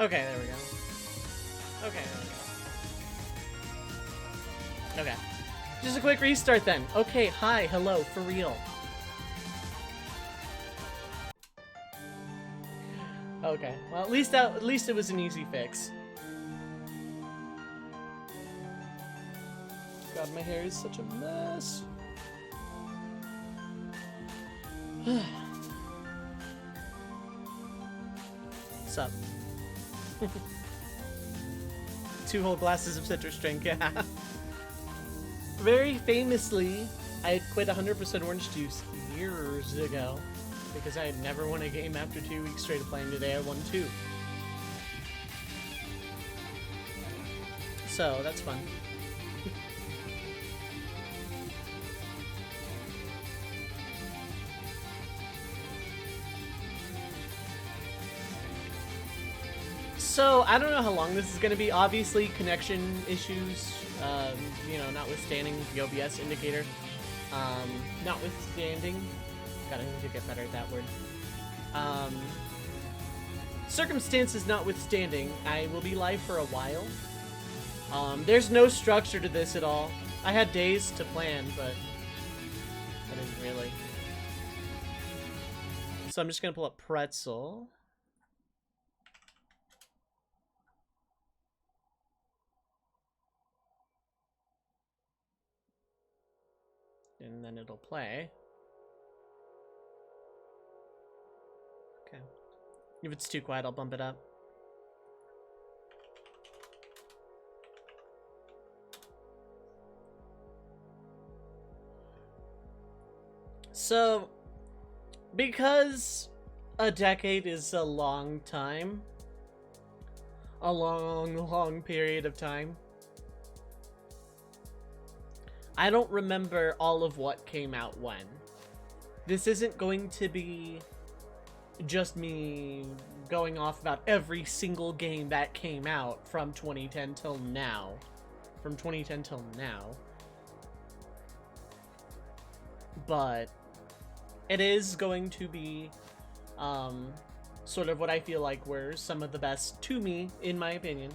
Okay, there we go. Okay, there we go. Okay. Just a quick restart then. Okay, hi, hello, for real. Okay, well at least it was an easy fix. God, my hair is such a mess. What's up? 2 whole glasses of citrus drink, yeah. Very famously, I had quit 100% orange juice years ago because I had never won a game after 2 weeks straight of playing. Today I won 2. So, that's fun. So, I don't know how long this is going to be. Obviously, connection issues, you know, notwithstanding the OBS indicator. Notwithstanding. God, I need to get better at that word. Circumstances notwithstanding, I will be live for a while. There's no structure to this at all. I had days to plan, but I didn't really. So I'm just going to pull up Pretzel. And then it'll play. Okay. If it's too quiet, I'll bump it up. So, because a decade is a long time, a long period of time, I don't remember all of what came out when. This isn't going to be just me going off about every single game that came out from 2010 till now. From 2010 till now. But it is going to be sort of what I feel like were some of the best to me, in my opinion.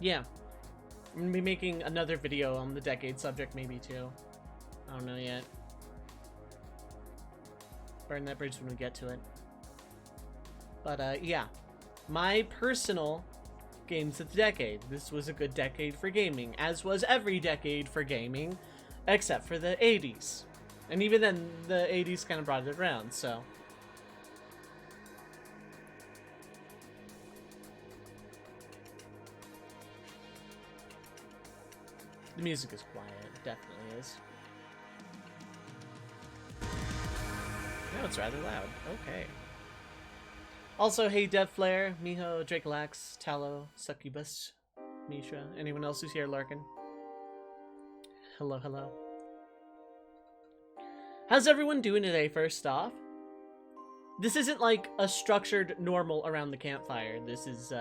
Yeah. I'm gonna be making another video on the decade subject, maybe, too. I don't know yet. Burn that bridge when we get to it. But, yeah. My personal games of the decade. This was a good decade for gaming, as was every decade for gaming, except for the 80s. And even then, the 80s kind of brought it around, so... The music is quiet, it definitely is. No, it's rather loud. Okay. Also, hey Devflare, Miho, Dracolax, Tallow, Succubus, Misha, anyone else who's here lurking? Hello, hello. How's everyone doing today, first off? This isn't like a structured normal around the campfire. This is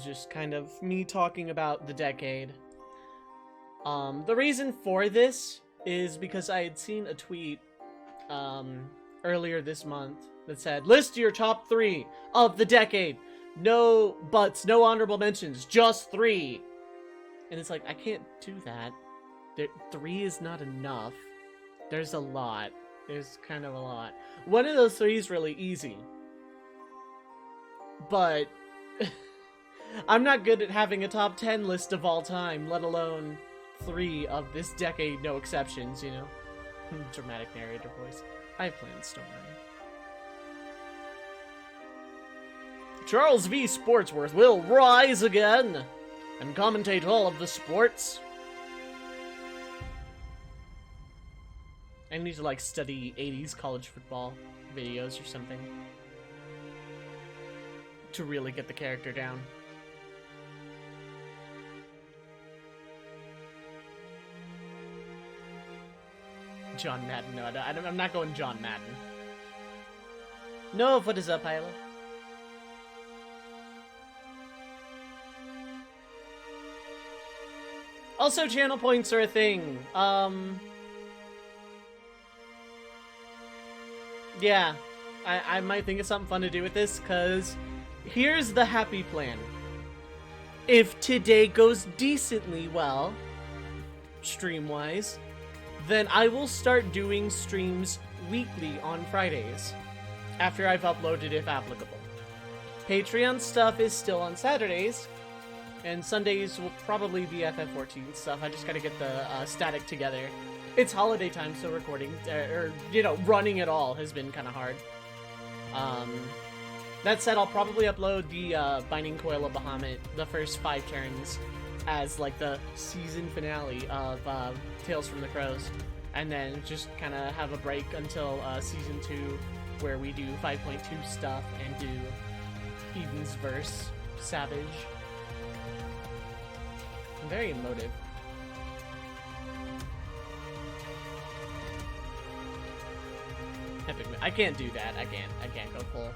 just kind of me talking about the decade. The reason for this is because I had seen a tweet earlier this month that said, list your top 3 of the decade. No buts, no honorable mentions, just 3. And it's like, I can't do that. 3 is not enough. There's a lot. There's kind of a lot. One of those 3 is really easy. But I'm not good at having a top 10 list of all time, let alone 3 of this decade, no exceptions, you know? Dramatic narrator voice. I have plans, don't worry. Charles V. Sportsworth will rise again and commentate all of the sports. I need to, like, study 80s college football videos or something to really get the character down. John Madden. No, I'm not going John Madden. No, what is up, Hyla? Also, channel points are a thing. Yeah, I might think of something fun to do with this, because here's the happy plan. If today goes decently well, stream-wise, then I will start doing streams weekly on Fridays, after I've uploaded if applicable. Patreon stuff is still on Saturdays, and Sundays will probably be FF14 stuff. I just gotta get the static together. It's holiday time, so recording, running it all has been kind of hard. That said, I'll probably upload the Binding Coil of Bahamut, the first 5 turns, as like the season finale of Tales from the Crows, and then just kind of have a break until season 2, where we do 5.2 stuff and do Eden's Verse, Savage. Very emotive. Epic. I can't do that. I can't go full.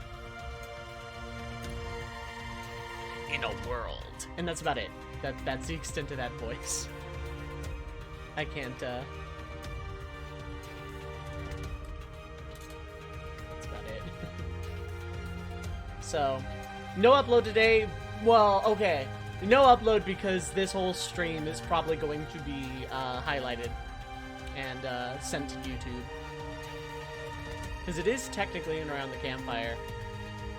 In a world. And that's about it. That's the extent of that voice. I can't, That's about it. So, no upload today. Well, okay. No upload because this whole stream is probably going to be highlighted and sent to YouTube. Because it is technically in around the campfire.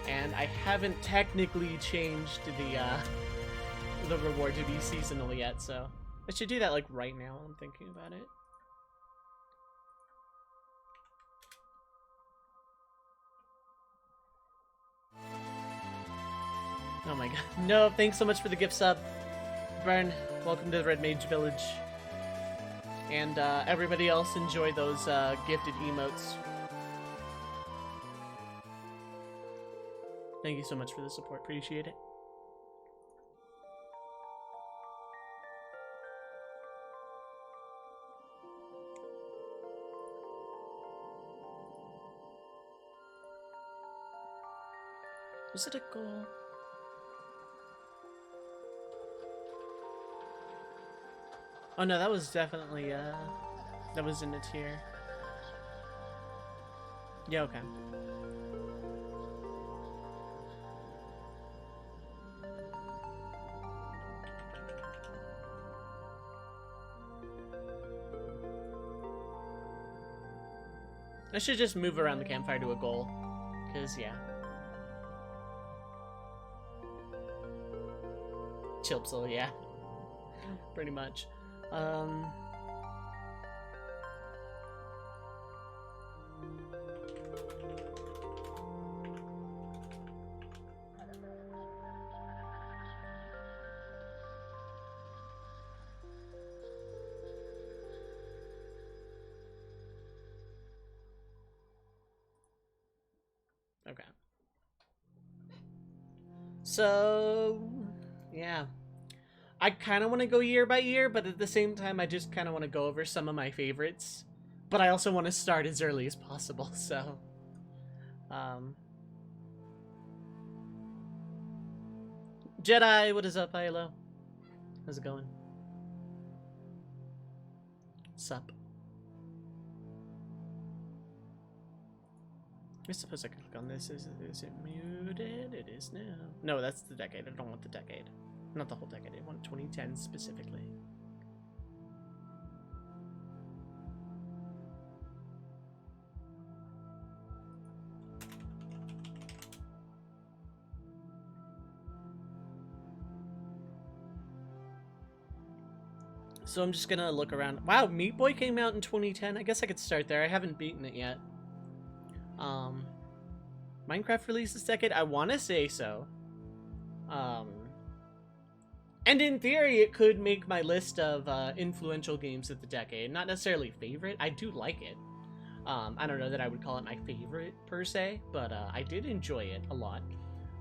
And I haven't technically changed the reward to be seasonal yet, so I should do that like right now. I'm thinking about it. Oh my god. No, thanks so much for the gift sub. Burn, welcome to the Red Mage Village. And everybody else enjoy those gifted emotes. Thank you so much for the support. Appreciate it. Was it a goal? Oh no, that was definitely, that was in a tier. Yeah, okay. I should just move around the campfire to a goal, because, yeah. Chilpsel, yeah. Pretty much. Okay. So, yeah. I kind of want to go year by year, but at the same time, I just kind of want to go over some of my favorites. But I also want to start as early as possible, so... Jedi, what is up, Ilo? How's it going? Sup? I suppose I can click on this. Is it muted? It is now. No, that's the decade. I don't want the decade. Not the whole decade. I want 2010 specifically. So I'm just gonna look around. Wow, Meat Boy came out in 2010. I guess I could start there. I haven't beaten it yet. Minecraft released this decade? I want to say so. And in theory, it could make my list of influential games of the decade. Not necessarily favorite. I do like it. I don't know that I would call it my favorite, per se, but I did enjoy it a lot.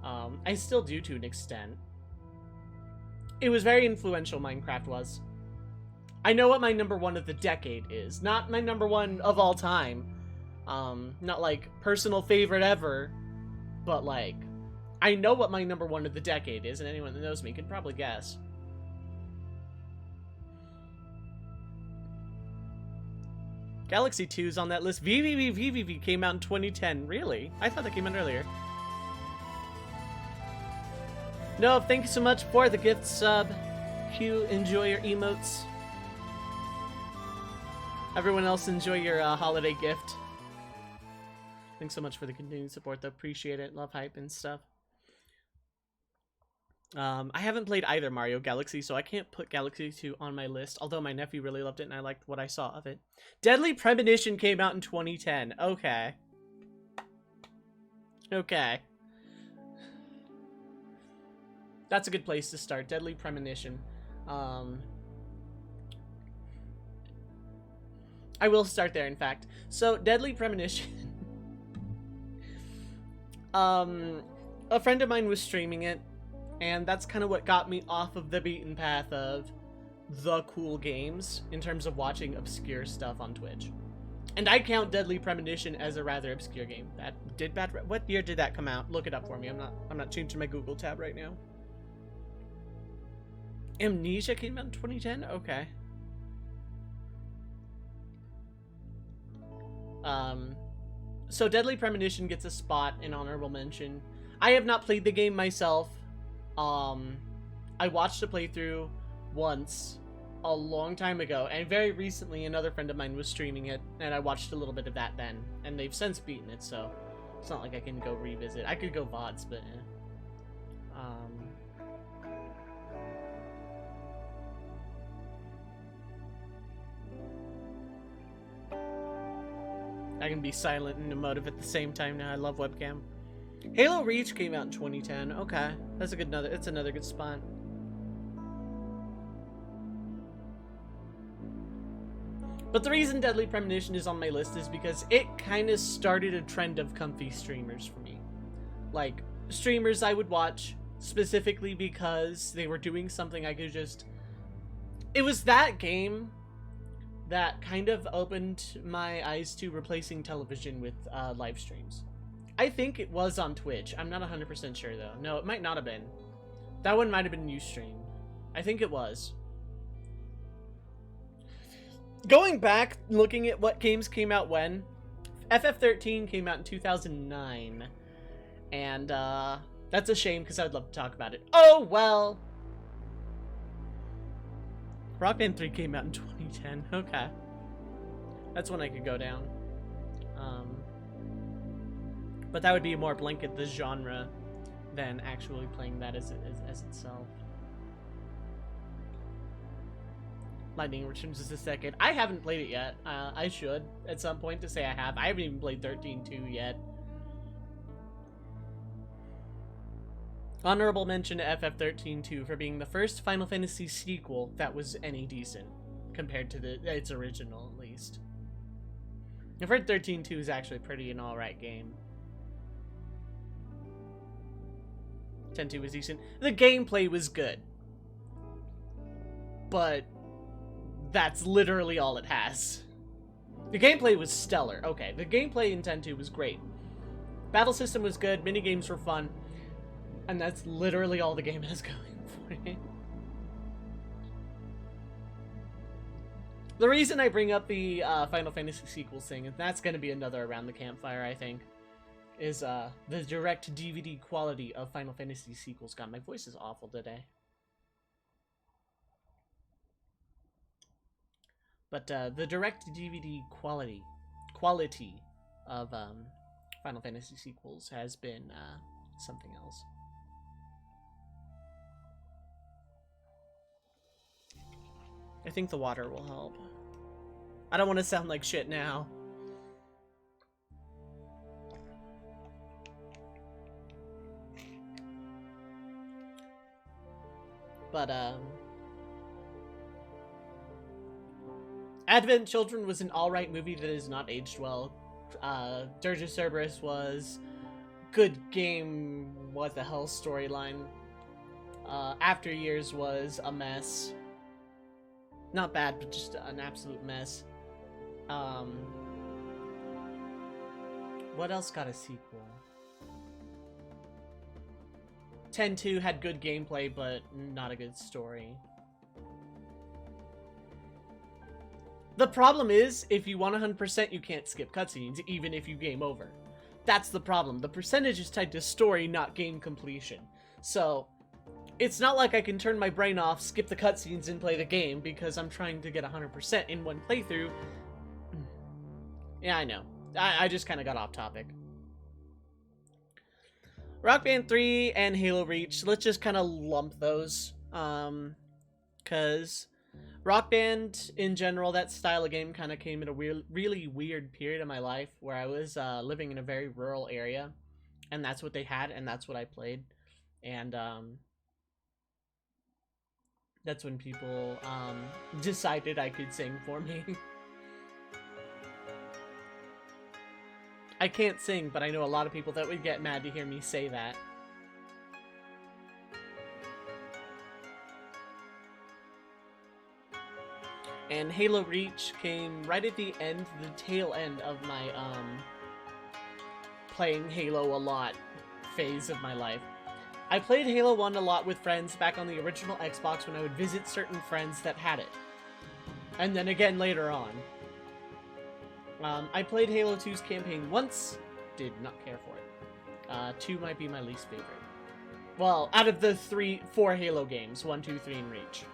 I still do to an extent. It was very influential, Minecraft was. I know what my #1 of the decade is. Not my #1 of all time. Not like personal favorite ever, but like I know what my #1 of the decade is, and anyone that knows me can probably guess. Galaxy 2 is on that list. VVV came out in 2010. Really? I thought that came out earlier. No, thank you so much for the gift sub. Q, enjoy your emotes. Everyone else, enjoy your holiday gift. Thanks so much for the continued support, though. Appreciate it. Love hype and stuff. I haven't played either Mario Galaxy, so I can't put Galaxy 2 on my list, although my nephew really loved it and I liked what I saw of it. Deadly Premonition came out in 2010. Okay. Okay. That's a good place to start. Deadly Premonition. I will start there, in fact. So, Deadly Premonition. A friend of mine was streaming it, and that's kind of what got me off of the beaten path of the cool games in terms of watching obscure stuff on Twitch. And I count Deadly Premonition as a rather obscure game. What year did that come out? Look it up for me. I'm not changing my Google tab right now. Amnesia came out in 2010? Okay. So Deadly Premonition gets a spot in honorable mention. I have not played the game myself. I watched a playthrough once a long time ago, and very recently another friend of mine was streaming it, and I watched a little bit of that then, and they've since beaten it, so it's not like I can go revisit. I could go VODs, but I can be silent and emotive at the same time now. I love webcam. Halo Reach came out in 2010. Okay, that's a good it's another good spot. But the reason Deadly Premonition is on my list is because it kind of started a trend of comfy streamers for me. Like, streamers I would watch specifically because they were doing something I could just... It was that game that kind of opened my eyes to replacing television with live streams. I think it was on Twitch. I'm not 100% sure, though. No, it might not have been. That one might have been Ustream. I think it was. Going back, looking at what games came out when, FF13 came out in 2009. And, that's a shame, because I would love to talk about it. Oh, well! Rock Band 3 came out in 2010. Okay. That's when I could go down. But that would be more blanket the genre than actually playing that as itself. Lightning Returns is the second. I haven't played it yet. I should at some point to say I have. I haven't even played 13-2 yet. Honorable mention to FF13-2 for being the first Final Fantasy sequel that was any decent compared to its original, at least. I've heard 13-2 is actually pretty an alright game. 10-2 was decent. The gameplay was good. But that's literally all it has. The gameplay was stellar. Okay, the gameplay in 10-2 was great. Battle system was good, minigames were fun. And that's literally all the game has going for it. The reason I bring up the Final Fantasy sequels thing, and that's going to be another Around the Campfire, I think, is the direct DVD quality of Final Fantasy sequels. God, my voice is awful today. But the direct DVD quality of Final Fantasy sequels has been something else. I think the water will help. I don't want to sound like shit now. But, Advent Children was an alright movie that is not aged well. Dirge of Cerberus was good game, what the hell storyline. After Years was a mess. Not bad, but just an absolute mess. What else got a sequel? 10-2 had good gameplay, but not a good story. The problem is, if you want 100%, you can't skip cutscenes, even if you game over. That's the problem. The percentage is tied to story, not game completion. So, it's not like I can turn my brain off, skip the cutscenes, and play the game, because I'm trying to get 100% in one playthrough. Yeah, I know. I just kind of got off topic. Rock Band 3 and Halo Reach, let's just kind of lump those. Because Rock Band, in general, that style of game kind of came in a really weird period of my life where I was living in a very rural area, and that's what they had, and that's what I played. And that's when people decided I could sing for me. I can't sing, but I know a lot of people that would get mad to hear me say that. And Halo Reach came right at the end, the tail end of my playing Halo a lot phase of my life. I played Halo 1 a lot with friends back on the original Xbox when I would visit certain friends that had it. And then again later on. I played Halo 2's campaign once, did not care for it. 2 might be my least favorite. Well, out of the 4 Halo games, 1, 2, 3, and Reach.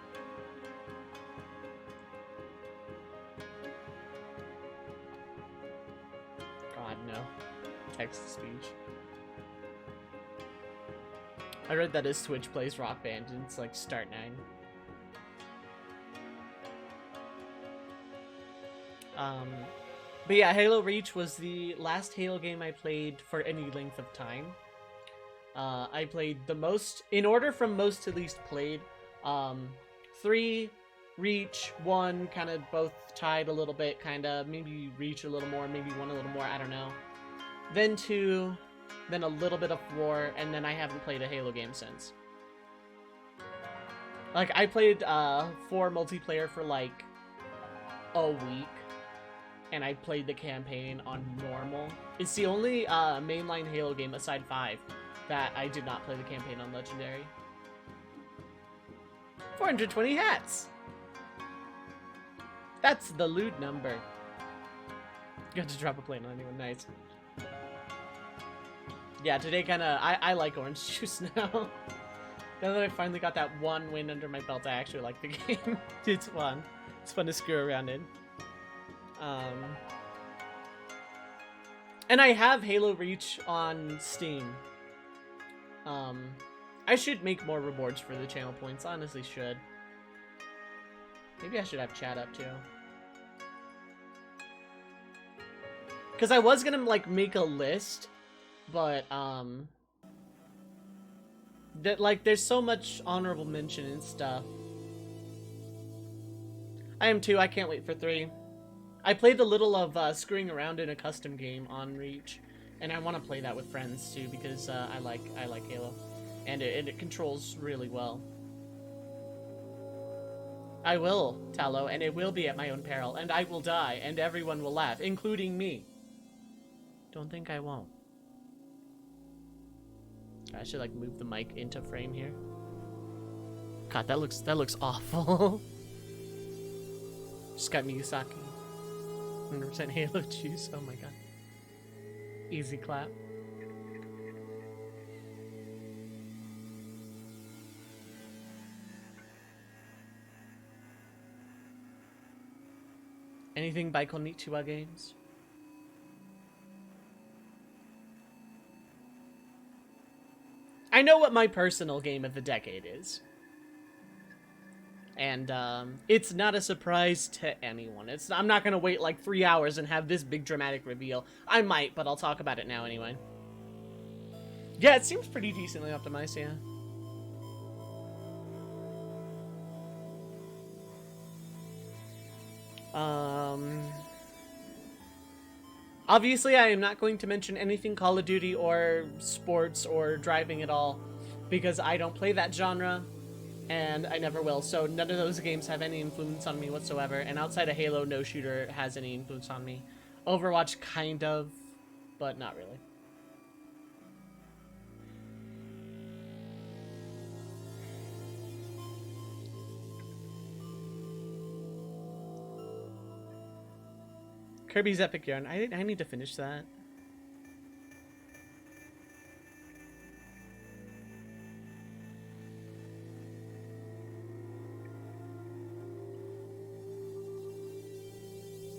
God, no. Text-to-speech. I read that his Twitch plays Rock Band, and it's like, start 9. But yeah, Halo Reach was the last Halo game I played for any length of time. I played the most, in order from most to least played, 3, Reach, 1, kind of both tied a little bit, kind of, maybe Reach a little more, maybe 1 a little more, I don't know. Then 2, then a little bit of 4, and then I haven't played a Halo game since. Like, I played 4 multiplayer for like a week. And I played the campaign on normal. It's the only mainline Halo game aside 5 that I did not play the campaign on Legendary. 420 hats! That's the loot number. Got to drop a plane on anyone, nice. Yeah, today kinda, I like orange juice now. Now that I finally got that 1 win under my belt, I actually like the game. It's fun. It's fun to screw around in. And I have Halo Reach on Steam. I should make more rewards for the channel points, honestly should. Maybe I should have chat up too. Because I was gonna, like, make a list, but, that, like, there's so much honorable mention and stuff. I am too, I can't wait for 3. I played a little of screwing around in a custom game on Reach, and I want to play that with friends too because I like Halo, and it controls really well. I will, Tallow, and it will be at my own peril, and I will die, and everyone will laugh, including me. Don't think I won't. I should like move the mic into frame here. God, that looks awful. Just got Miyazaki. 100% Halo juice. Oh my god. Easy clap. Anything by Konnichiwa Games? I know what my personal game of the decade is. And it's not a surprise to anyone. I'm not gonna wait like 3 hours and have this big dramatic reveal. I might, but I'll talk about it now anyway. Yeah, it seems pretty decently optimized, yeah. Obviously, I am not going to mention anything Call of Duty or sports or driving at all, because I don't play that genre. And I never will, so none of those games have any influence on me whatsoever, and outside of Halo, no shooter has any influence on me. Overwatch, kind of, but not really. Kirby's Epic Yarn. I need to finish that.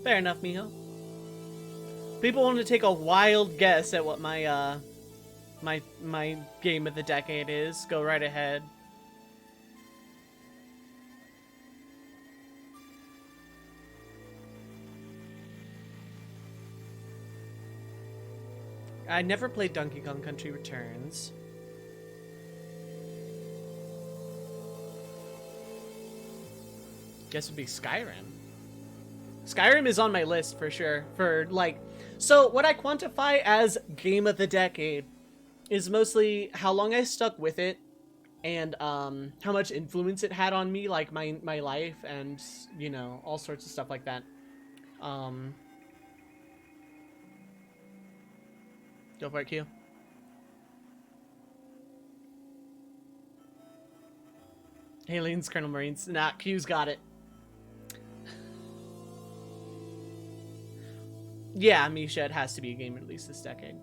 Fair enough, Miho. People want to take a wild guess at what my my game of the decade is. Go right ahead. I never played Donkey Kong Country Returns. Guess it would be Skyrim. Skyrim is on my list for sure. For like, so what I quantify as game of the decade is mostly how long I stuck with it and how much influence it had on me, like my life and, you know, all sorts of stuff like that. Go for it, Q. Aliens, Colonel Marines. Nah, Q's got it. Yeah, Misha, it has to be a game released this decade.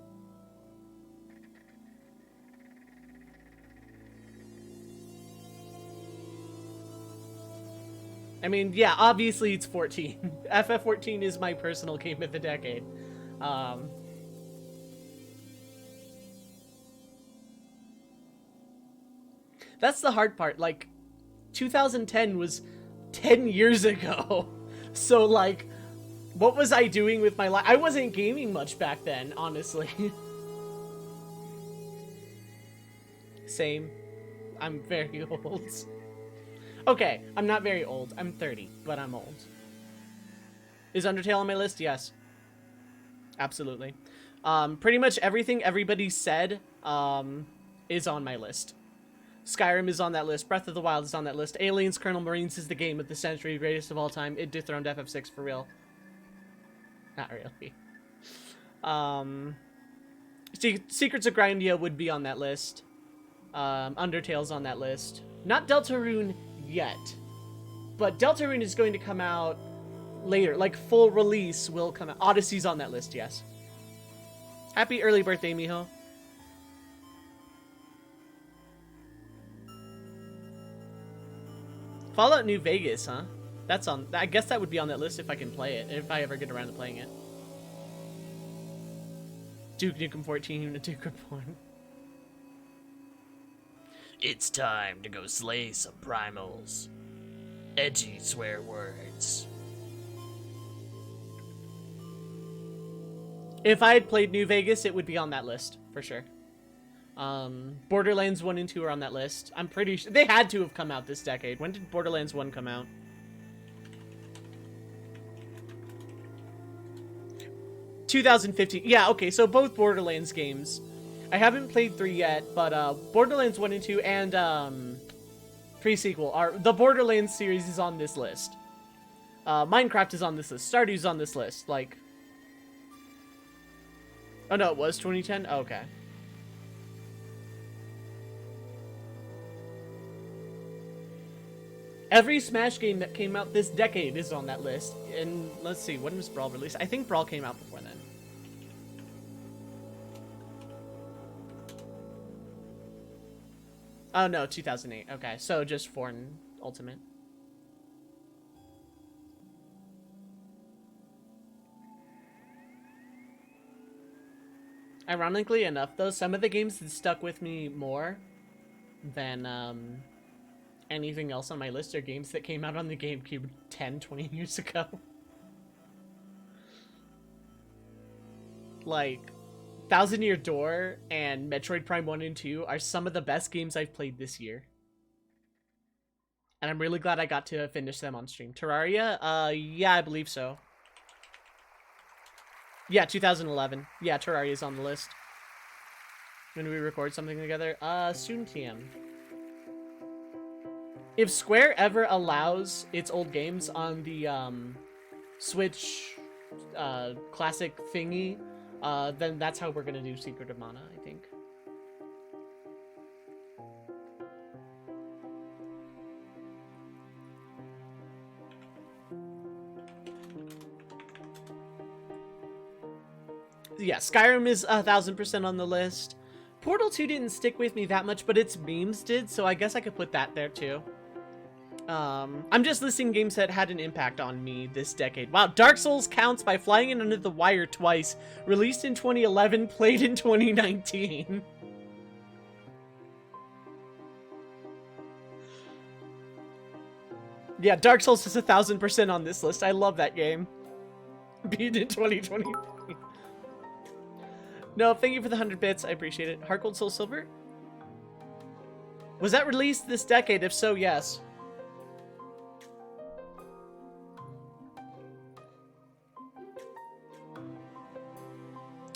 I mean, yeah, obviously it's 14. FF14 is my personal game of the decade. That's the hard part. Like, 2010 was 10 years ago. So, like, what was I doing with my life? I wasn't gaming much back then, honestly. Same. I'm very old. Okay, I'm not very old. I'm 30, but I'm old. Is Undertale on my list? Yes. Absolutely. Pretty much everything everybody said is on my list. Skyrim is on that list. Breath of the Wild is on that list. Aliens, Colonel Marines is the game of the century, greatest of all time. It dethroned FF6 for real. Not really. Secrets of Grindia would be on that list. Undertale's on that list. Not Deltarune yet. But Deltarune is going to come out later. Like, full release will come out. Odyssey's on that list, yes. Happy early birthday, Miho. Fallout New Vegas, huh? That's on... I guess that would be on that list if I can play it. If I ever get around to playing it. Duke Nukem 14 and Duke Reborn. It's time to go slay some primals. Edgy swear words. If I had played New Vegas, it would be on that list, for sure. Borderlands 1 and 2 are on that list. I'm pretty sure... They had to have come out this decade. When did Borderlands 1 come out? 2015. Yeah, okay, so both Borderlands games. I haven't played 3 yet, but Borderlands 1 and 2 and pre-sequel are... The Borderlands series is on this list. Minecraft is on this list. Stardew's on this list. Like... Oh no, it was 2010? Oh, okay. Every Smash game that came out this decade is on that list. And let's see, when was Brawl released? I think Brawl came out before then. Oh no, 2008. Okay, so just 4 and Ultimate. Ironically enough, though, some of the games that stuck with me more than anything else on my list are games that came out on the GameCube 10, 20 years ago. Like, Thousand Year Door and Metroid Prime 1 and 2 are some of the best games I've played this year. And I'm really glad I got to finish them on stream. Terraria? Yeah, I believe so. Yeah, 2011. Yeah, Terraria's on the list. When do we record something together? Soon, TM. If Square ever allows its old games on the, Switch, classic thingy, then that's how we're gonna do Secret of Mana, I think. yeah, Skyrim is 1000% on the list. Portal 2 didn't stick with me that much, but its memes did, so I guess I could put that there too. I'm just listing games that had an impact on me this decade. Wow, Dark Souls counts by flying in under the wire twice. Released in 2011, played in 2019. Yeah, Dark Souls is 1000% on this list. I love that game. Beat in 2020. No, thank you for the 100 bits. I appreciate it. Heart Gold Soul Silver? Was that released this decade? If so, yes.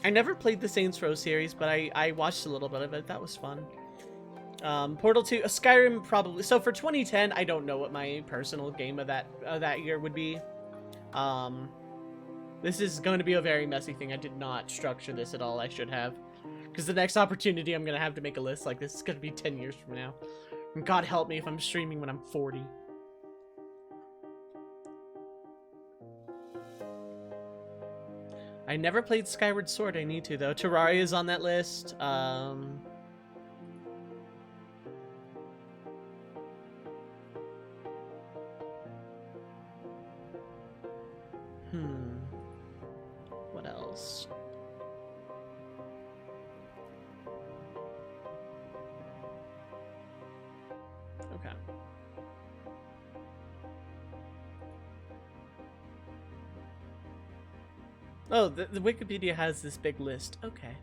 I never played the Saints Row series, but I watched a little bit of it. That was fun. Portal 2, Skyrim probably. So for 2010, I don't know what my personal game of that year would be. This is going to be a very messy thing. I did not structure this at all. I should have. Because the next opportunity I'm going to have to make a list like this is going to be 10 years from now. And God help me if I'm streaming when I'm 40. I never played Skyward Sword. I need to, though. Terraria is on that list. What else? Okay. Oh, the Wikipedia has this big list. Okay.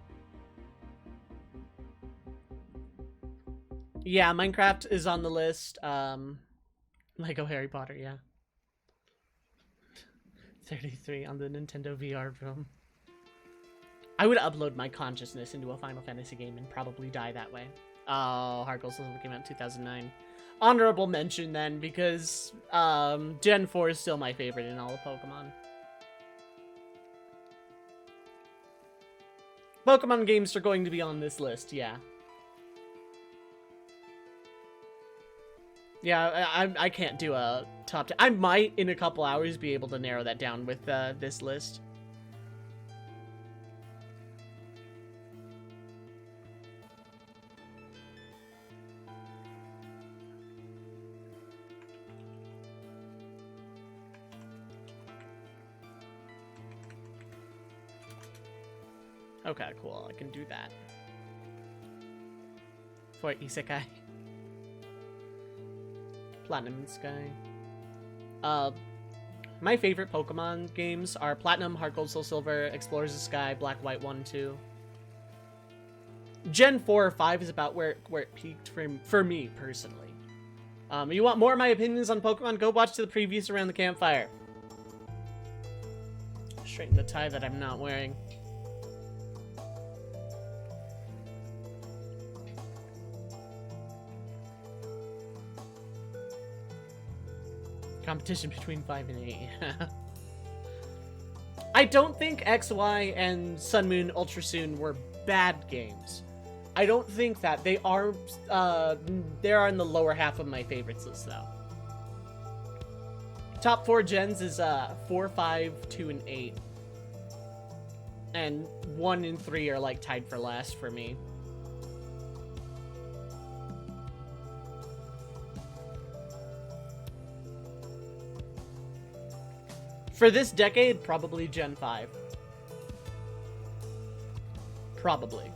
Yeah, Minecraft is on the list. Lego Harry Potter, yeah. 33 on the Nintendo VR room. I would upload my consciousness into a Final Fantasy game and probably die that way. Oh, Heart Gold Silver came out in 2009. Honorable mention then, because Gen 4 is still my favorite in all of Pokemon. Pokemon games are going to be on this list, yeah. Yeah, I can't do a top 10. I might, in a couple hours, be able to narrow that down with this list. Okay, cool. I can do that. For Isekai. Platinum and Sky. My favorite Pokemon games are Platinum, Heart Gold, Soul Silver, Explorers of Sky, Black, White 1, 2. Gen 4 or 5 is about where it peaked for me, personally. You want more of my opinions on Pokemon? Go watch the previews around the campfire. Straighten the tie that I'm not wearing. Competition between 5 and 8. I don't think XY and Sun Moon Ultra Soon were bad games. I don't think that. They are in the lower half of my favorites list, though. Top 4 gens is 4, 5, 2, and 8. And 1 and 3 are like tied for last for me. For this decade, probably Gen 5. Probably.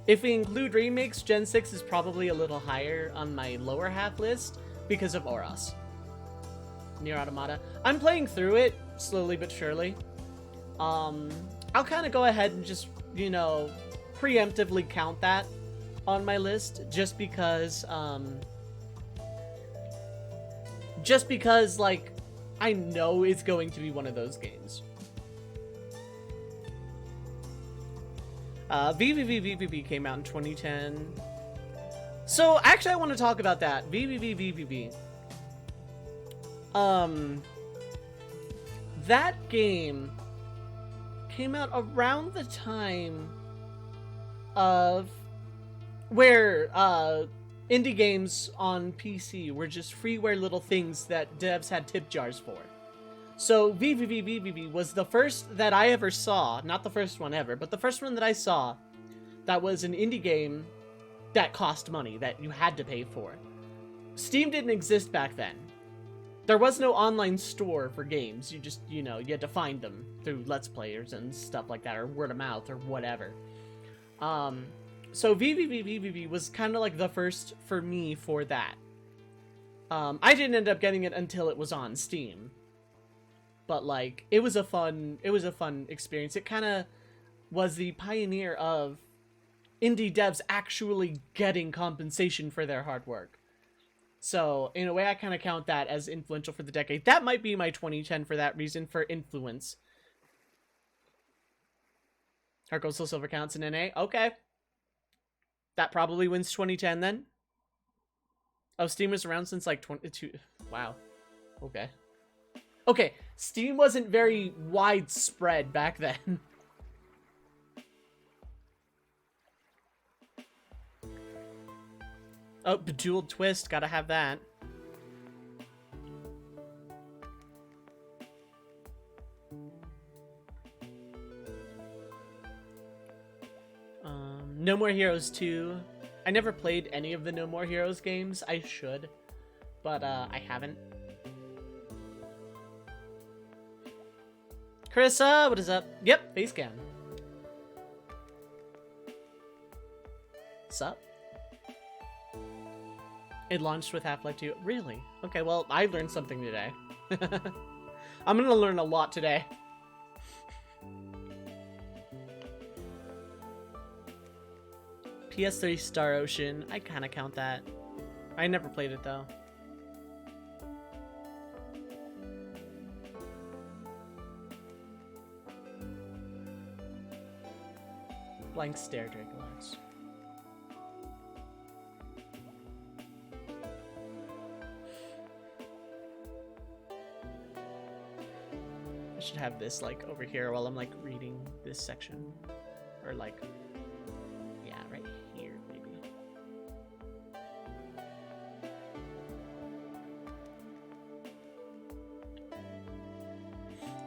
If we include remakes, Gen 6 is probably a little higher on my lower half list because of Oros. Nier Automata. I'm playing through it, slowly but surely. I'll kind of go ahead and just, you know, preemptively count that on my list, just because, like, I know it's going to be one of those games. VVV came out in 2010. So, actually, I want to talk about that. VVV. That game came out around the time of where indie games on PC were just freeware little things that devs had tip jars for. So VVVVVV was the first that I ever saw, not the first one ever, but the first one that I saw that was an indie game that cost money, that you had to pay for. Steam didn't exist back then. There was no online store for games. You just, you know, you had to find them through Let's Players and stuff like that, or word of mouth, or whatever. So VVVVVV was kind of like the first for me for that. I didn't end up getting it until it was on Steam. But like, it was a fun experience. It kind of was the pioneer of indie devs actually getting compensation for their hard work. So in a way, I kind of count that as influential for the decade. That might be my 2010 for that reason, for influence. Heart Gold Soul Silver counts in NA. Okay. That probably wins 2010 then. Oh, Steam was around since like 22. Wow. Okay. Okay, Steam wasn't very widespread back then. Oh, Bejeweled Twist, gotta have that. No More Heroes 2. I never played any of the No More Heroes games. I should, but I haven't. Carissa, what is up? Yep, face cam. Sup? It launched with Half-Life 2. Really? Okay, well, I learned something today. I'm gonna learn a lot today. PS3 Star Ocean. I kind of count that. I never played it, though. Blank Stare, Draculax. I should have this like over here while I'm like reading this section, or like, yeah, right here maybe.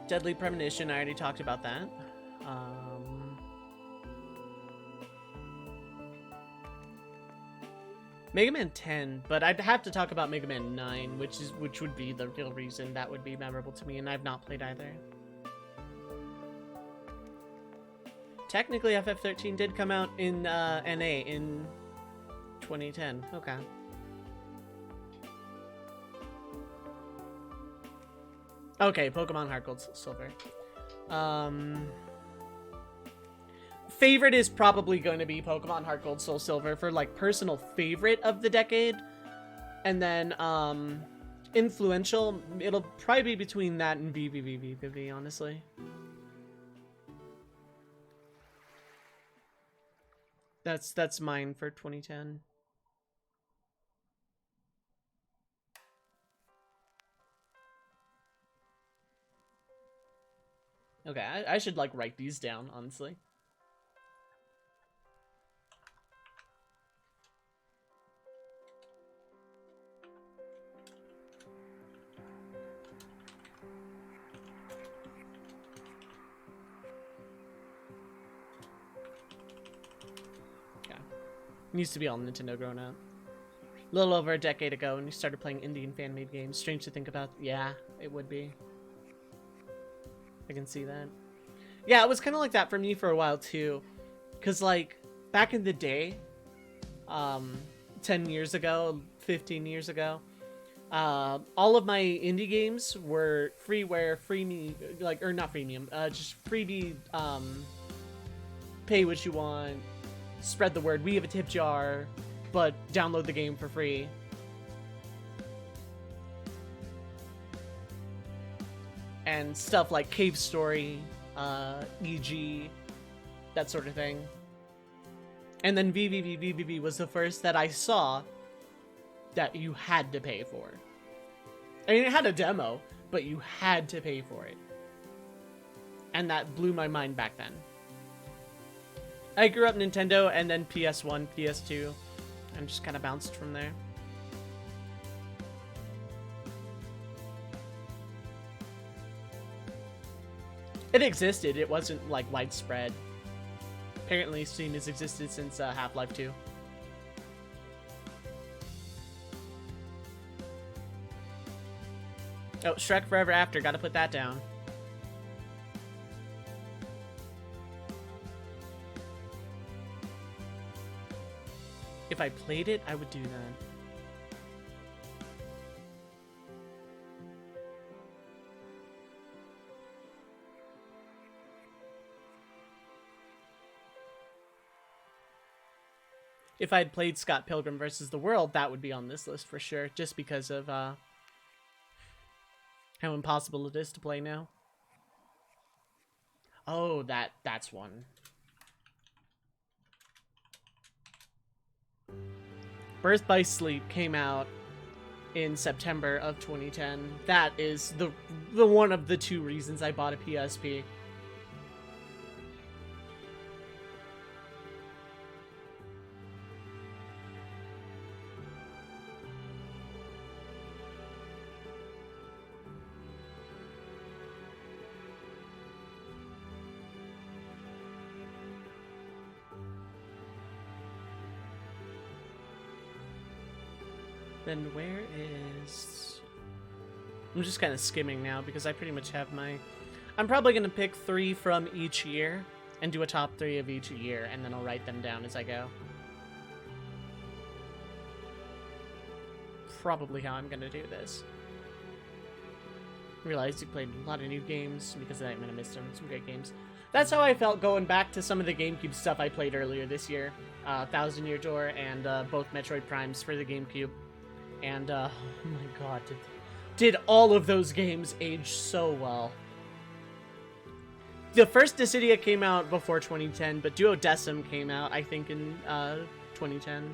Deadly Premonition, I already talked about that. Mega Man 10, but I'd have to talk about Mega Man 9, which would be the real reason that would be memorable to me, and I've not played either. Technically, FF13 did come out in NA in 2010. Okay. Okay, Pokemon Heart Gold Silver. Favorite is probably going to be Pokemon Heart Gold Soul Silver for like personal favorite of the decade, and then influential, it'll probably be between that and VVVVVV, honestly. That's mine for 2010. Okay, I should like write these down, honestly. Used to be all Nintendo growing up. A little over a decade ago when you started playing indie and fan-made games. Strange to think about. Yeah, it would be. I can see that. Yeah, it was kind of like that for me for a while too. Because like, back in the day, 10 years ago, 15 years ago, all of my indie games were freeware, or not freemium, just freebie, pay what you want, spread the word, we have a tip jar, but download the game for free. And stuff like Cave Story, EG, that sort of thing. And then VVVVVV was the first that I saw that you had to pay for. I mean, it had a demo, but you had to pay for it. And that blew my mind back then. I grew up Nintendo and then PS1, PS2. and just kind of bounced from there. It existed, it wasn't like widespread. Apparently Steam has existed since Half-Life 2. Oh, Shrek Forever After, gotta put that down. If I played it, I would do that. If I'd played Scott Pilgrim vs. the World, that would be on this list for sure, just because of how impossible it is to play now. Oh, that's one. Birth by Sleep came out in September of 2010. That is the one of the two reasons I bought a PSP. Then where is... I'm just kind of skimming now because I pretty much have my... I'm probably going to pick 3 from each year and do a top 3 of each year, and then I'll write them down as I go. Probably how I'm going to do this. Realized you played a lot of new games because I might have missed some great games. That's how I felt going back to some of the GameCube stuff I played earlier this year. Thousand Year Door and both Metroid Primes for the GameCube. And, oh my god, did all of those games age so well. The first Dissidia came out before 2010, but Duodecim came out, I think, in 2010.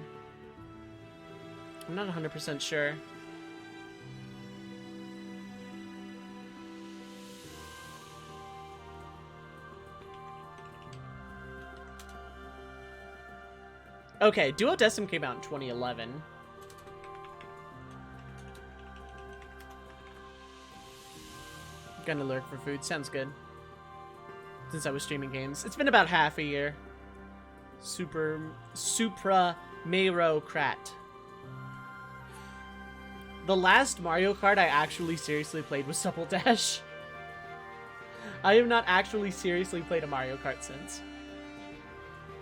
I'm not 100% sure. Okay, Duodecim came out in 2011. Gonna lurk for food. Sounds good. Since I was streaming games. It's been about half a year. Supra Mayrocrat. The last Mario Kart I actually seriously played was Supple Dash. I have not actually seriously played a Mario Kart since.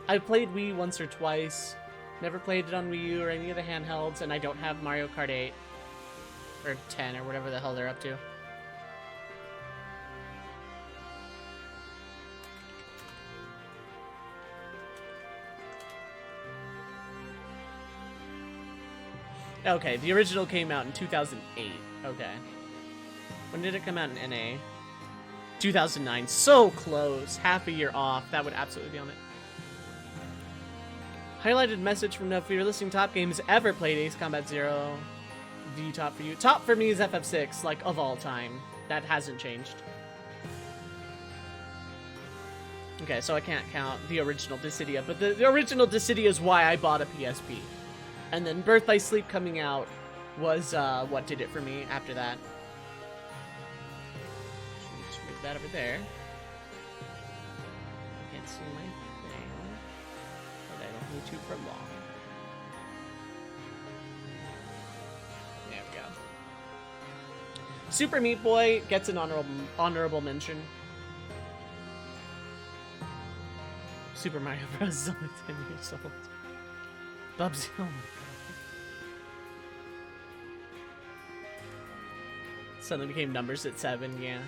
I played Wii once or twice. Never played it on Wii U or any of the handhelds, and I don't have Mario Kart 8. Or 10, or whatever the hell they're up to. Okay, the original came out in 2008. Okay. When did it come out in NA? 2009. So close. Half a year off. That would absolutely be on it. Highlighted message from Nuff. If you're listening, top games ever played Ace Combat Zero. The top for you. Top for me is FF6, like, of all time. That hasn't changed. Okay, so I can't count the original Dissidia, but the original Dissidia is why I bought a PSP. And then Birth by Sleep coming out was what did it for me after that. Just move that over there. I can't see my thing. But I don't need to for long. There we go. Super Meat Boy gets an honorable mention. Super Mario Bros. Is only 10 years old. Bubsy, oh my god. Suddenly became numbers at 7, yeah.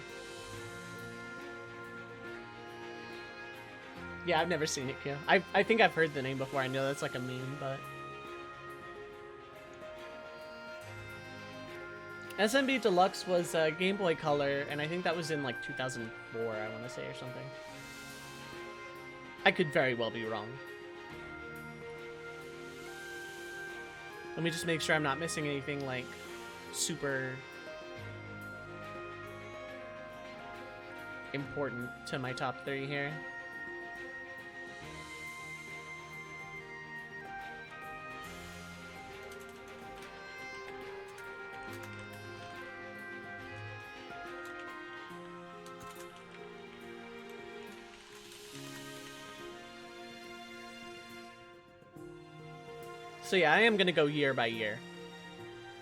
Yeah, I've never seen it, Q. I think I've heard the name before. I know that's like a meme, but... SMB Deluxe was Game Boy Color, and I think that was in like 2004, I want to say, or something. I could very well be wrong. Let me just make sure I'm not missing anything like super important to my top 3 here. So yeah, I am gonna go year by year.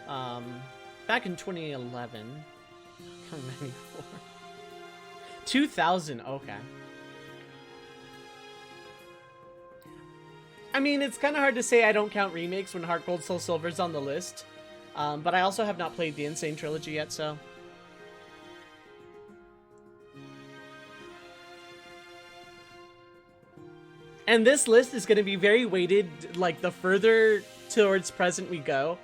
Back in 2011, 94, 2000. Okay. I mean, it's kind of hard to say I don't count remakes when Heart Gold Soul Silver's on the list. But I also have not played the Insane Trilogy yet, so... And this list is going to be very weighted, like, the further towards present we go,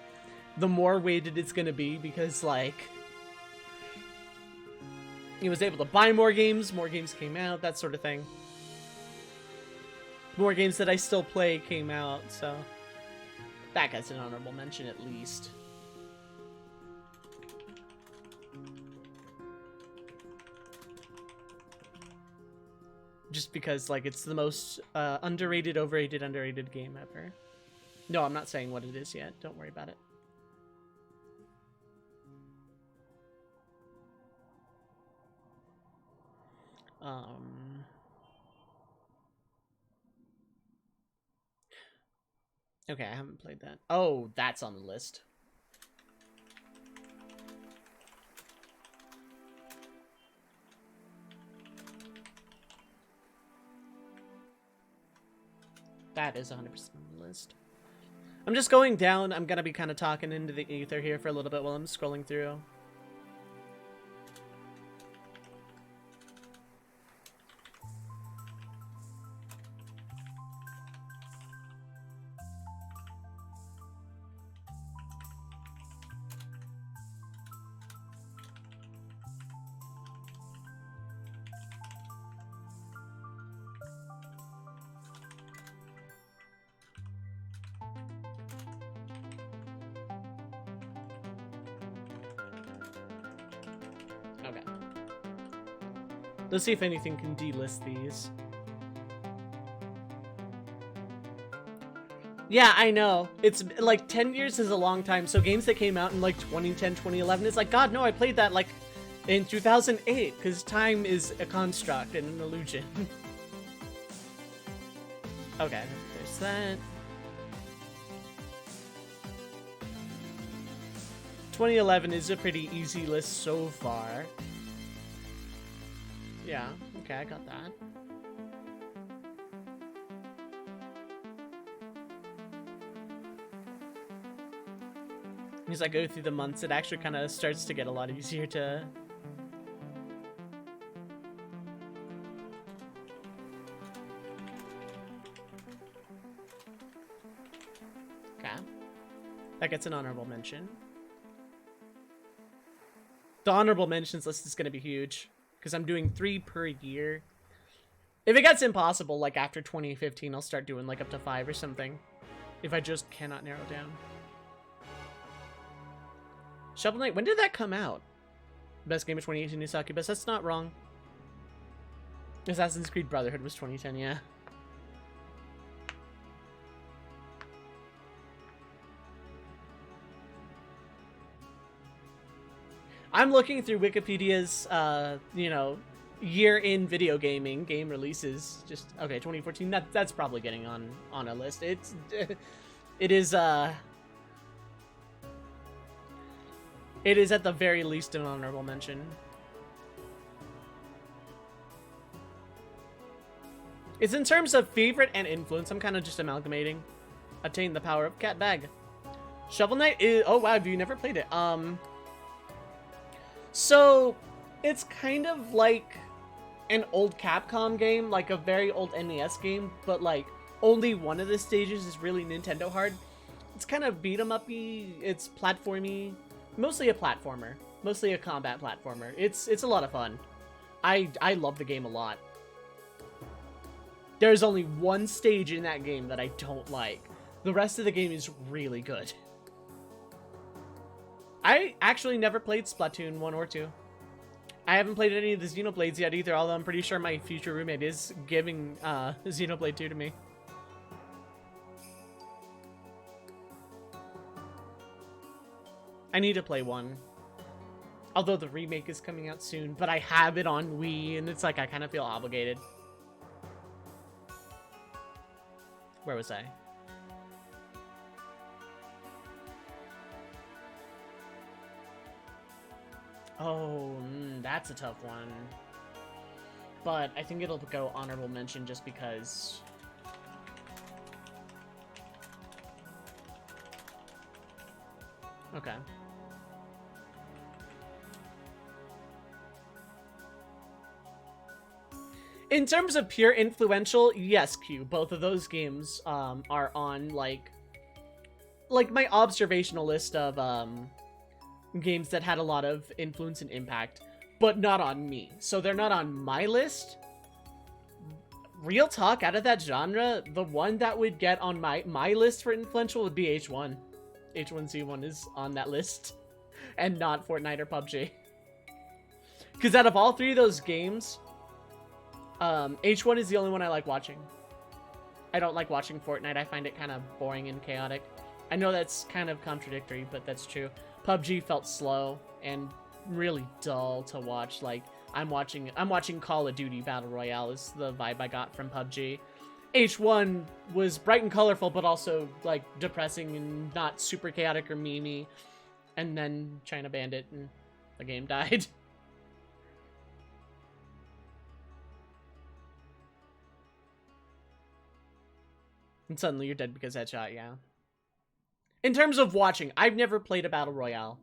the more weighted it's going to be, because, like... He was able to buy more games came out, that sort of thing. More games that I still play came out, so... That gets an honorable mention, at least. Just because, like, it's the most underrated, underrated game ever. No, I'm not saying what it is yet. Don't worry about it. Okay, I haven't played that. Oh, that's on the list. That is 100% on the list. I'm just going down. I'm going to be kind of talking into the ether here for a little bit while I'm scrolling through. Okay. Let's see if anything can delist these. Yeah, I know. It's like 10 years is a long time. So games that came out in like 2010, 2011, it's like, God, no, I played that like in 2008 because time is a construct and an illusion. Okay, there's that. 2011 is a pretty easy list so far. Yeah, okay, I got that. As I go through the months, it actually kind of starts to get a lot easier to... Okay. That gets an honorable mention. The honorable mentions list is going to be huge, because I'm doing 3 per year. If it gets impossible, like after 2015, I'll start doing like up to 5 or something. If I just cannot narrow down. Shovel Knight, when did that come out? Best game of 2018 is Succubus. That's not wrong. Assassin's Creed Brotherhood was 2010, yeah. I'm looking through Wikipedia's, you know, year in video gaming, game releases. Just, okay, 2014, that's probably getting on a list. It is at the very least an honorable mention. It's in terms of favorite and influence. I'm kind of just amalgamating. Attain the power of Cat Bag. Shovel Knight is... Oh, wow. Have you never played it? So, it's kind of like an old Capcom game. Like a very old NES game. But, like, only one of the stages is really Nintendo hard. It's kind of beat-em-up-y. It's platformy. Mostly a platformer. Mostly a combat platformer. It's a lot of fun. I love the game a lot. There's only one stage in that game that I don't like. The rest of the game is really good. I actually never played Splatoon 1 or 2. I haven't played any of the Xenoblades yet either, although I'm pretty sure my future roommate is giving Xenoblade 2 to me. I need to play 1. Although the remake is coming out soon, but I have it on Wii, and it's like I kind of feel obligated. Where was I? Oh, that's a tough one. But I think it'll go honorable mention just because. Okay. In terms of pure influential, yes, Q. Both of those games are on like my observational list of games that had a lot of influence and impact, but not on me. So they're not on my list. Real talk, out of that genre, the one that would get on my list for influential would be H1. H1Z1 is on that list, and not Fortnite or PUBG. Because out of all three of those games, H1 is the only one I like watching. I don't like watching Fortnite. I find it kind of boring and chaotic. I know that's kind of contradictory, but that's true. PUBG felt slow and really dull to watch. Like, I'm watching Call of Duty Battle Royale is the vibe I got from PUBG. H1 was bright and colorful, but also like depressing and not super chaotic or memey. And then China banned it and the game died. And suddenly you're dead because headshot, yeah. In terms of watching, I've never played a Battle Royale.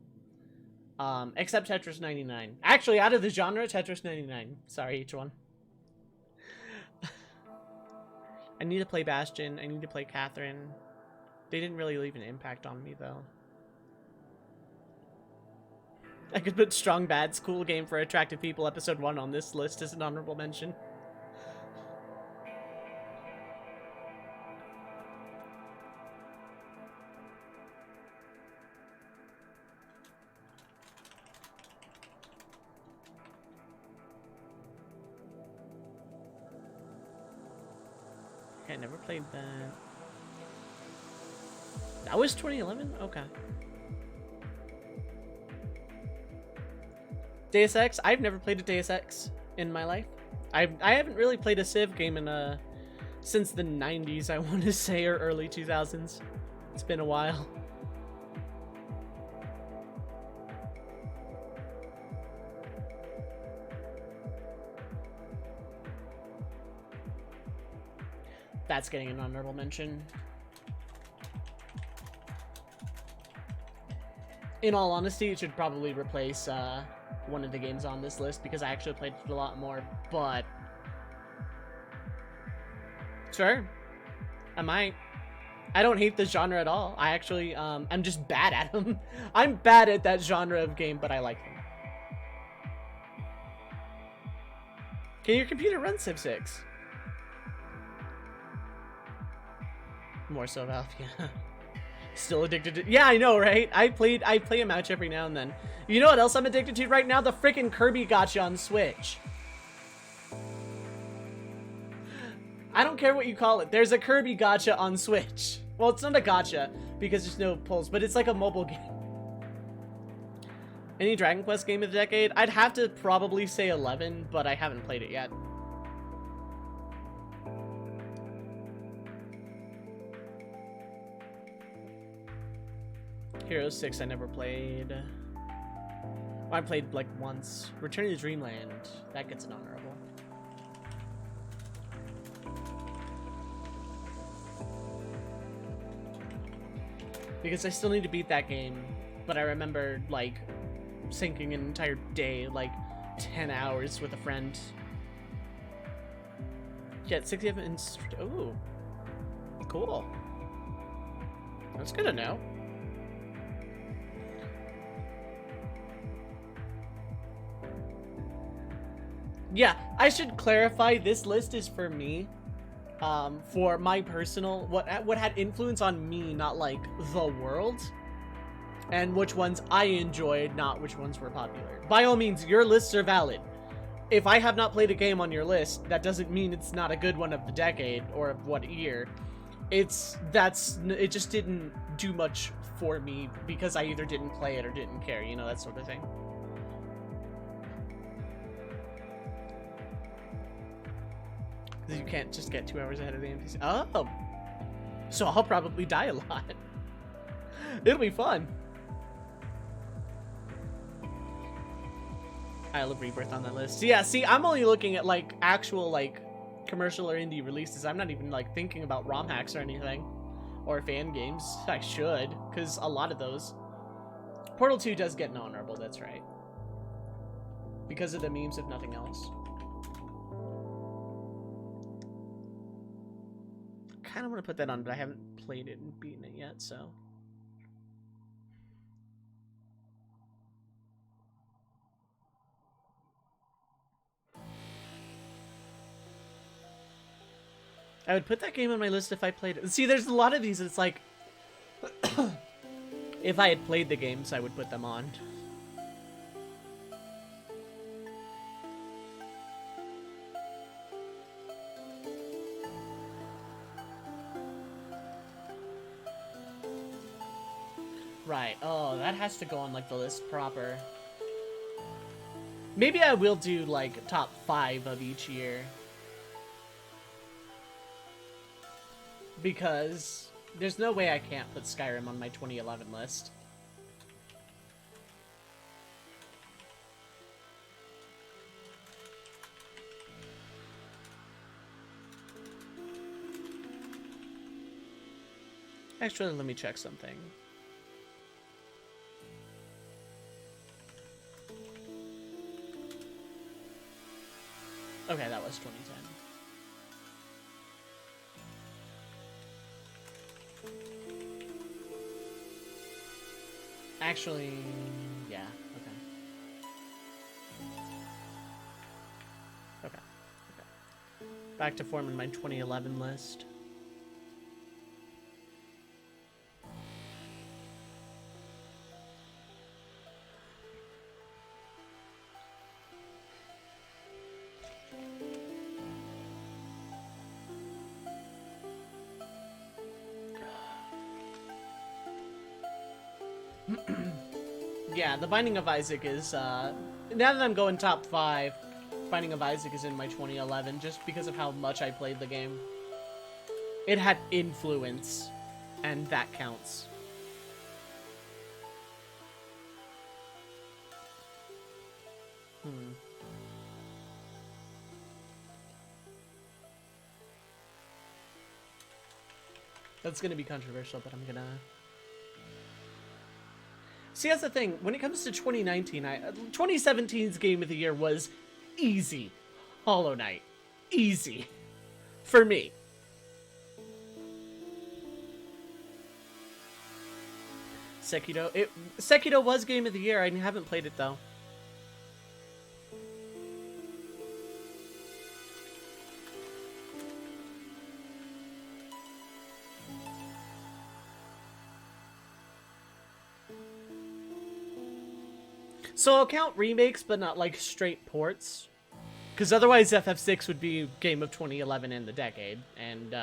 Except Tetris 99. Actually, out of the genre, Tetris 99. Sorry, H1. I need to play Bastion. I need to play Catherine. They didn't really leave an impact on me, though. I could put Strong Bad's Cool Game for Attractive People Episode 1 on this list as an honorable mention. I never played that. That was 2011? Okay. Deus Ex? I've never played a Deus Ex in my life. I haven't really played a Civ game in since the 90s, I want to say, or early 2000s. It's been a while. That's getting an honorable mention. In all honesty, it should probably replace one of the games on this list because I actually played it a lot more, but sure, I might. I don't hate this genre at all. I actually, I'm just bad at them. I'm bad at that genre of game, but I like them. Can your computer run Civ 6? More so, Valve, yeah. Still addicted to... Yeah, I know, right? I play a match every now and then. You know what else I'm addicted to right now? The freaking Kirby gacha on Switch. I don't care what you call it. There's a Kirby gacha on Switch. Well, it's not a gacha because there's no pulls, but it's like a mobile game. Any Dragon Quest game of the decade? I'd have to probably say 11, but I haven't played it yet. Hero 6 I never played. Well, I played like once. Return to Dreamland. That gets an honorable. Because I still need to beat that game. But I remember like sinking an entire day, like 10 hours with a friend. Yeah, 67. Ooh. Cool. That's good to know. Yeah, I should clarify, this list is for me, for my personal, what had influence on me, not like the world, and which ones I enjoyed, not which ones were popular. By all means, your lists are valid. If I have not played a game on your list, that doesn't mean it's not a good one of the decade, or of what year. It just didn't do much for me, because I either didn't play it or didn't care, you know, that sort of thing. You can't just get 2 hours ahead of the NPC. Oh! So I'll probably die a lot. It'll be fun. Isle of Rebirth on that list. Yeah, see, I'm only looking at like actual like commercial or indie releases. I'm not even like thinking about ROM hacks or anything, or fan games. I should, because a lot of those. Portal 2 does get an honorable. That's right, because of the memes, if nothing else. Kind of want to put that on, but I haven't played it and beaten it yet, so. I would put that game on my list if I played it. See, there's a lot of these, it's like, if I had played the games, I would put them on. Right, oh, that has to go on, like, the list proper. Maybe I will do, like, top 5 of each year. Because there's no way I can't put Skyrim on my 2011 list. Actually, let me check something. Okay, that was 2010. Actually, yeah, okay. Back to forming my 2011 list. Yeah, The Binding of Isaac is, now that I'm going top 5, Binding of Isaac is in my 2011, just because of how much I played the game. It had influence, and that counts. That's gonna be controversial, but I'm gonna... See, that's the thing. When it comes to 2019, 2017's Game of the Year was easy. Hollow Knight. Easy. For me. Sekiro was Game of the Year. I haven't played it, though. So I'll count remakes, but not like straight ports. Because otherwise FF6 would be Game of 2011 in the decade. And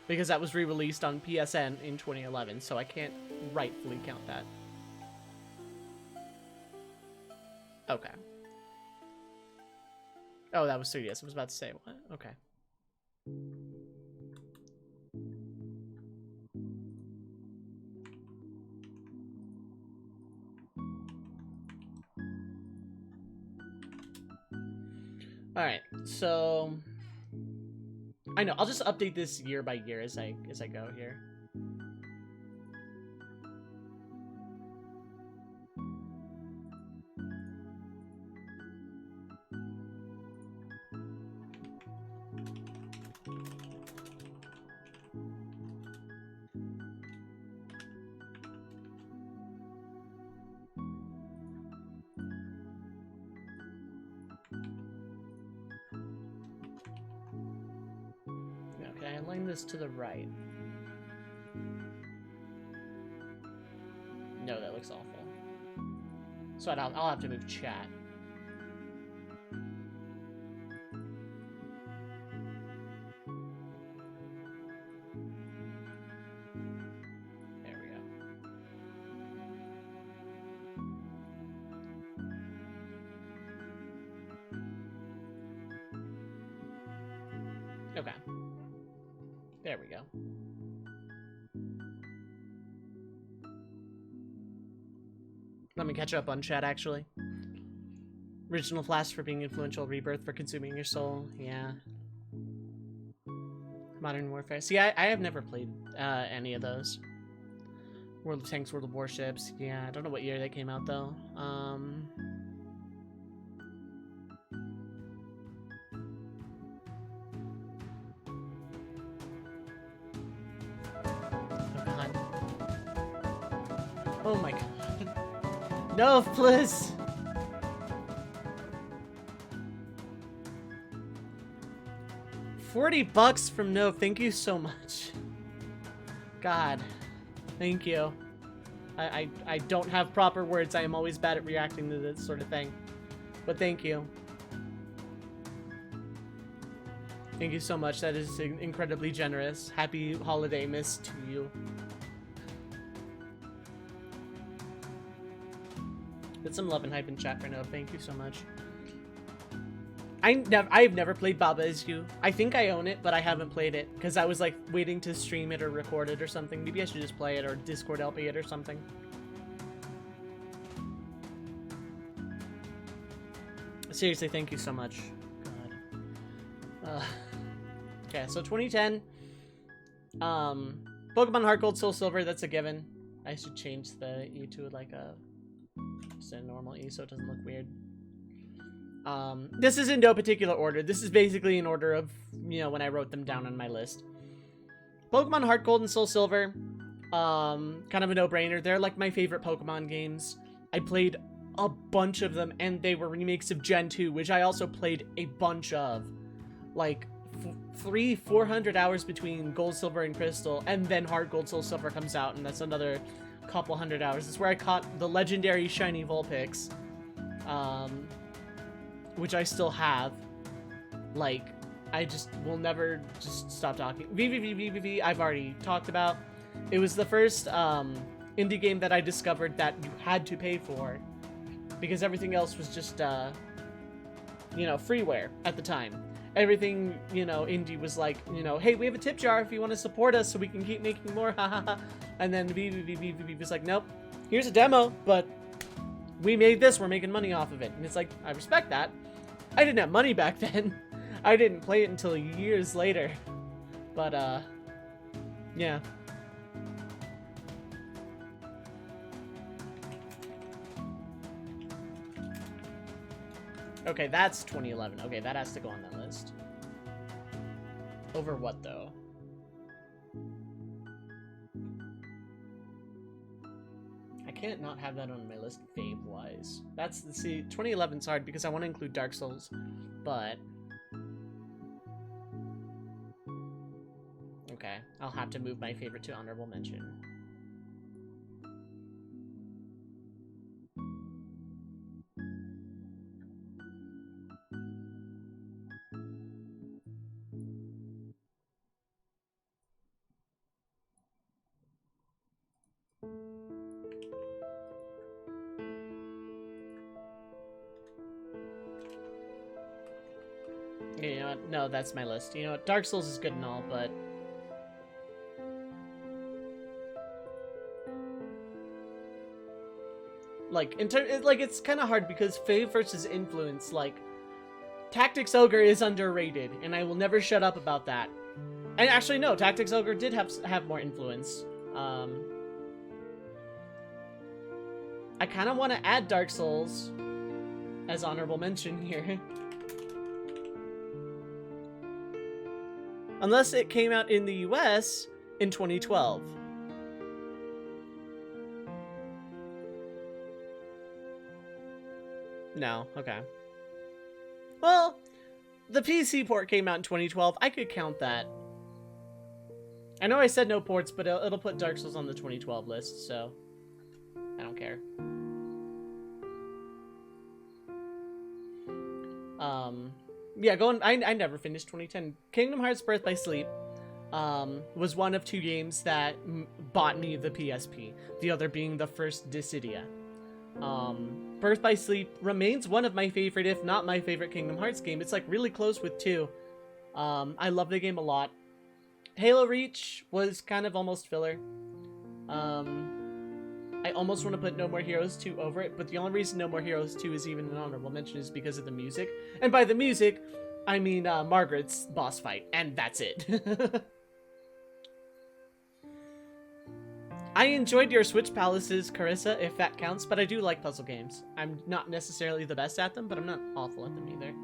because that was re-released on PSN in 2011, so I can't rightfully count that. Okay. Oh, that was 3DS. I was about to say, what? Okay. Alright, so... I know, I'll just update this year by year as I go here. Okay, I align this to the right. No, that looks awful. So I'll have to move chat. There we go. Okay. There we go. Let me catch up on chat, actually. Original Flash for being influential, Rebirth for consuming your soul. Yeah. Modern Warfare. See, I have never played any of those. World of Tanks, World of Warships. Yeah, I don't know what year they came out though. Oh god. Oh my god. No, please. $40 from No. Thank you so much. God. Thank you. I don't have proper words. I am always bad at reacting to this sort of thing. But thank you. Thank you so much. That is incredibly generous. Happy holiday miss to you. Put some love and hype in chat for No. Thank you so much. I've never played Baba Is You. I think I own it, but I haven't played it because I was like waiting to stream it or record it or something. Maybe I should just play it or Discord LP it or something. Seriously, thank you so much. God. Okay, so 2010. Pokemon Heart Gold, Soul Silver. That's a given. I should change the E to like just a normal E so it doesn't look weird. This is in no particular order. This is basically in order of, you know, when I wrote them down on my list. Pokemon Heart Gold and Soul Silver, kind of a no-brainer. They're like my favorite Pokemon games. I played a bunch of them, and they were remakes of Gen 2, which I also played a bunch of. Like, 400 hours between Gold, Silver, and Crystal, and then Heart Gold, Soul Silver comes out, and that's another couple hundred hours. That's where I caught the legendary Shiny Vulpix. Which I still have. Like, I just will never just stop talking. VVVVVV, I've already talked about. It was the first indie game that I discovered that you had to pay for. Because everything else was just, you know, freeware at the time. Everything, you know, indie was like, you know, hey, we have a tip jar if you want to support us so we can keep making more, hahaha. And then VVVVV was like, nope, here's a demo, but we made this, we're making money off of it. And it's like, I respect that. I didn't have money back then. I didn't play it until years later. But, yeah. Okay, that's 2011. Okay, that has to go on that list. Over what, though? I can't not have that on my list fave-wise. That's, see, 2011's hard because I want to include Dark Souls, but... Okay, I'll have to move my favorite to honorable mention. You know what? No, that's my list. You know what? Dark Souls is good and all, but... Like, it's kind of hard because fave versus influence, like... Tactics Ogre is underrated, and I will never shut up about that. And actually, no, Tactics Ogre did have more influence. I kind of want to add Dark Souls as honorable mention here. Unless it came out in the US in 2012. No, okay. Well, the PC port came out in 2012. I could count that. I know I said no ports, but it'll put Dark Souls on the 2012 list, so I don't care. Yeah, I never finished 2010. Kingdom Hearts Birth by Sleep was one of two games that bought me the PSP, the other being the first Dissidia. Birth by Sleep remains one of my favorite, if not my favorite Kingdom Hearts game. It's like really close with 2. I love the game a lot. Halo Reach was kind of almost filler. I almost want to put No More Heroes 2 over it, but the only reason No More Heroes 2 is even an honorable mention is because of the music. And by the music, I mean Margaret's boss fight, and that's it. I enjoyed your Switch Palaces, Carissa, if that counts, but I do like puzzle games. I'm not necessarily the best at them, but I'm not awful at them either.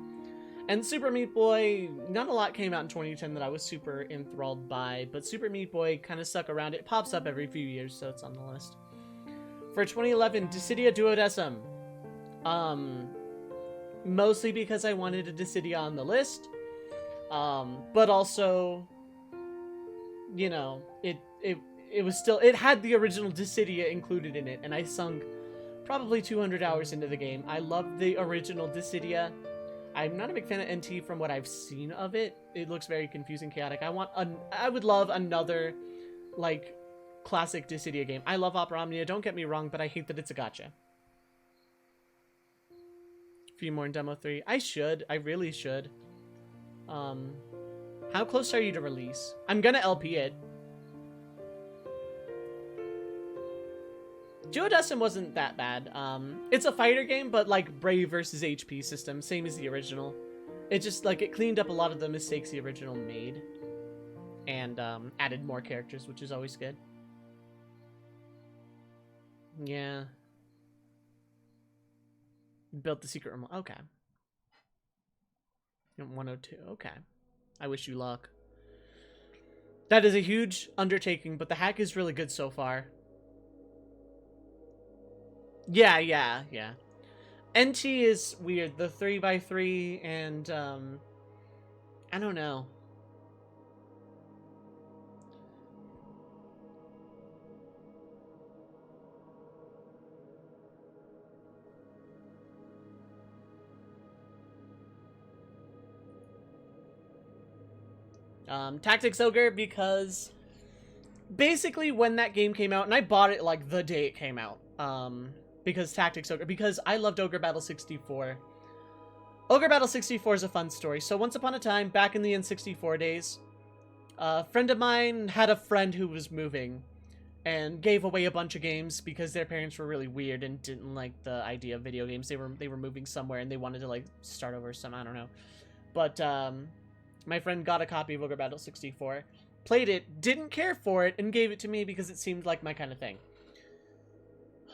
And Super Meat Boy, not a lot came out in 2010 that I was super enthralled by, but Super Meat Boy kind of stuck around. It pops up every few years, so it's on the list. For 2011, Dissidia Duodecim. Mostly because I wanted a Dissidia on the list, but also, you know, it was still, it had the original Dissidia included in it, and I sunk probably 200 hours into the game. I love the original Dissidia. I'm not a big fan of NT from what I've seen of it. It looks very confusing, chaotic. I would love another, like, classic Dissidia game. I love Opera Omnia, don't get me wrong, but I hate that it's a gacha. A few more in Demo 3. I really should. How close are you to release? I'm gonna LP it. Duodecim wasn't that bad. It's a fighter game, but like Brave versus HP system, same as the original. It just, like, it cleaned up a lot of the mistakes the original made. And added more characters, which is always good. Yeah. Built the secret room. Okay. 102. Okay. I wish you luck. That is a huge undertaking, but the hack is really good so far. Yeah. NT is weird. The 3x3 and, I don't know. Tactics Ogre, because basically when that game came out, and I bought it like the day it came out, because Tactics Ogre, because I loved Ogre Battle 64. Ogre Battle 64 is a fun story. So once upon a time, back in the N64 days, a friend of mine had a friend who was moving and gave away a bunch of games because their parents were really weird and didn't like the idea of video games. They were moving somewhere and they wanted to, like, start over some, I don't know. But my friend got a copy of Ogre Battle 64, played it, didn't care for it, and gave it to me because it seemed like my kind of thing.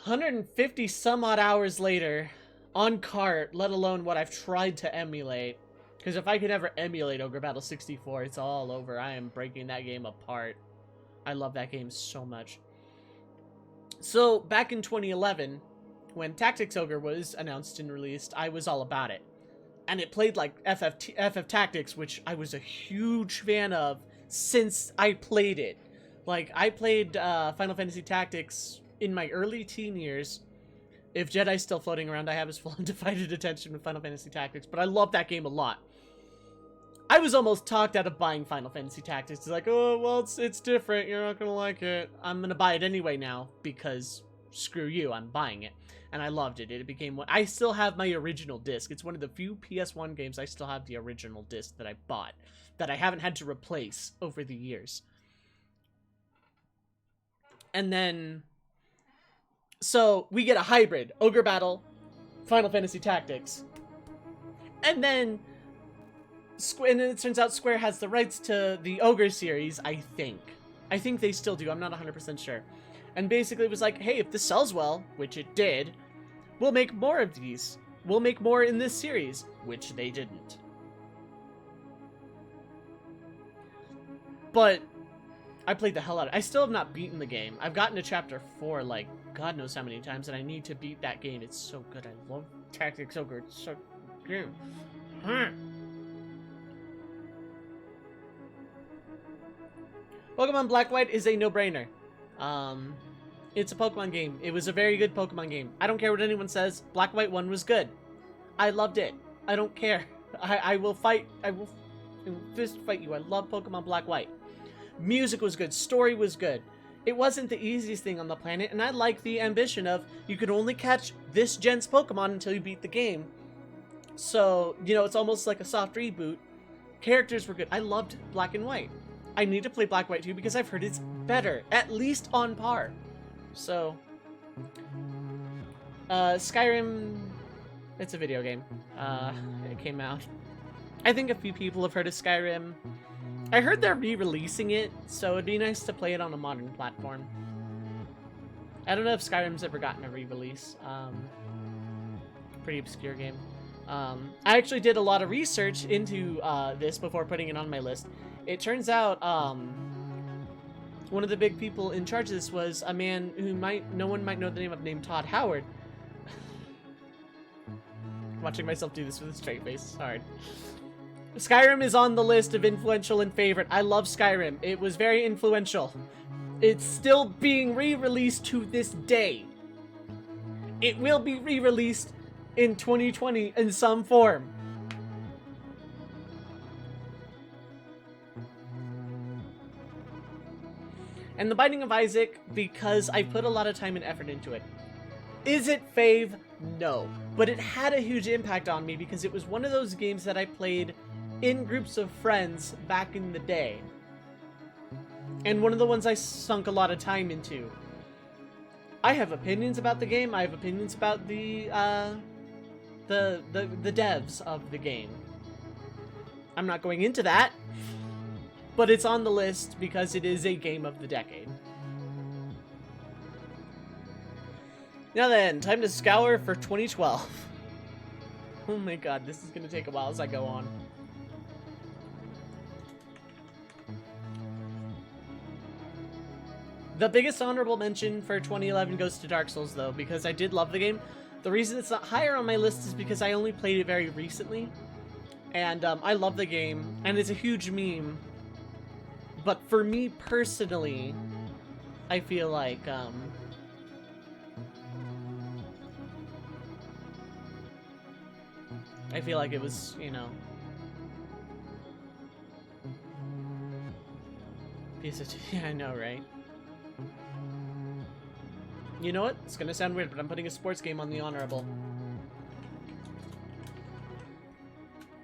150 some odd hours later, on cart, let alone what I've tried to emulate. Because if I could ever emulate Ogre Battle 64, it's all over. I am breaking that game apart. I love that game so much. So, back in 2011, when Tactics Ogre was announced and released, I was all about it. And it played like FF Tactics, which I was a huge fan of since I played it. Like, I played Final Fantasy Tactics in my early teen years. If Jedi's still floating around, I have his full undivided attention with Final Fantasy Tactics, but I love that game a lot. I was almost talked out of buying Final Fantasy Tactics. It's like, oh, well, it's different. You're not gonna like it. I'm gonna buy it anyway now because screw you, I'm buying it. And I loved it. It became one. I still have my original disc. It's one of the few PS1 games I still have the original disc that I bought, that I haven't had to replace over the years. And then, so we get a hybrid Ogre Battle, Final Fantasy Tactics, and then it turns out Square has the rights to the Ogre series. I think they still do. I'm not 100% sure. And basically it was like, hey, if this sells well, which it did, we'll make more of these. We'll make more in this series, which they didn't. But I played the hell out of it. I still have not beaten the game. I've gotten to chapter 4 like God knows how many times, and I need to beat that game. It's so good. I love Tactics Ogre. It's so good. Pokemon Black White is a no-brainer. It's a Pokemon game. It was a very good Pokemon game. I don't care what anyone says. Black White 1 was good. I loved it. I don't care. I will fight. I will fist fight you. I love Pokemon Black White. Music was good. Story was good. It wasn't the easiest thing on the planet, and I like the ambition of you could only catch this gen's Pokemon until you beat the game. So, you know, it's almost like a soft reboot. Characters were good. I loved Black and White. I need to play Black White 2 because I've heard it's better, at least on par. So, Skyrim, it's a video game. It came out. I think a few people have heard of Skyrim. I heard they're re-releasing it, so it'd be nice to play it on a modern platform. I don't know if Skyrim's ever gotten a re-release. Pretty obscure game. I actually did a lot of research into this before putting it on my list. It turns out one of the big people in charge of this was a man who no one might know the name of, named Todd Howard. Watching myself do this with a straight face is hard. Skyrim is on the list of influential and favorite. I love Skyrim. It was very influential. It's still being re-released to this day. It will be re-released in 2020 in some form. And The Binding of Isaac, because I put a lot of time and effort into it. Is it fave? No. But it had a huge impact on me because it was one of those games that I played in groups of friends back in the day. And one of the ones I sunk a lot of time into. I have opinions about the game. I have opinions about the devs of the game. I'm not going into that, but it's on the list because it is a game of the decade. Now then, time to scour for 2012. Oh my god, this is gonna take a while as I go on. The biggest honorable mention for 2011 goes to Dark Souls, though, because I did love the game. The reason it's not higher on my list is because I only played it very recently. And I love the game, and it's a huge meme. But for me personally, I feel like it was, you know, piece of yeah, I know, right? You know what? It's gonna sound weird, but I'm putting a sports game on the honorable.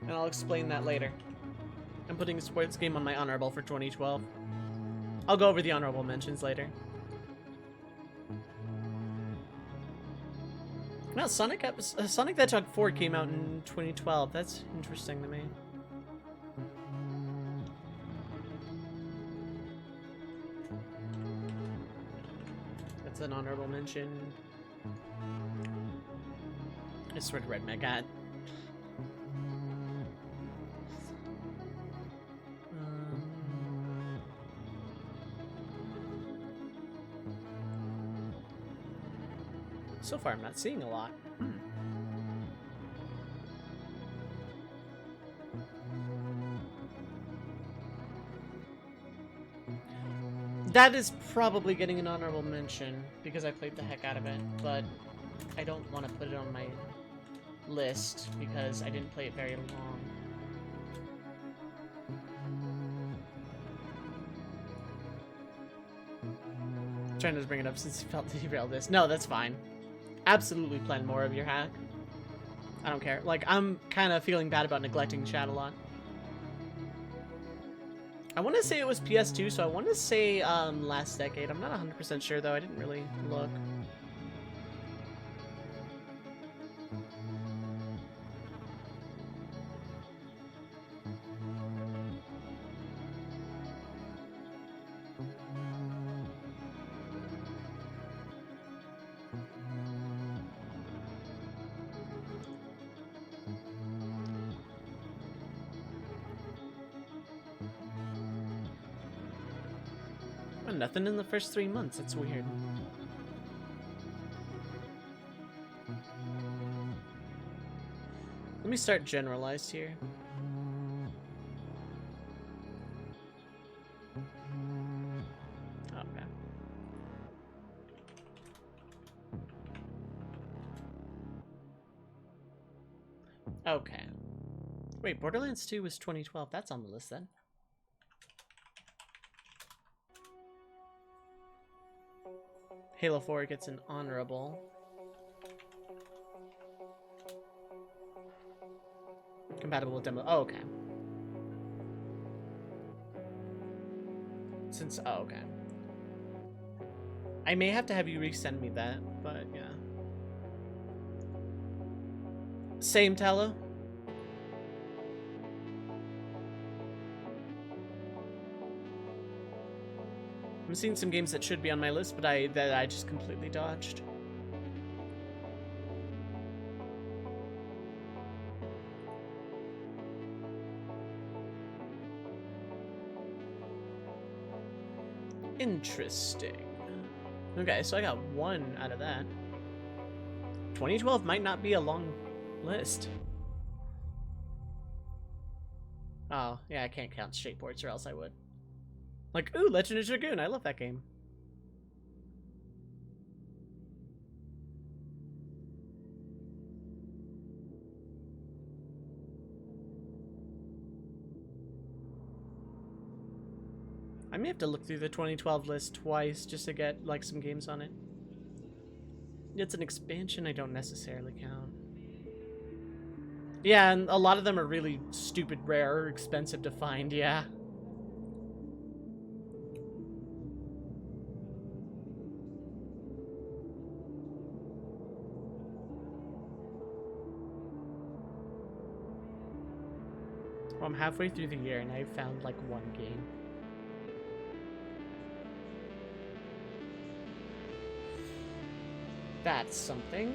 And I'll explain that later. I'm putting a sports game on my honorable for 2012. I'll go over the honorable mentions later. Well, Sonic the Hedgehog 4 came out in 2012. That's interesting to me. That's an honorable mention. I swear to Red Megat. So far, I'm not seeing a lot. That is probably getting an honorable mention because I played the heck out of it, but I don't want to put it on my list because I didn't play it very long. I'm trying to bring it up since you felt derailed this. No, that's fine. Absolutely plan more of your hack. I don't care. Like, I'm kind of feeling bad about neglecting chat a lot. I want to say it was PS2, so I want to say last decade. I'm not 100% sure, though. I didn't really look. Oh, nothing in the first 3 months. That's weird. Let me start generalized here. Okay. Okay. Wait, Borderlands 2 was 2012. That's on the list then. Halo 4 gets an honorable. Compatible with demo. Oh, okay. Oh, okay. I may have to have you resend me that, but yeah. Same, Tallow. I'm seeing some games that should be on my list, but that I just completely dodged. Interesting. Okay, so I got one out of that. 2012 might not be a long list. Oh, yeah, I can't count straight ports or else I would. Like, ooh, Legend of Dragoon, I love that game. I may have to look through the 2012 list twice just to get, like, some games on it. It's an expansion I don't necessarily count. Yeah, and a lot of them are really stupid rare or expensive to find, yeah. Well, I'm halfway through the year and I've found, like, one game. That's something.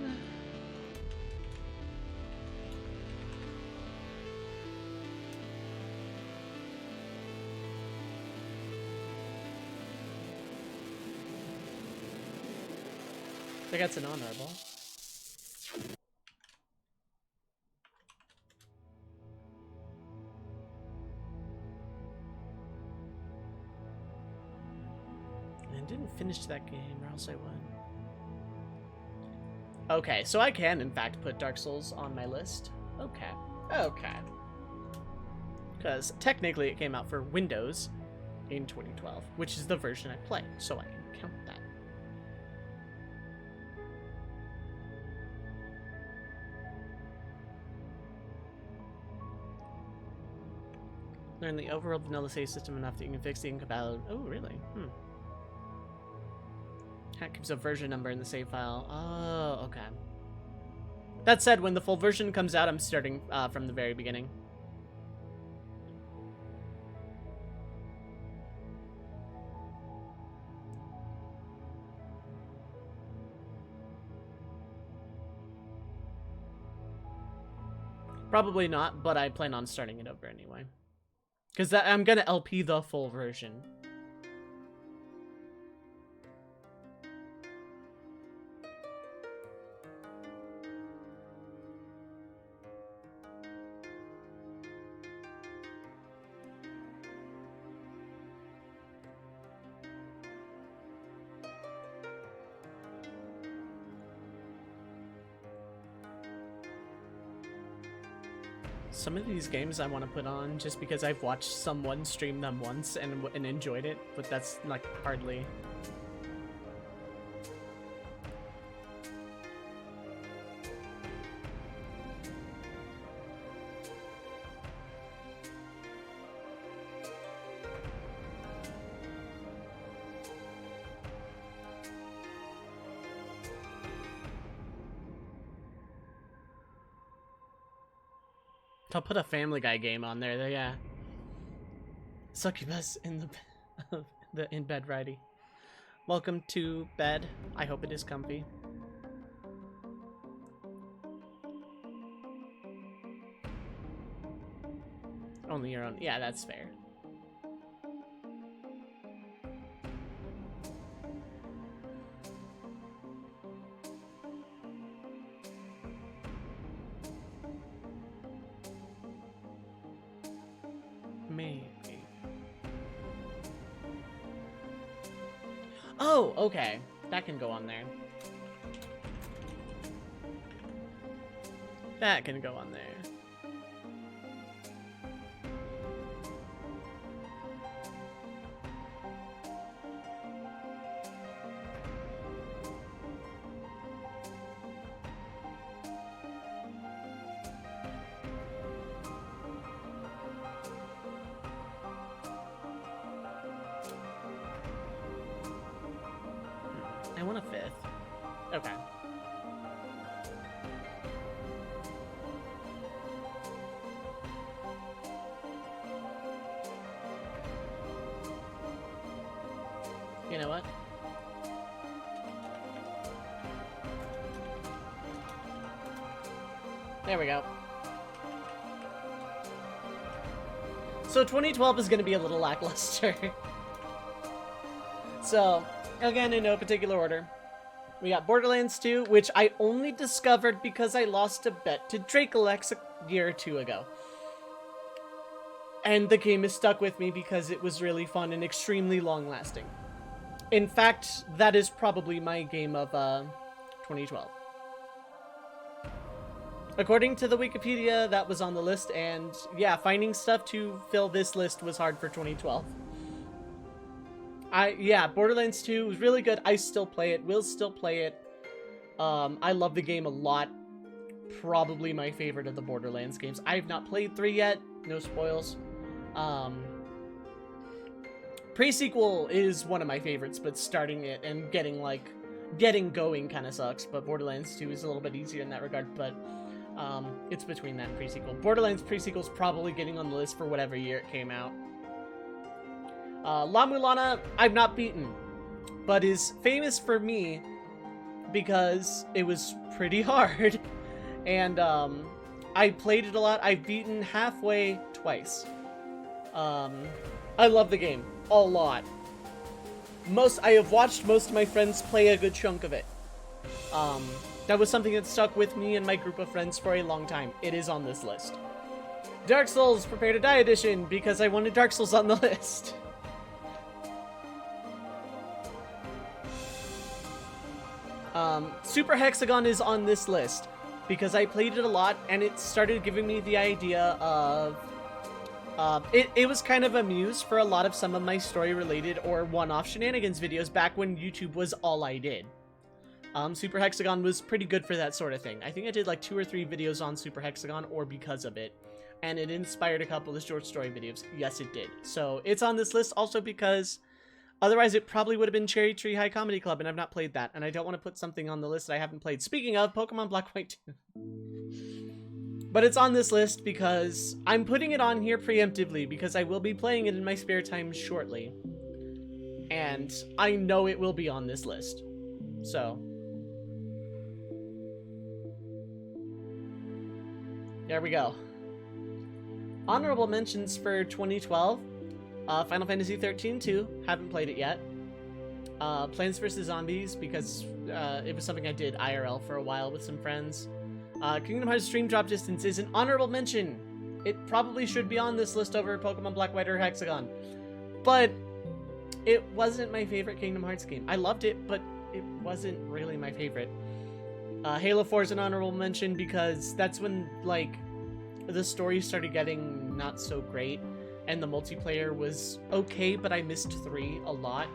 I think that's an honorable. I didn't finish that game, or else I would. Okay, so I can, in fact, put Dark Souls on my list. Okay. Okay. Because technically it came out for Windows in 2012, which is the version I play, so I can count that. Learn the overall vanilla save system enough that you can fix the incompatibility. Oh, really? That keeps a version number in the save file. Oh, okay. That said, when the full version comes out, I'm starting from the very beginning. Probably not, but I plan on starting it over anyway. Because I'm going to LP the full version. Some of these games I want to put on just because I've watched someone stream them once and enjoyed it, but that's like hardly. I'll put a Family Guy game on there, yeah. Succubus in the in bed righty. Welcome to bed. I hope it is comfy. Only your own. Yeah, that's fair. Maybe. Oh, okay. That can go on there. That can go on there. I want a 5th. Okay. You know what? There we go. So 2012 is going to be a little lackluster. So, again, in no particular order. We got Borderlands 2, which I only discovered because I lost a bet to Dracelex a year or two ago. And the game has stuck with me because it was really fun and extremely long-lasting. In fact, that is probably my game of 2012. According to the Wikipedia, that was on the list, and yeah, finding stuff to fill this list was hard for 2012. Yeah, Borderlands 2 was really good. I still play it, will still play it. I love the game a lot. Probably my favorite of the Borderlands games. I have not played 3 yet, no spoils. Pre-sequel is one of my favorites, but starting it and getting going kind of sucks. But Borderlands 2 is a little bit easier in that regard, but it's between that and pre-sequel. Borderlands pre-sequel is probably getting on the list for whatever year it came out. La Mulana, I've not beaten, but is famous for me because it was pretty hard, and I played it a lot. I've beaten halfway twice. I love the game a lot. I have watched most of my friends play a good chunk of it. That was something that stuck with me and my group of friends for a long time. It is on this list. Dark Souls Prepare to Die Edition, because I wanted Dark Souls on the list. Super Hexagon is on this list because I played it a lot and it started giving me the idea of it was kind of a muse for a lot of some of my story related or one-off shenanigans videos back when YouTube was all I did. Super Hexagon was pretty good for that sort of thing. I think I did like 2 or 3 videos on Super Hexagon or because of it, and it inspired a couple of short story videos. Yes, it did. So it's on this list also because otherwise it probably would have been Cherry Tree High Comedy Club, and I've not played that, and I don't want to put something on the list that I haven't played. Speaking of, Pokemon Black, White 2. But it's on this list because I'm putting it on here preemptively because I will be playing it in my spare time shortly. And I know it will be on this list. So there we go. Honorable mentions for 2012. Final Fantasy 13 2. Haven't played it yet. Plants vs. Zombies, because it was something I did IRL for a while with some friends. Kingdom Hearts Stream Drop Distance is an honorable mention. It probably should be on this list over Pokemon Black, White, or Hexagon. But it wasn't my favorite Kingdom Hearts game. I loved it, but it wasn't really my favorite. Halo 4 is an honorable mention because that's when, like, the story started getting not so great, and the multiplayer was okay, but I missed 3 a lot.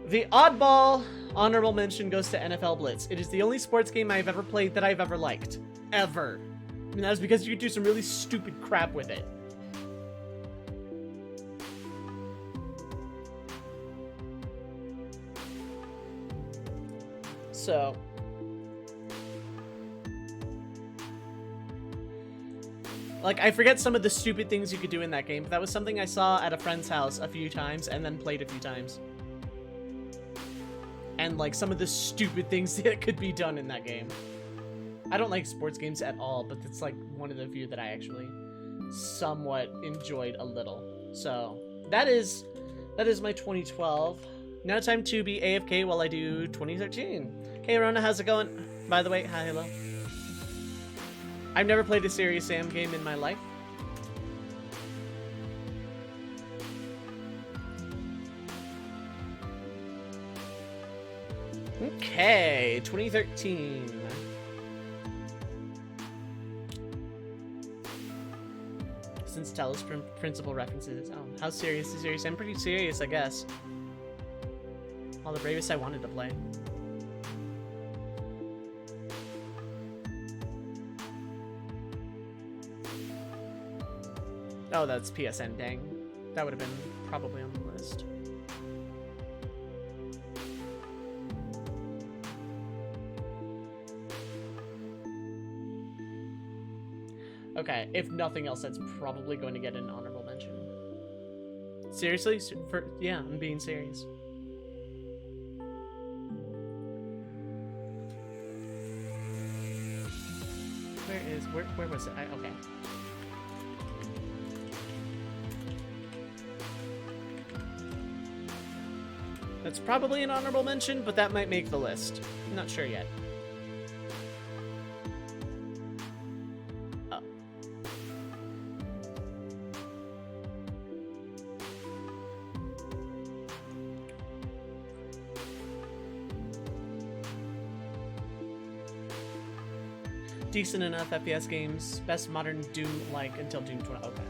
The oddball honorable mention goes to NFL Blitz. It is the only sports game I've ever played that I've ever liked. Ever. And that was because you could do some really stupid crap with it. So like, I forget some of the stupid things you could do in that game, but that was something I saw at a friend's house a few times and then played a few times. And, like, some of the stupid things that could be done in that game. I don't like sports games at all, but it's, like, one of the few that I actually somewhat enjoyed a little. So, that is my 2012. Now time to be AFK while I do 2013. Hey, Rona, how's it going? By the way, hi, hello. I've never played a Serious Sam game in my life. Okay, 2013. Since Talos principal references. Oh, how serious is serious? I'm pretty serious, I guess. All the bravest I wanted to play. Oh, that's PSN, dang. That would have been probably on the list. Okay, if nothing else, that's probably going to get an honorable mention. Seriously? Yeah, I'm being serious. Where was it? Okay. That's probably an honorable mention, but that might make the list. I'm not sure yet. Oh. Decent enough FPS games. Best modern Doom-like until Doom 20. Okay.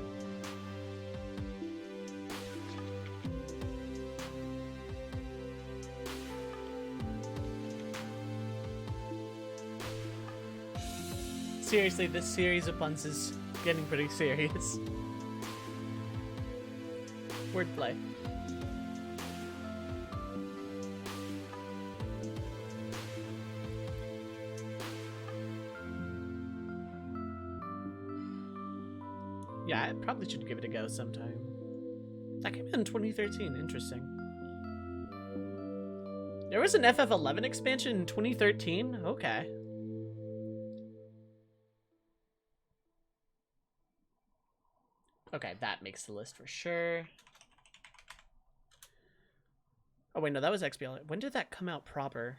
Seriously, this series of puns is getting pretty serious. Wordplay. Yeah, I probably should give it a go sometime. That came out in 2013. Interesting. There was an FF11 expansion in 2013? Okay. Okay, that makes the list for sure. Oh, wait, no, that was XBL. When did that come out proper?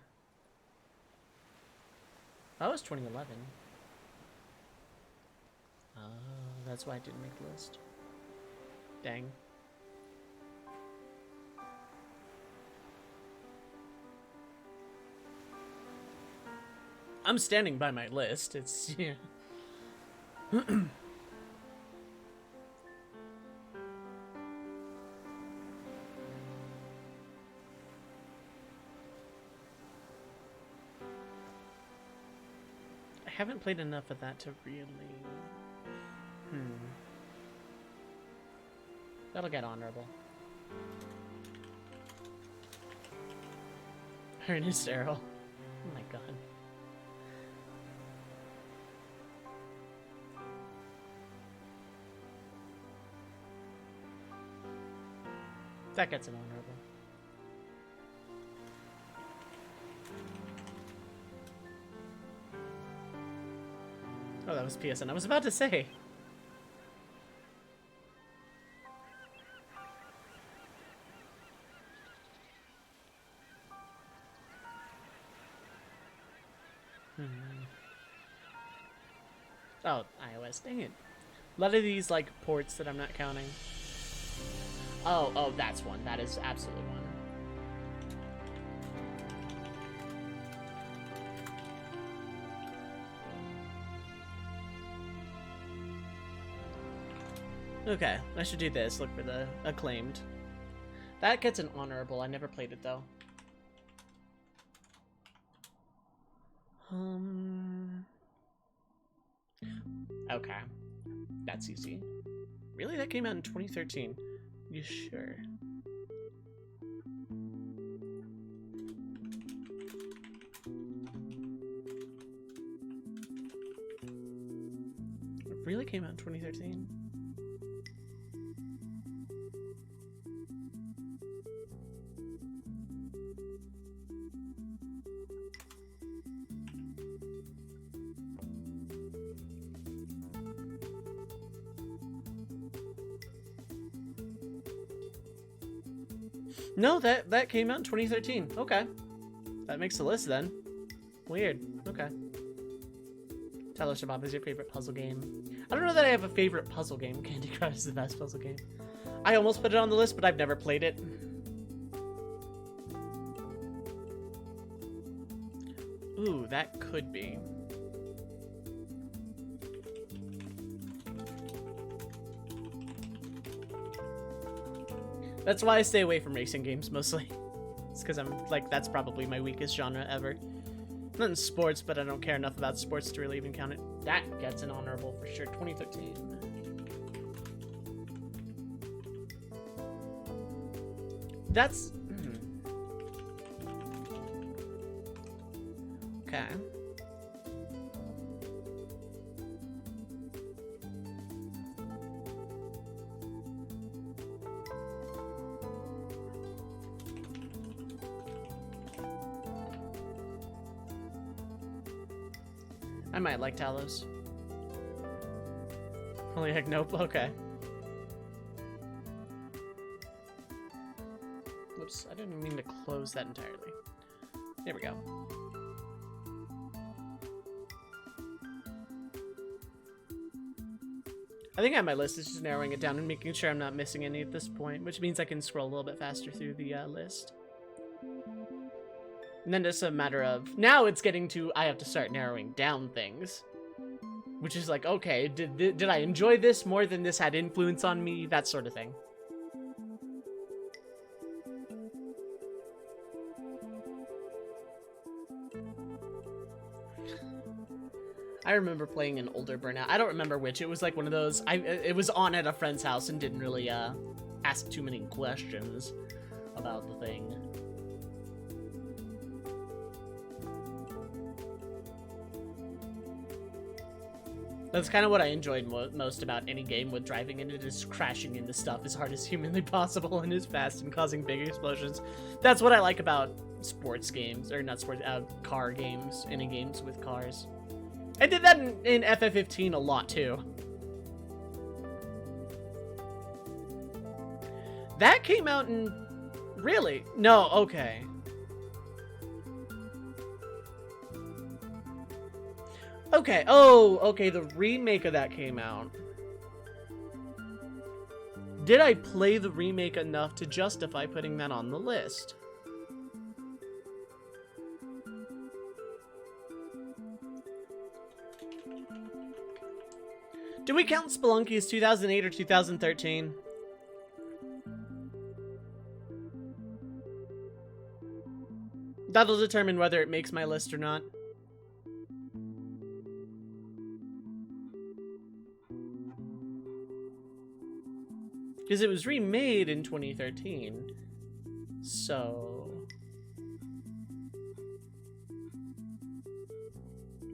That was 2011. Oh, that's why it didn't make the list. Dang. I'm standing by my list. It's, yeah. I haven't played enough of that to really... That'll get honorable. Ernest Errol. Oh my god. That gets an honorable. Oh, that was PSN. I was about to say. Oh, iOS. Dang it. A lot of these, like, ports that I'm not counting. Oh, that's one. That is absolutely one. Okay, I should do this. Look for the acclaimed. That gets an honorable. I never played it, though. Okay. That's easy. Really? That came out in 2013. You sure? It really came out in 2013? No, that came out in 2013. Okay. That makes the list then. Weird. Okay. Tell us, Shabab, is your favorite puzzle game? I don't know that I have a favorite puzzle game. Candy Crush is the best puzzle game. I almost put it on the list, but I've never played it. Ooh, that could be. That's why I stay away from racing games, mostly. It's because I'm, like, that's probably my weakest genre ever. Not in sports, but I don't care enough about sports to really even count it. That gets an honorable for sure. 2013. That's... Okay. I might like Talos. Holy heck, nope. Okay. Whoops, I didn't mean to close that entirely. There we go. I think I have my list. It's just narrowing it down and making sure I'm not missing any at this point, which means I can scroll a little bit faster through the list. And then it's a matter of, now it's getting to, I have to start narrowing down things. Which is like, okay, did I enjoy this more than this had influence on me? That sort of thing. I remember playing an older Burnout. I don't remember which. It was like one of those, it was on at a friend's house and didn't really ask too many questions about the thing. That's kind of what I enjoyed most about any game with driving in it, is crashing into stuff as hard as humanly possible and as fast and causing big explosions. That's what I like about sports games, or not sports, car games, any games with cars. I did that in FF15 a lot too. That came out in... Really? No, okay. Okay, oh, okay, the remake of that came out. Did I play the remake enough to justify putting that on the list? Do we count Spelunky as 2008 or 2013? That'll determine whether it makes my list or not. Because it was remade in 2013. So...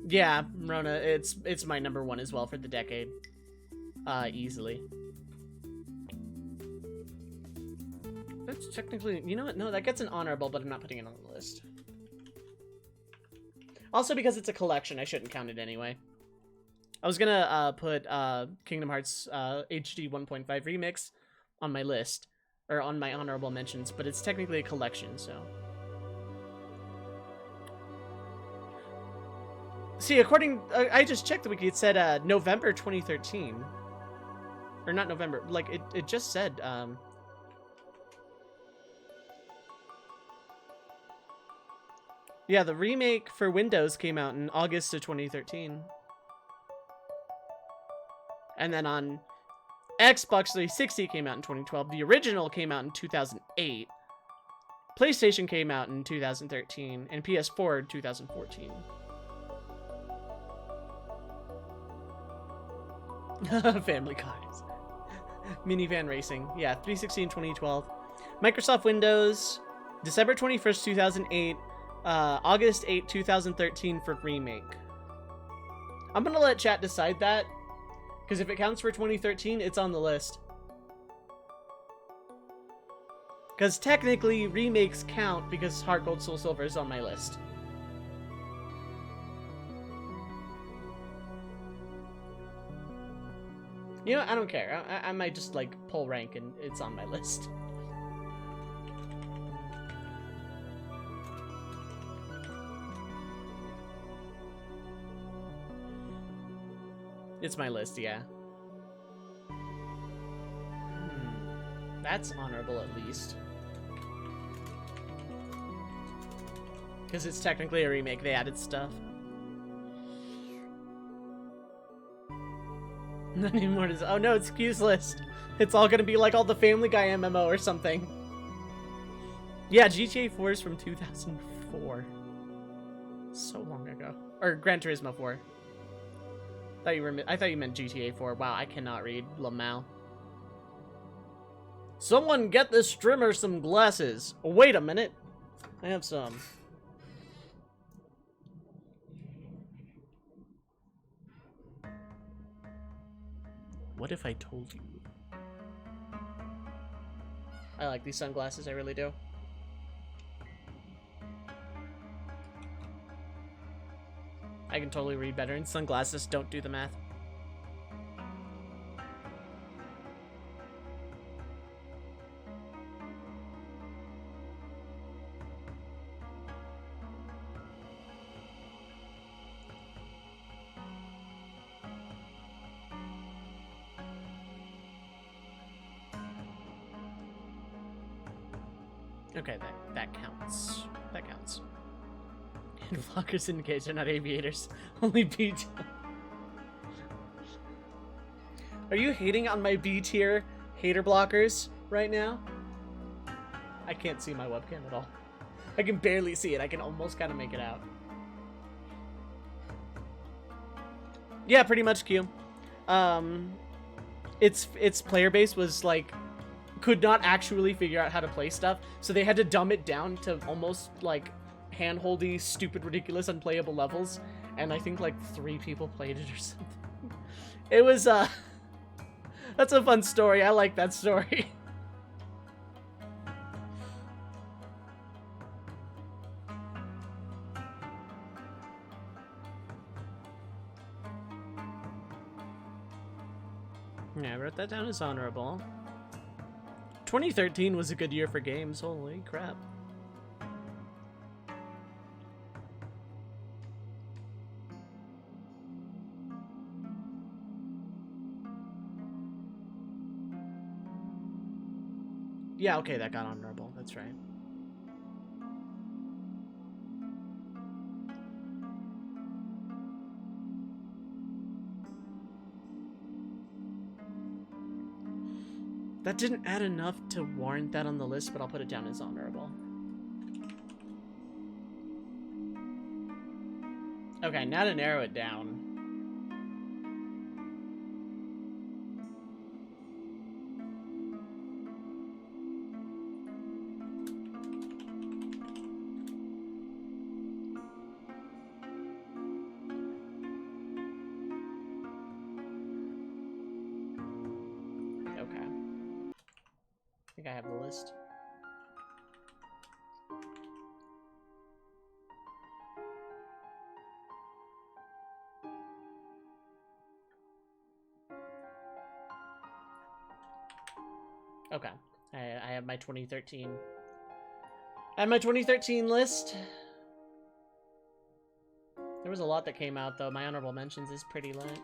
yeah, Rona, it's my number one as well for the decade. Easily. That's technically... you know what? No, that gets an honorable, but I'm not putting it on the list. Also, because it's a collection, I shouldn't count it anyway. I was gonna put Kingdom Hearts HD 1.5 Remix on my list, or on my honorable mentions, but it's technically a collection, so... See, according... I just checked the wiki, it said November 2013. Or not November, like, it just said... yeah, the remake for Windows came out in August of 2013. And then on Xbox 360 came out in 2012. The original came out in 2008. PlayStation came out in 2013. And PS4 in 2014. Family Cars. Minivan Racing. Yeah, 360 in 2012. Microsoft Windows, December 21st, 2008. August 8, 2013 for remake. I'm gonna let chat decide that. Because if it counts for 2013, it's on the list. Because technically, remakes count because Heart Gold Soul Silver is on my list. You know, I don't care. I might just, like, pull rank and it's on my list. It's my list, yeah. That's honorable, at least. Because it's technically a remake. They added stuff. Not anymore. Oh no, it's Q's list. It's all gonna be like all the Family Guy MMO or something. Yeah, GTA 4 is from 2004. So long ago. Or Gran Turismo 4. I thought you meant GTA 4. Wow, I cannot read Lamau. Someone get this streamer some glasses. Oh, wait a minute. I have some. What if I told you? I like these sunglasses, I really do. I can totally read better, and sunglasses don't do the math. Okay, that counts. That counts. And blockers in case they're not aviators. Only B tier. Are you hating on my B tier hater blockers right now? I can't see my webcam at all. I can barely see it. I can almost kind of make it out. Yeah, pretty much Q. Its player base was like could not actually figure out how to play stuff, so they had to dumb it down to almost like handholdy, stupid, ridiculous, unplayable levels, and I think like 3 people played it or something. It was that's a fun story. I like that story. Yeah, I wrote that down as honorable. 2013 was a good year for games. Holy crap. Yeah, okay, that got honorable. That's right. That didn't add enough to warrant that on the list, but I'll put it down as honorable. Okay, now to narrow it down. I think I have the list. Okay, I have my 2013. I have my 2013 list. There was a lot that came out though. My honorable mentions is pretty light.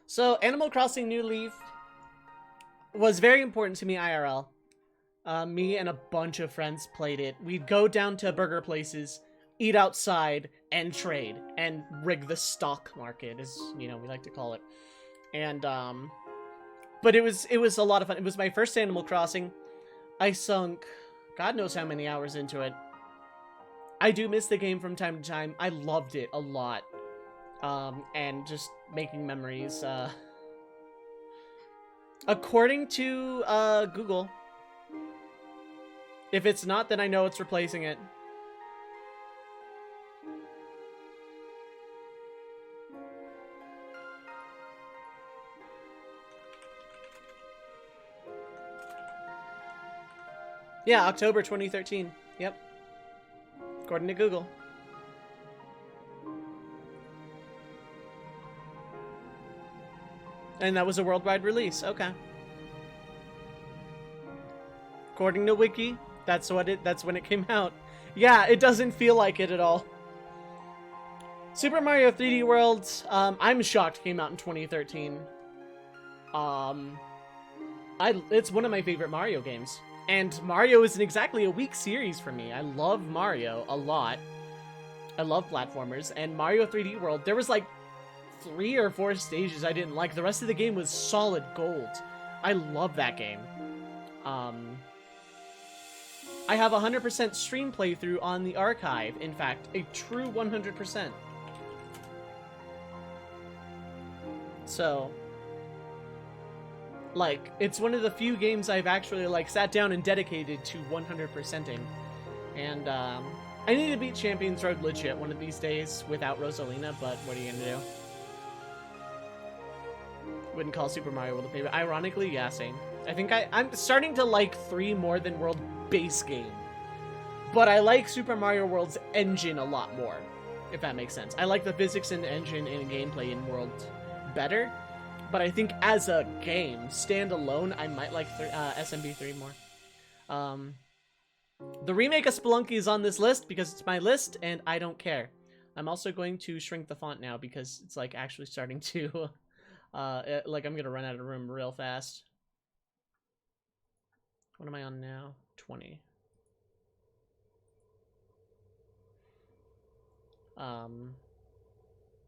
So, Animal Crossing New Leaf was very important to me IRL. Me and a bunch of friends played it. We'd go down to burger places, eat outside, and trade, and rig the stock market, as, you know, we like to call it. And, but it was a lot of fun. It was my first Animal Crossing. I sunk God knows how many hours into it. I do miss the game from time to time. I loved it a lot. And just making memories. According to Google, if it's not, then I know it's replacing it. Yeah, October 2013. Yep. According to Google. And that was a worldwide release. Okay. According to Wiki, that's when it came out. Yeah, it doesn't feel like it at all. Super Mario 3D World, I'm shocked came out in 2013. It's one of my favorite Mario games. And Mario isn't exactly a weak series for me. I love Mario a lot. I love platformers. And Mario 3D World, there was like 3 or 4 stages I didn't like. The rest of the game was solid gold. I love that game. I have 100% stream playthrough on the archive. In fact, a true 100%. So, like, it's one of the few games I've actually, like, sat down and dedicated to 100%ing. And, I need to beat Champions Road legit one of these days without Rosalina, but what are you gonna do? Wouldn't call Super Mario World a favorite. Ironically, yeah, same. I think I'm starting to like 3 more than World base game. But I like Super Mario World's engine a lot more, if that makes sense. I like the physics and engine and gameplay in World better, but I think as a game, standalone, I might like SMB3 more. The remake of Spelunky is on this list because it's my list, and I don't care. I'm also going to shrink the font now because it's like actually starting to, like I'm gonna run out of room real fast. What am I on now? 20.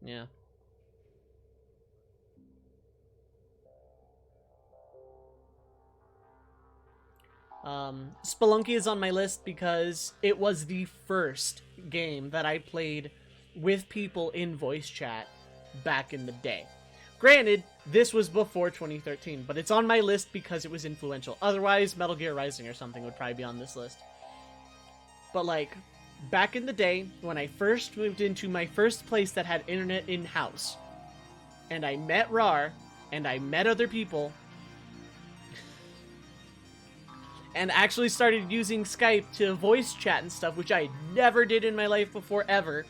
Yeah. Spelunky is on my list because it was the first game that I played with people in voice chat back in the day. Granted, this was before 2013, but it's on my list because it was influential. Otherwise, Metal Gear Rising or something would probably be on this list. But like, back in the day, when I first moved into my first place that had internet in-house, and I met RAR, and I met other people, and actually started using Skype to voice chat and stuff, which I never did in my life before, ever.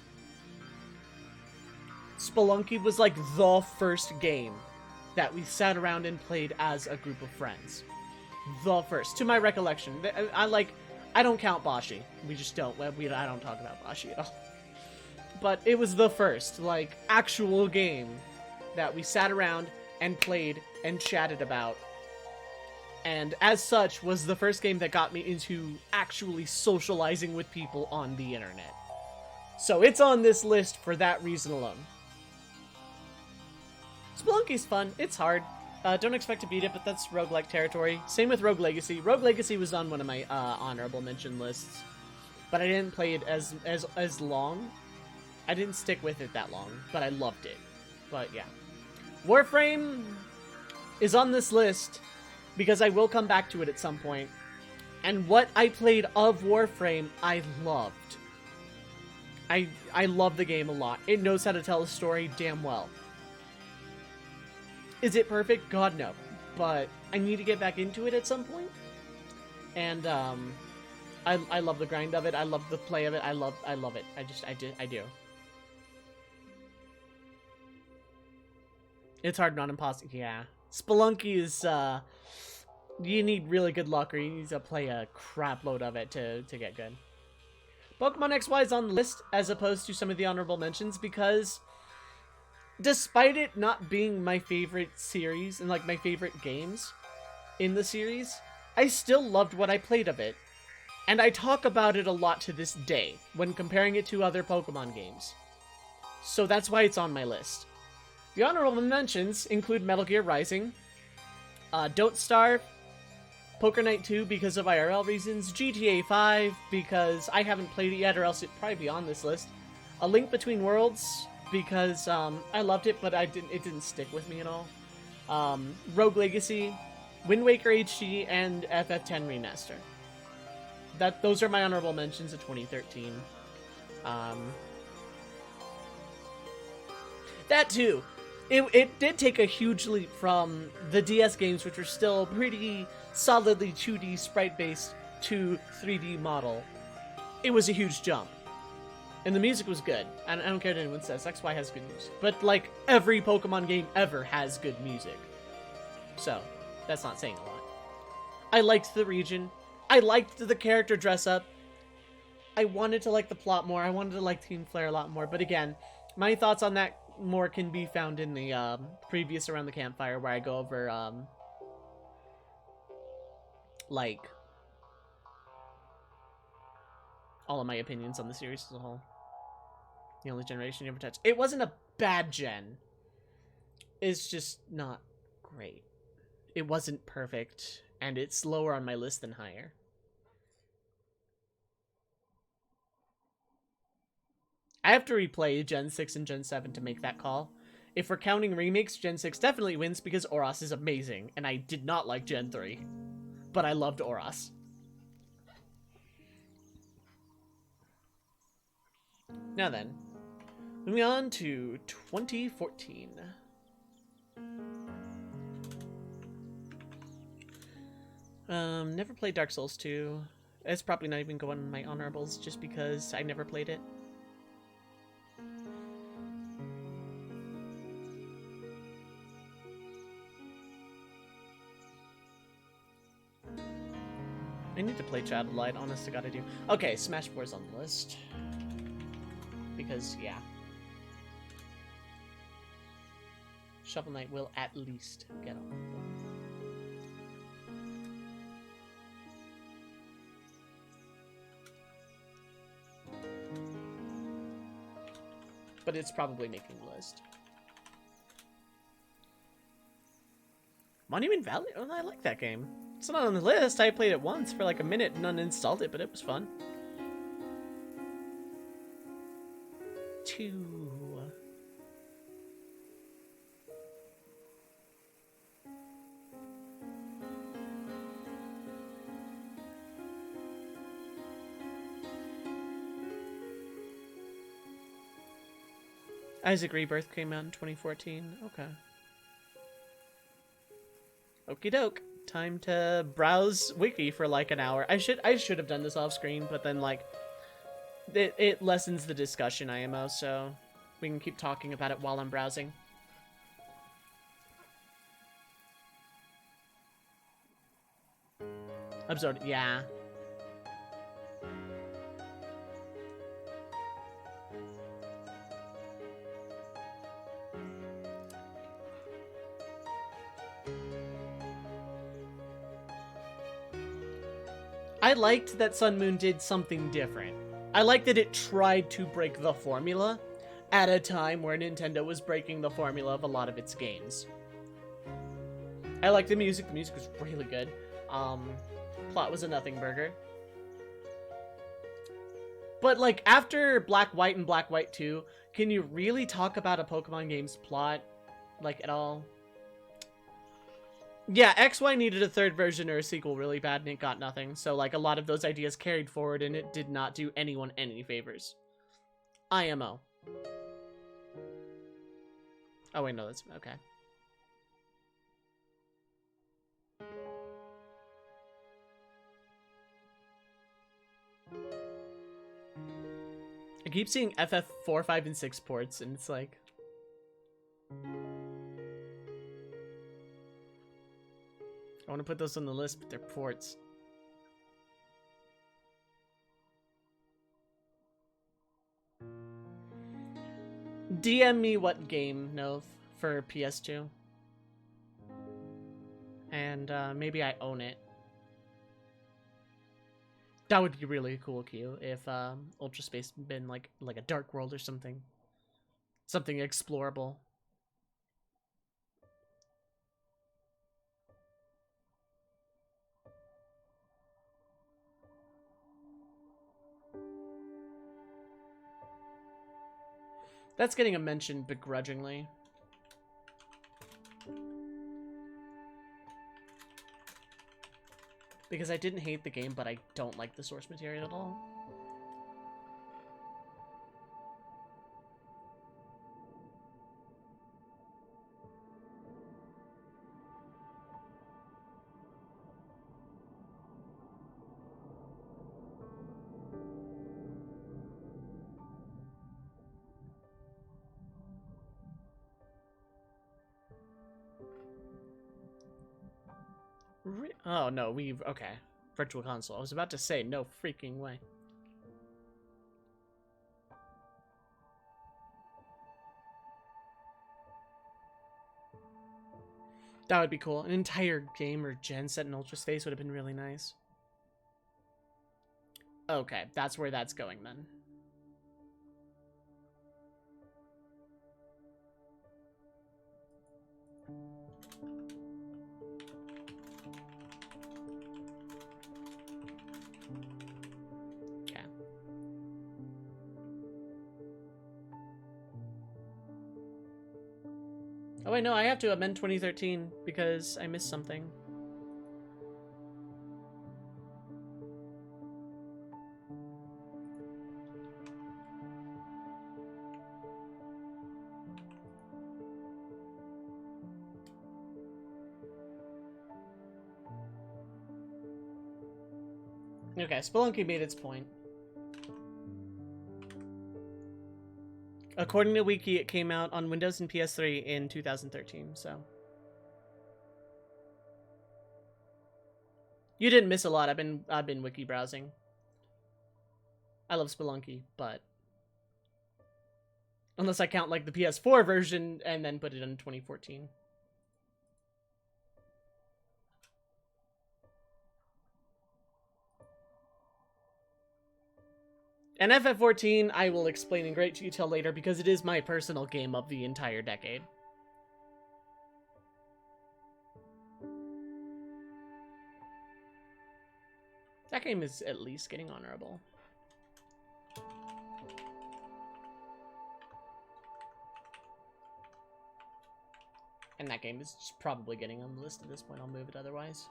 Spelunky was like the first game that we sat around and played as a group of friends. The first, to my recollection. I don't count Bashi. We just don't. I don't talk about Bashi at all. But it was the first, like, actual game that we sat around and played and chatted about. And as such, was the first game that got me into actually socializing with people on the internet. So it's on this list for that reason alone. Spelunky's fun. It's hard. Don't expect to beat it, but that's roguelike territory. Same with Rogue Legacy. Rogue Legacy was on one of my honorable mention lists, but I didn't play it as long. I didn't stick with it that long, but I loved it. But yeah. Warframe is on this list because I will come back to it at some point. And what I played of Warframe, I loved. I love the game a lot. It knows how to tell a story damn well. Is it perfect? God, no. But I need to get back into it at some point. And I love the grind of it. I love the play of it. I love it. I do. It's hard, not impossible. Yeah. Spelunky is, you need really good luck, or you need to play a crap load of it to get good. Pokemon XY is on the list as opposed to some of the honorable mentions because despite it not being my favorite series and like my favorite games in the series, I still loved what I played of it. And I talk about it a lot to this day when comparing it to other Pokemon games. So that's why it's on my list. The honorable mentions include Metal Gear Rising, Don't Starve, Poker Night 2 because of IRL reasons, GTA 5 because I haven't played it yet or else it'd probably be on this list, A Link Between Worlds because I loved it but it didn't stick with me at all, Rogue Legacy, Wind Waker HD, and FF10 Remaster. Those are my honorable mentions of 2013. That too. It did take a huge leap from the DS games, which were still pretty solidly 2D sprite-based, to 3D model. It was a huge jump. And the music was good. I don't care what anyone says. XY has good music. But, like, every Pokemon game ever has good music. So, that's not saying a lot. I liked the region. I liked the character dress-up. I wanted to like the plot more. I wanted to like Team Flare a lot more. But again, my thoughts on that more can be found in the previous Around the Campfire, where I go over like all of my opinions on the series as a whole. The only generation you ever touched. It wasn't a bad gen. It's just not great. It wasn't perfect, and it's lower on my list than higher. I have to replay Gen 6 and Gen 7 to make that call. If we're counting remakes, Gen 6 definitely wins because Oros is amazing, and I did not like Gen 3. But I loved Oros. Now then, moving on to 2014. Never played Dark Souls 2. It's probably not even going in my honorables just because I never played it. I need to play Child of Light, honest to God I do. Okay, Smash 4's on the list. Because, yeah. Shovel Knight will at least get on. But it's probably making the list. Monument Valley? Oh, I like that game. It's not on the list. I played it once for like a minute and uninstalled it, but it was fun. 2. Isaac Rebirth came out in 2014. Okay. Okie doke. Time to browse wiki for like an hour. I should have done this off screen, but then like it lessens the discussion IMO, so we can keep talking about it while I'm browsing. Absorbed, yeah. I liked that Sun Moon did something different. I liked that it tried to break the formula at a time where Nintendo was breaking the formula of a lot of its games. I liked the music. The music was really good. Plot was a nothing burger. But, like, after Black White and Black White 2, can you really talk about a Pokemon game's plot, like, at all? Yeah, XY needed a third version or a sequel really bad, and it got nothing. So, like, a lot of those ideas carried forward, and it did not do anyone any favors. IMO. Oh, wait, no, that's... okay. I keep seeing FF 4, 5, and 6 ports, and it's like... I want to put those on the list, but they're ports. DM me what game, Nov, for PS2. And maybe I own it. That would be really cool, Q, if Ultra Space had been like a Dark World or something. Something explorable. That's getting a mention begrudgingly. Because I didn't hate the game, but I don't like the source material at all. Oh, no, we've... okay. Virtual Console. I was about to say, no freaking way. That would be cool. An entire game or gen set in Ultra Space would have been really nice. Okay, that's where that's going then. Oh wait, no, I have to amend 2013 because I missed something. Okay, Spelunky made its point. According to Wiki, it came out on Windows and PS3 in 2013, so... You didn't miss a lot. I've been wiki browsing. I love Spelunky, but... Unless I count, like, the PS4 version and then put it in 2014. And FF14, I will explain in great detail later because it is my personal game of the entire decade. That game is at least getting honorable. And that game is probably getting on the list at this point. I'll move it otherwise.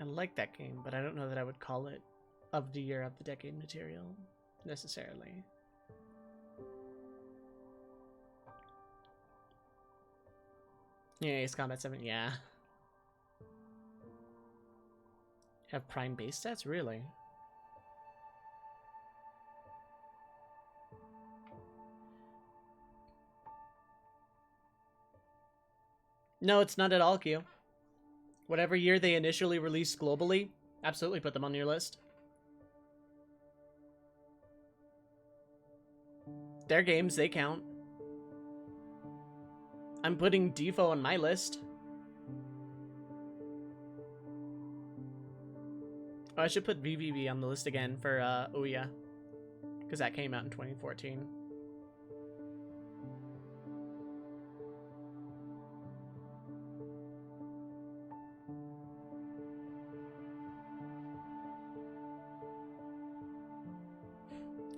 I like that game, but I don't know that I would call it of the year of the decade material, necessarily. Yeah, Ace Combat 7, yeah. Have prime base stats? Really? No, it's not at all, Q. Whatever year they initially released globally, absolutely put them on your list. Their games, they count. I'm putting Defo on my list. Oh, I should put VVV on the list again for Ouya, because that came out in 2014.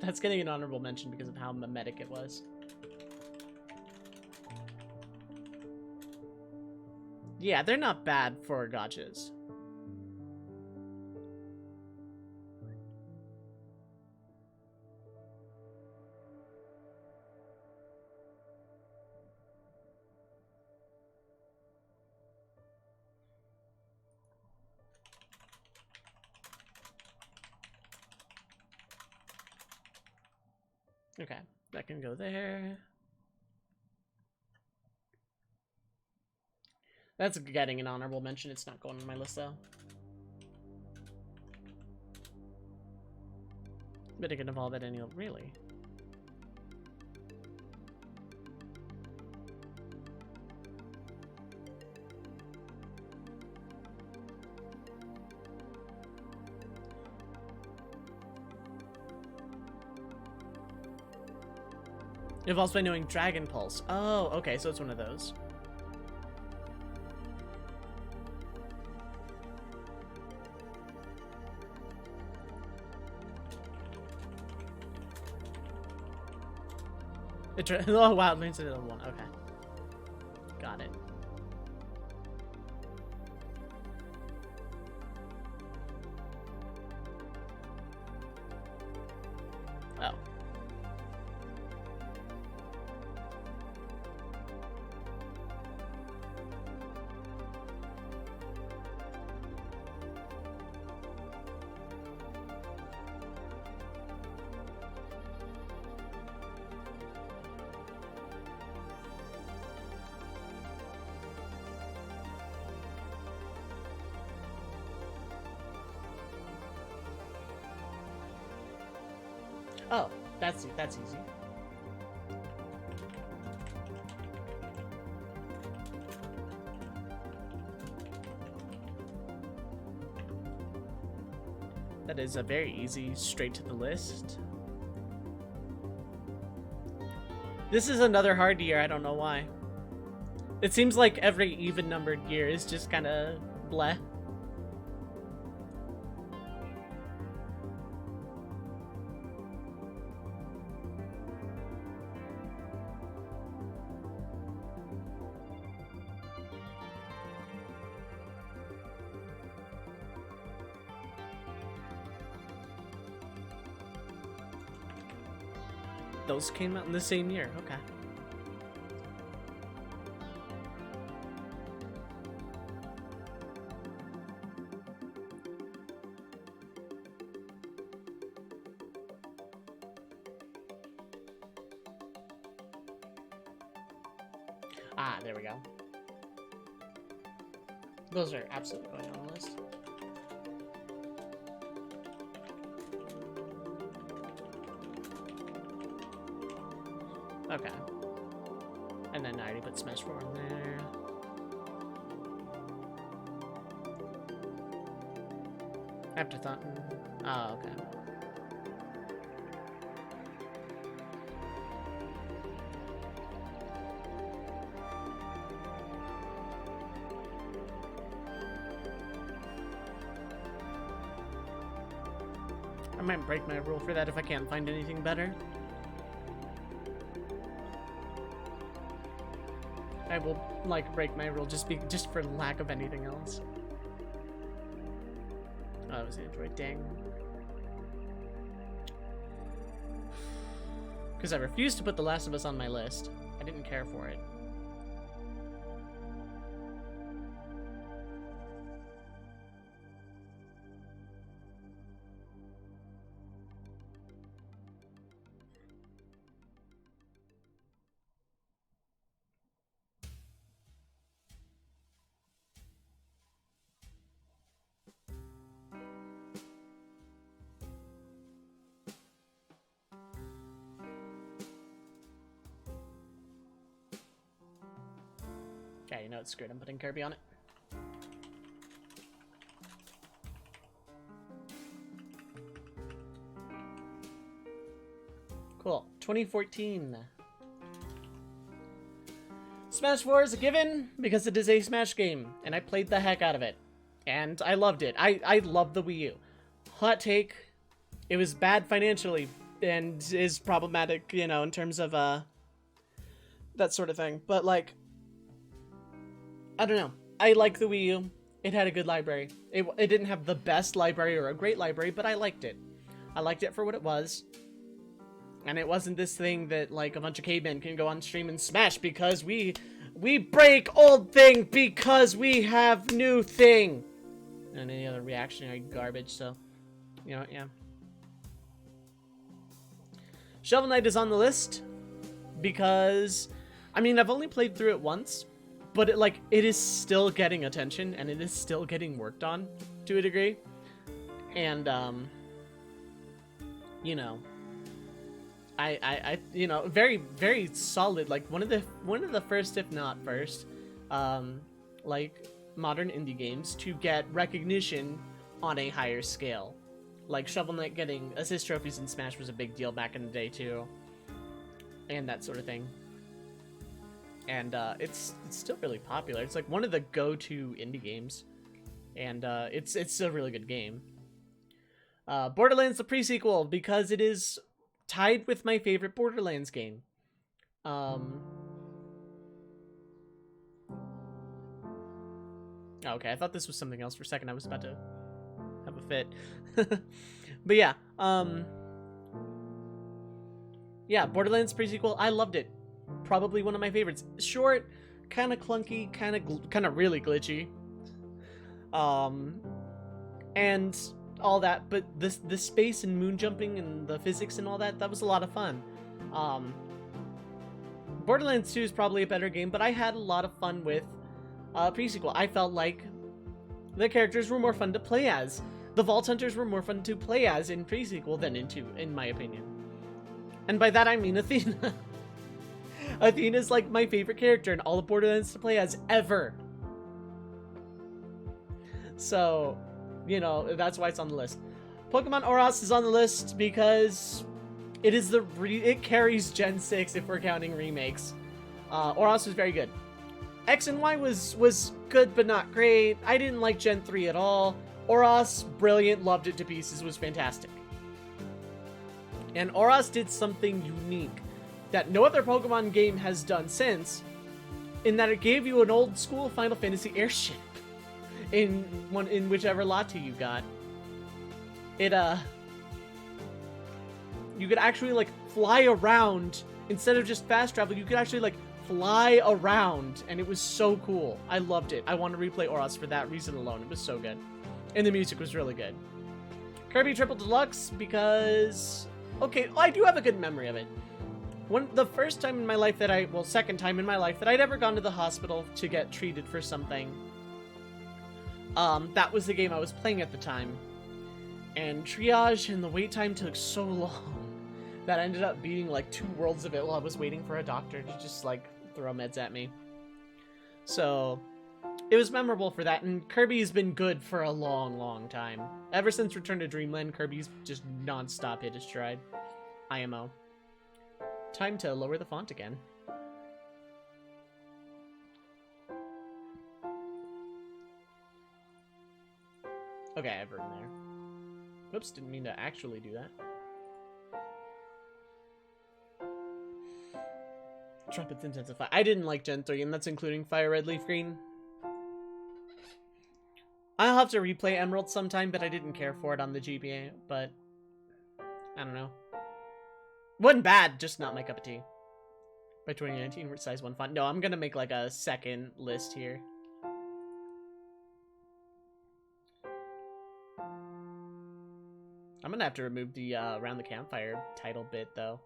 That's getting an honorable mention because of how mimetic it was. Yeah, they're not bad for gotchas. Okay, that can go there. That's getting an honorable mention. It's not going on my list, though. But it can evolve at any... Really? It evolves by knowing Dragon Pulse. Oh, okay, so it's one of those. Oh wow, it learns it level 1. Okay. Got it. Oh. Oh, that's easy. That is a very easy, straight to the list. This is another hard year, I don't know why. It seems like every even-numbered year is just kind of bleh. Those came out in the same year. Okay. Ah, there we go. Those are absolutely going on the list. Okay. And then I already put Smash 4 in there. Afterthought. Oh, okay. I might break my rule for that if I can't find anything better. I will, like, break my rule just for lack of anything else. Oh, it was Android, dang. Because I refused to put The Last of Us on my list. I didn't care for it. Okay, you know it's screwed. I'm putting Kirby on it. Cool. 2014. Smash 4 is a given because it is a Smash game, and I played the heck out of it. And I loved it. I love the Wii U. Hot take, it was bad financially and is problematic, you know, in terms of that sort of thing. But, like, I don't know. I like the Wii U. It had a good library. It didn't have the best library or a great library, but I liked it. I liked it for what it was. And it wasn't this thing that, like, a bunch of cavemen can go on stream and smash because we break old thing because we have new thing. And any other reactionary garbage, so, you know, yeah. Shovel Knight is on the list because, I mean, I've only played through it once, but it is still getting attention and it is still getting worked on to a degree. And, you know, I you know, very, very solid, like one of the first, if not first, like modern indie games to get recognition on a higher scale. Like Shovel Knight getting assist trophies in Smash was a big deal back in the day too, and that sort of thing. And it's still really popular. It's like one of the go-to indie games, and it's a really good game. Borderlands the pre-sequel because it is tied with my favorite Borderlands game. Okay, I thought this was something else for a second. I was about to have a fit. But yeah, yeah, Borderlands pre-sequel, I loved it. Probably one of my favorites. Short, kind of clunky, kind of really glitchy. And all that, but the space and moon jumping and the physics and all that was a lot of fun. Borderlands 2 is probably a better game, but I had a lot of fun with pre-sequel. I felt like the characters were more fun to play as. The Vault Hunters were more fun to play as in pre-sequel than in 2, in my opinion. And by that I mean Athena. Athena's like my favorite character in all of Borderlands to play as ever. So, you know, that's why it's on the list. Pokemon Oros is on the list because it is it carries Gen 6 if we're counting remakes. Oros was very good. X and Y was good but not great. I didn't like Gen 3 at all. Oros, brilliant, loved it to pieces, was fantastic. And Oros did something unique that no other Pokemon game has done since, in that it gave you an old school Final Fantasy airship in whichever Lati you got. It you could actually like fly around instead of just fast travel. You could actually like fly around, and it was so cool. I loved it. I want to replay Oros for that reason alone. It was so good, and the music was really good. Kirby Triple Deluxe because, okay, I do have a good memory of it. The first time in my life that second time in my life that I'd ever gone to the hospital to get treated for something. That was the game I was playing at the time. And triage and the wait time took so long that I ended up beating like 2 worlds of it while I was waiting for a doctor to just like throw meds at me. So it was memorable for that, and Kirby's been good for a long, long time. Ever since Return to Dreamland, Kirby's just non-stop hit his stride. IMO. Time to lower the font again. Okay, I've written there. Whoops, didn't mean to actually do that. Trumpets intensify. I didn't like Gen 3, and that's including Fire Red Leaf Green. I'll have to replay Emerald sometime, but I didn't care for it on the GBA, but I don't know. Wasn't bad, just not my cup of tea. By 2019, size 1 font. No, I'm gonna make like a second list here. I'm gonna have to remove the Around the Campfire title bit, though.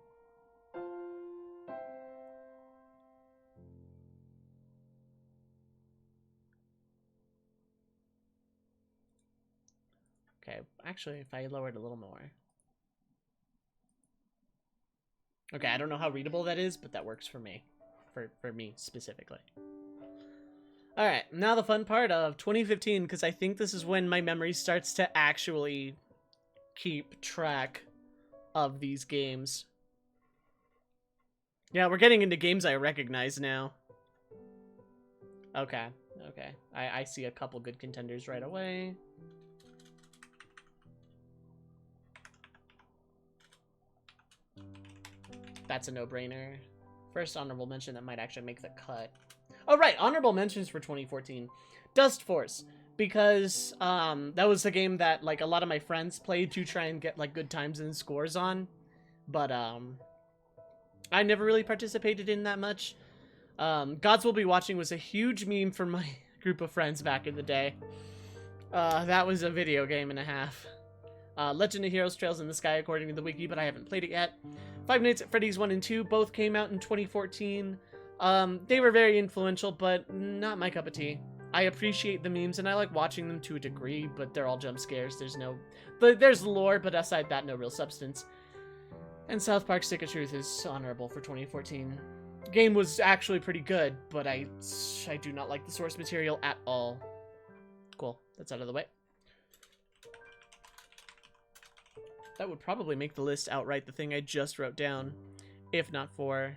Okay, actually, if I lower it a little more. Okay, I don't know how readable that is, but that works for me. For me, specifically. Alright, now the fun part of 2015, because I think this is when my memory starts to actually keep track of these games. Yeah, we're getting into games I recognize now. Okay, okay. I see a couple good contenders right away. That's a no-brainer. First honorable mention that might actually make the cut. Oh, right, honorable mentions for 2014. Dust Force, because that was a game that like a lot of my friends played to try and get like good times and scores on, but I never really participated in that much. Gods Will Be Watching was a huge meme for my group of friends back in the day. That was a video game and a half. Legend of Heroes Trails in the Sky according to the wiki, but I haven't played it yet. Five Nights at Freddy's 1 and 2 both came out in 2014. They were very influential, but not my cup of tea. I appreciate the memes, and I like watching them to a degree, but they're all jump scares. There's lore, but aside that, no real substance. And South Park Stick of Truth is honorable for 2014. The game was actually pretty good, but I do not like the source material at all. Cool, that's out of the way. That would probably make the list outright the thing I just wrote down, if not for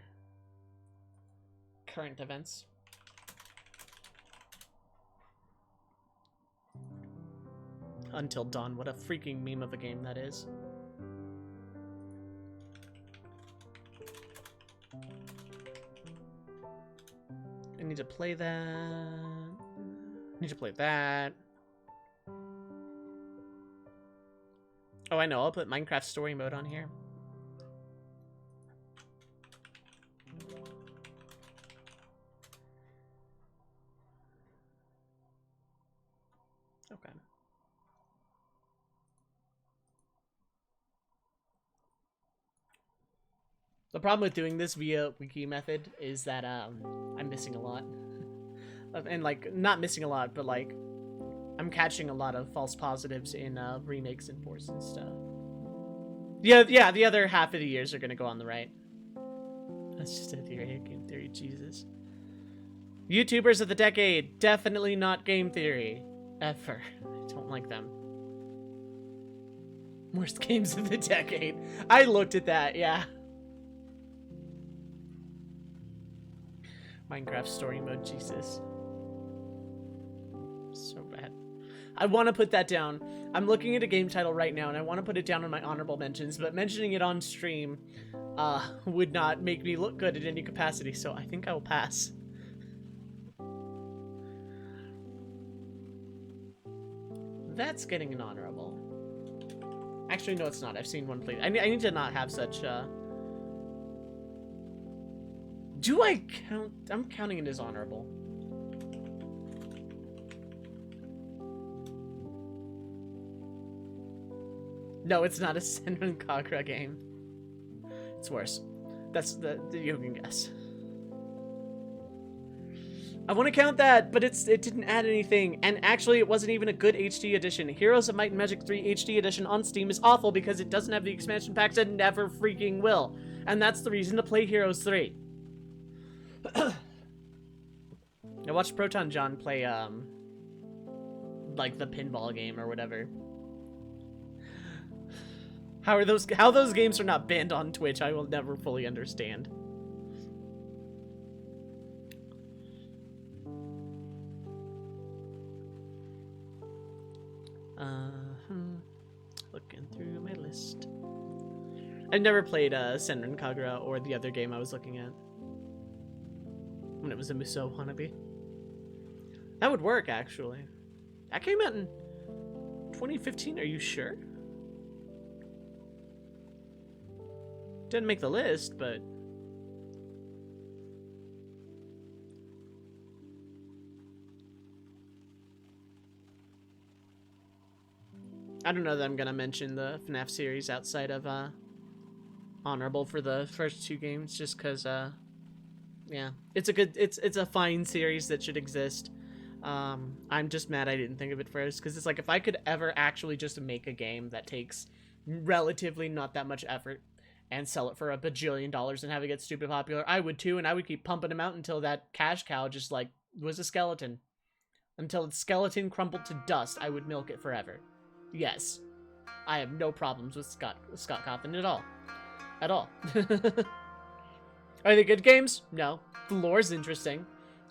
current events. Until Dawn, what a freaking meme of a game that is. I need to play that. I need to play that. Oh, I know. I'll put Minecraft story mode on here. Okay. The problem with doing this via wiki method is that I'm missing a lot. And like, not missing a lot, but like, I'm catching a lot of false positives in remakes and ports and stuff. Yeah, the other half of the years are gonna go on the right. That's just a theory, game theory, Jesus. YouTubers of the decade, definitely not game theory. Ever. I don't like them. Worst games of the decade. I looked at that, yeah. Minecraft story mode, Jesus. So bad. I want to put that down. I'm looking at a game title right now, and I want to put it down in my honorable mentions, but mentioning it on stream would not make me look good at any capacity, so I think I will pass. That's getting an honorable. Actually, no, it's not. I've seen one played. I need to not have such, Do I count? I'm counting it as honorable. No, it's not a Senran Kagura game. It's worse. That's you can guess. I want to count that, but it didn't add anything, and actually it wasn't even a good HD edition. Heroes of Might and Magic 3 HD edition on Steam is awful because it doesn't have the expansion packs and never freaking will, and that's the reason to play Heroes 3. I watched Proton John play like the pinball game or whatever. How those games are not banned on Twitch, I will never fully understand. Looking through my list. I've never played Senran Kagura or the other game I was looking at. When it was a Musou wannabe. That would work, actually. That came out in 2015, are you sure? Didn't make the list, but... I don't know that I'm gonna mention the FNAF series outside of Honorable for the first two games, just cause yeah, it's a fine series that should exist. I'm just mad I didn't think of it first, because it's like if I could ever actually just make a game that takes relatively not that much effort and sell it for $1 bajillion and have it get stupid popular, I would too, and I would keep pumping them out until that cash cow just like was a skeleton. Until its skeleton crumbled to dust, I would milk it forever. Yes. I have no problems with Scott Cawthon at all. At all. Are they good games? No. The lore's interesting.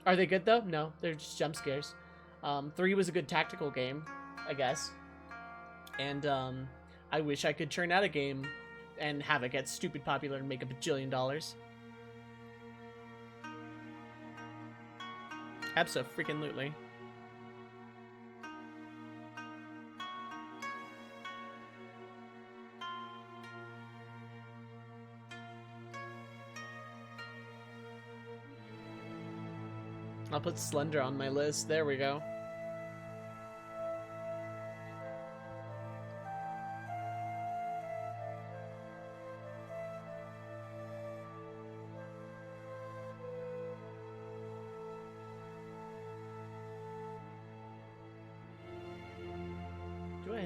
Are they good though? No. They're just jump scares. 3 was a good tactical game, I guess. And I wish I could churn out a game and have it get stupid popular and make $1 bajillion. Abso-freaking-lutely. I'll put Slender on my list. There we go.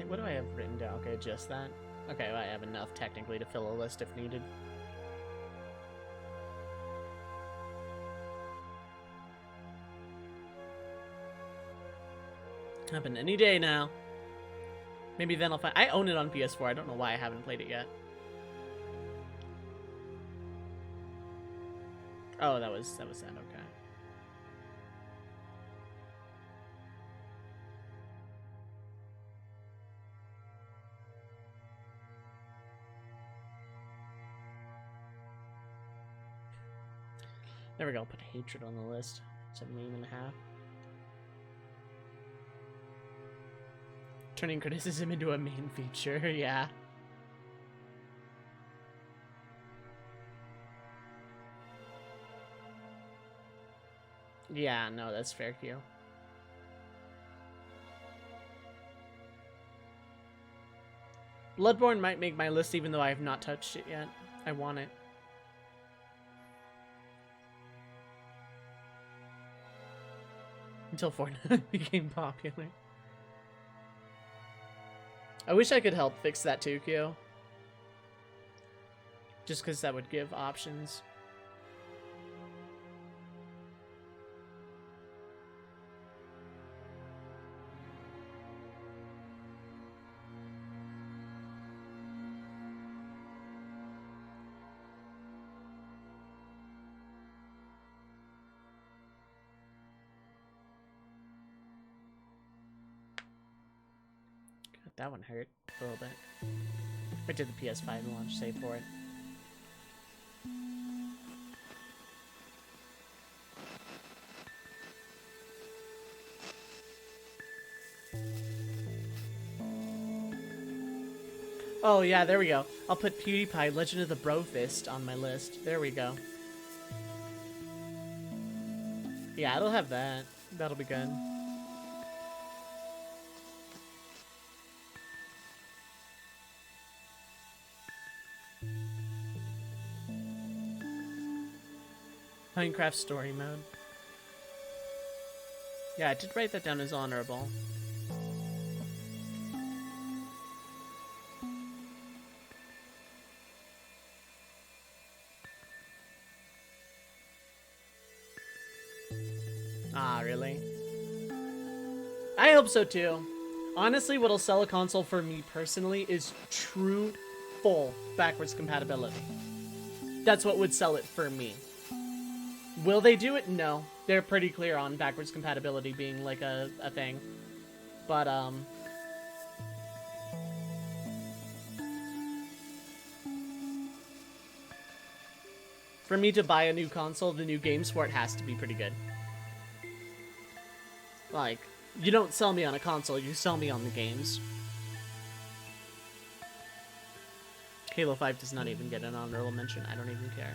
What do I have written down? Okay, just that. Okay, well, I have enough technically to fill a list if needed. Happen any day now. Maybe then I'll find. I own it on PS4. I don't know why I haven't played it yet. Oh, that was that. Okay. There we go. I'll put Hatred on the list. 7.5. Turning criticism into a main feature, yeah. Yeah, no, that's fair, Q. Bloodborne might make my list even though I have not touched it yet. I want it. Until Fortnite became popular. I wish I could help fix that too, Q. Just because that would give options. That one hurt a little bit. I did the PS5 launch save for it. Oh yeah, there we go. I'll put PewDiePie Legend of the Brofist on my list. There we go. Yeah, it'll have that. That'll be good. Minecraft story mode. Yeah, I did write that down as honorable. Ah, really? I hope so too. Honestly, what'll sell a console for me personally is true, full backwards compatibility. That's what would sell it for me. Will they do it? No. They're pretty clear on backwards compatibility being like a thing. But, for me to buy a new console, the new games for it has to be pretty good. Like, you don't sell me on a console, you sell me on the games. Halo 5 does not even get an honorable mention. I don't even care.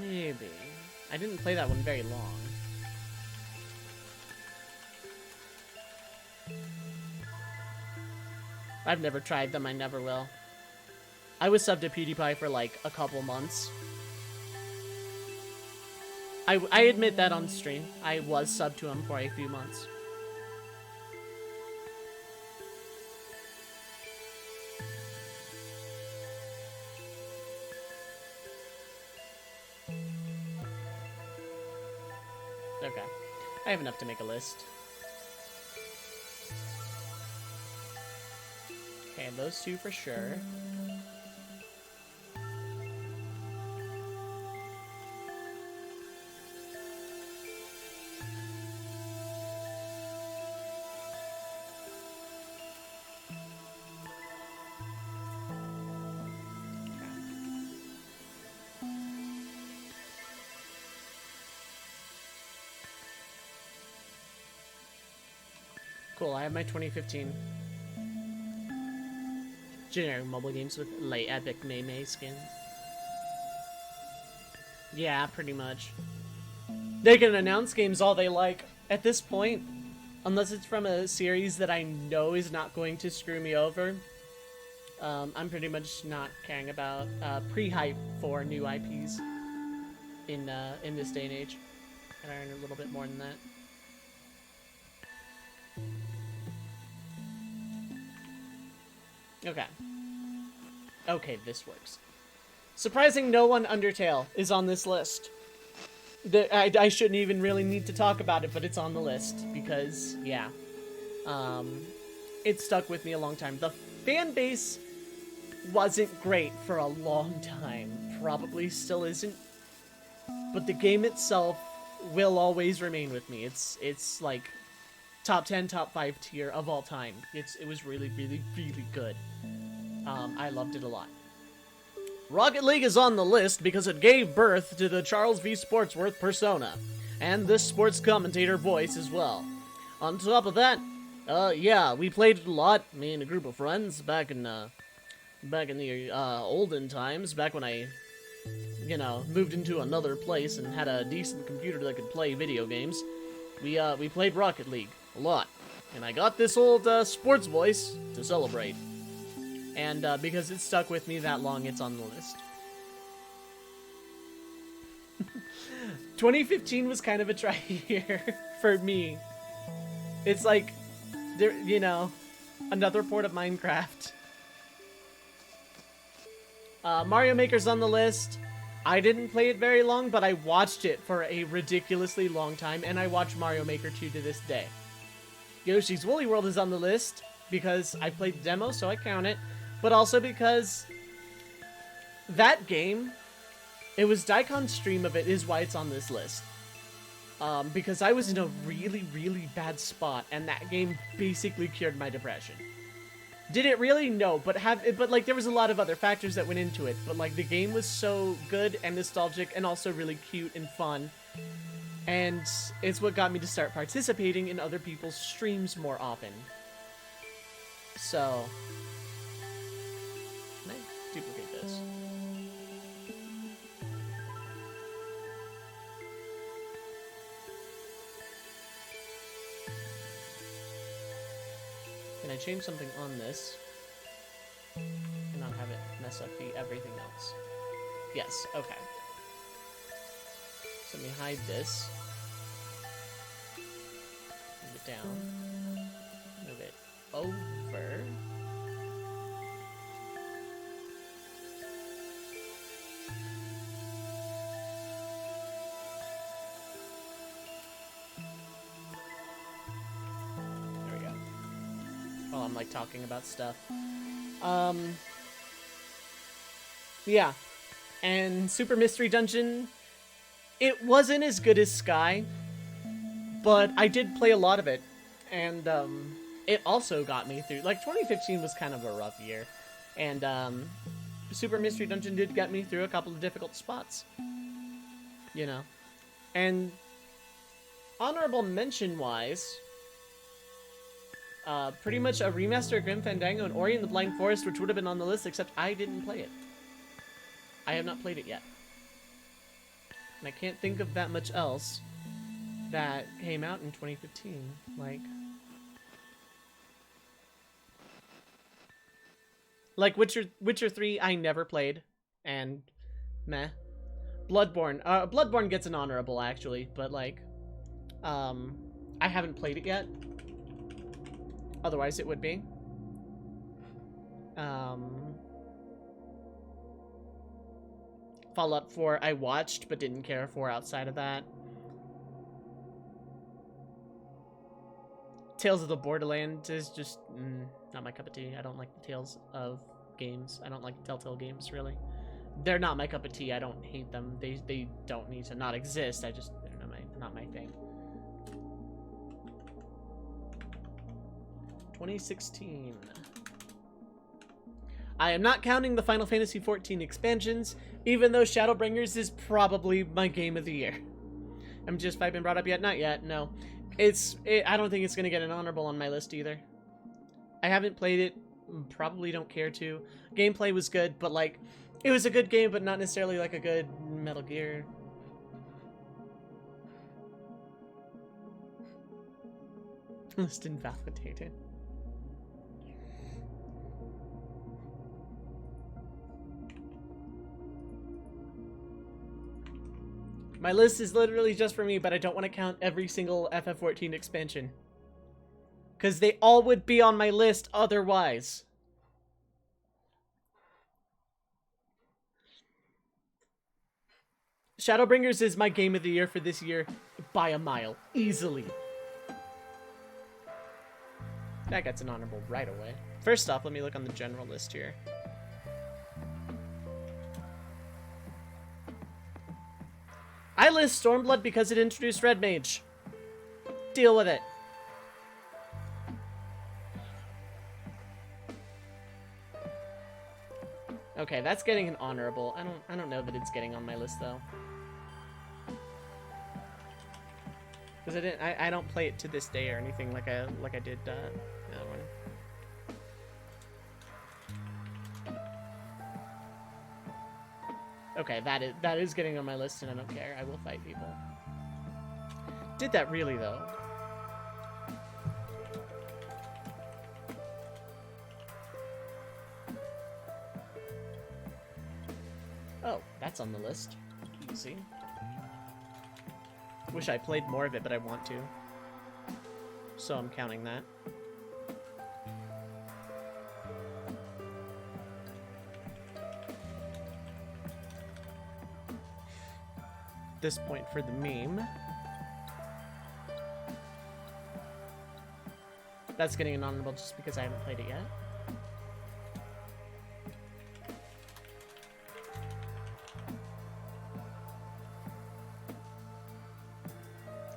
Maybe. I didn't play that one very long. I've never tried them, I never will. I was subbed to PewDiePie for like a couple months. I admit that on stream. I was subbed to him for a few months. Okay. I have enough to make a list. Okay, those two for sure. Cool, I have my 2015 generic mobile games with late epic Mei skin. Yeah, pretty much. They can announce games all they like. At this point, unless it's from a series that I know is not going to screw me over, I'm pretty much not caring about pre-hype for new IPs in this day and age. And I earn a little bit more than that. Okay. Okay, this works. Surprising no one Undertale is on this list. I shouldn't even really need to talk about it, but it's on the list because, yeah. It stuck with me a long time. The fan base wasn't great for a long time. Probably still isn't. But the game itself will always remain with me. It's like top 10, top 5 tier of all time. It was really, really, really good. I loved it a lot. Rocket League is on the list because it gave birth to the Charles V. Sportsworth persona, and this sports commentator voice as well. On top of that, yeah, we played it a lot, me and a group of friends, back in the olden times, back when I, moved into another place and had a decent computer that could play video games. We played Rocket League a lot, and I got this old sports voice to celebrate. And because it stuck with me that long, it's on the list. 2015 was kind of a try year for me. It's like, another port of Minecraft. Mario Maker's on the list. I didn't play it very long, but I watched it for a ridiculously long time, and I watch Mario Maker 2 to this day. Yoshi's Woolly World is on the list because I played the demo, so I count it. But also because that game, it was Daikon's stream of it is why it's on this list. Because I was in a really, really bad spot, and that game basically cured my depression. Did it really? No, but like there was a lot of other factors that went into it. But like the game was so good and nostalgic, and also really cute and fun. And it's what got me to start participating in other people's streams more often. So, can I duplicate this? Can I change something on this and not have it mess up the everything else? Yes, okay. So let me hide this. Move it down. Move it over. There we go. While I'm like talking about stuff. Yeah. And Super Mystery Dungeon, it wasn't as good as Sky, but I did play a lot of it, and it also got me through. Like 2015 was kind of a rough year, and Super Mystery Dungeon did get me through a couple of difficult spots, you know. And honorable mention wise, pretty much a remaster of Grim Fandango and Ori and the Blind Forest, which would have been on the list, except I didn't play it. I have not played it yet. And I can't think of that much else that came out in 2015. Like Witcher 3, I never played, and meh. Bloodborne. Bloodborne gets an honorable, actually, but, like, I haven't played it yet. Otherwise, it would be. Fallout 4, I watched, but didn't care for outside of that. Tales of the Borderlands is just not my cup of tea. I don't like the Tales of games. I don't like Telltale games, really. They're not my cup of tea. I don't hate them. They don't need to not exist. They're not my thing. 2016. I am not counting the Final Fantasy XIV expansions, even though Shadowbringers is probably my game of the year. I'm just, if I've been brought up yet? Not yet, no. I don't think it's going to get an honorable on my list either. I haven't played it, probably don't care to. Gameplay was good, but like, it was a good game, but not necessarily like a good Metal Gear. List invalidated. My list is literally just for me, but I don't want to count every single FF14 expansion. Because they all would be on my list otherwise. Shadowbringers is my game of the year for this year by a mile. Easily. That gets an honorable right away. First off, let me look on the general list here. I list Stormblood because it introduced Red Mage. Deal with it. Okay, that's getting an honorable. I don't know that it's getting on my list though. Because I don't play it to this day or anything like I did the other one. Okay, that is getting on my list, and I don't care. I will fight people. Did that really, though? Oh, that's on the list. Easy. Wish I played more of it, but I want to. So I'm counting that. This point for the meme. That's getting an honorable just because I haven't played it yet.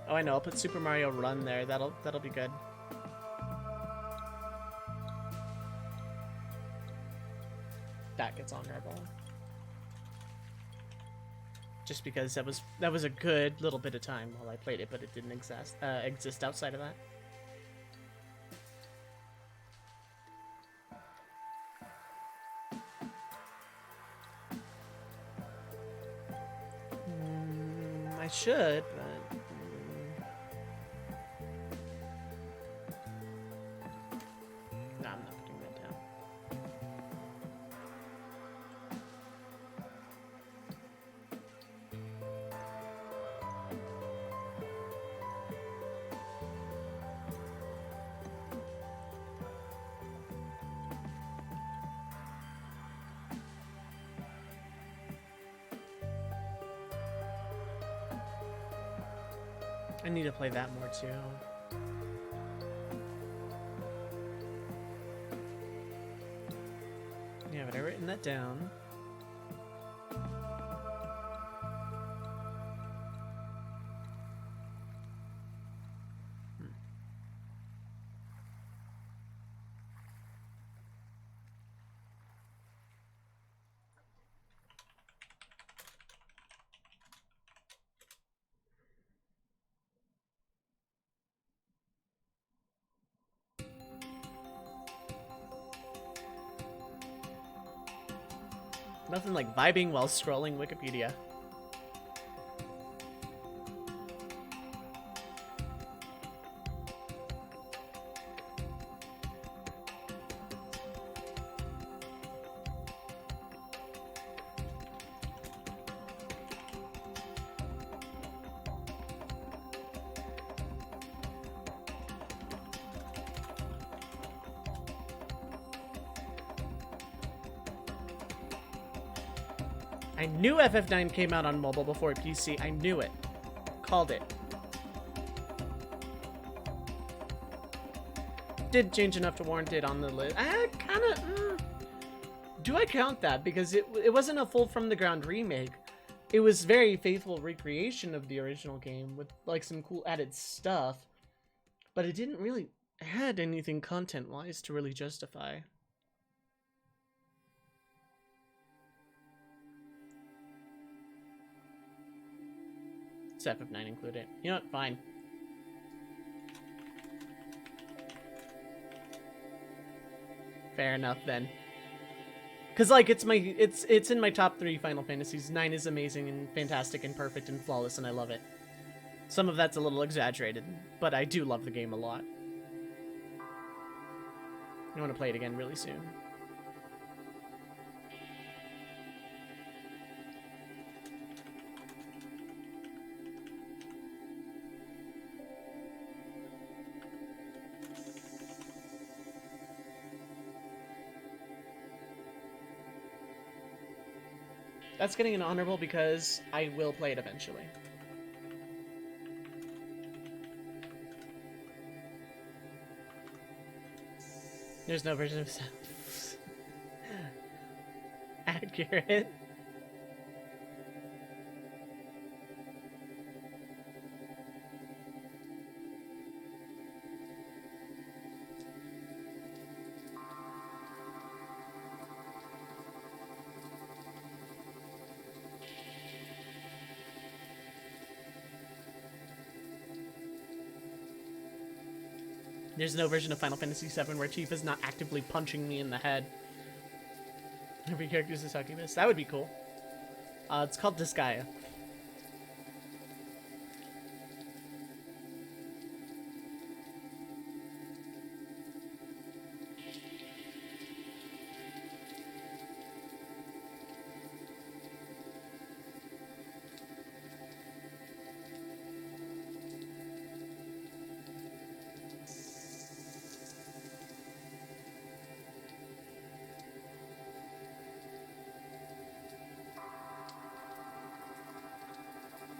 Oh, I know. I'll put Super Mario Run there. That'll be good. That gets honorable. Just because that was a good little bit of time while I played it, but it didn't exist outside of that. I should, but I need to play that more too. Yeah, but I've written that down. Nothing like vibing while scrolling Wikipedia. I knew FF9 came out on mobile before PC. I knew it. Called it. Did change enough to warrant it on the list. I kind of... Do I count that? Because it wasn't a full from the ground remake. It was very faithful recreation of the original game with like some cool added stuff. But it didn't really add anything content-wise to really justify. FF9 included. You know what? Fine. Fair enough then. Cause like it's in my top 3 Final Fantasies. 9 is amazing and fantastic and perfect and flawless, and I love it. Some of that's a little exaggerated, but I do love the game a lot. I want to play it again really soon. That's getting an honorable because I will play it eventually. There's no version of accurate. There's no version of Final Fantasy VII where Chief is not actively punching me in the head. Every character is a succubus. That would be cool. It's called Disgaea.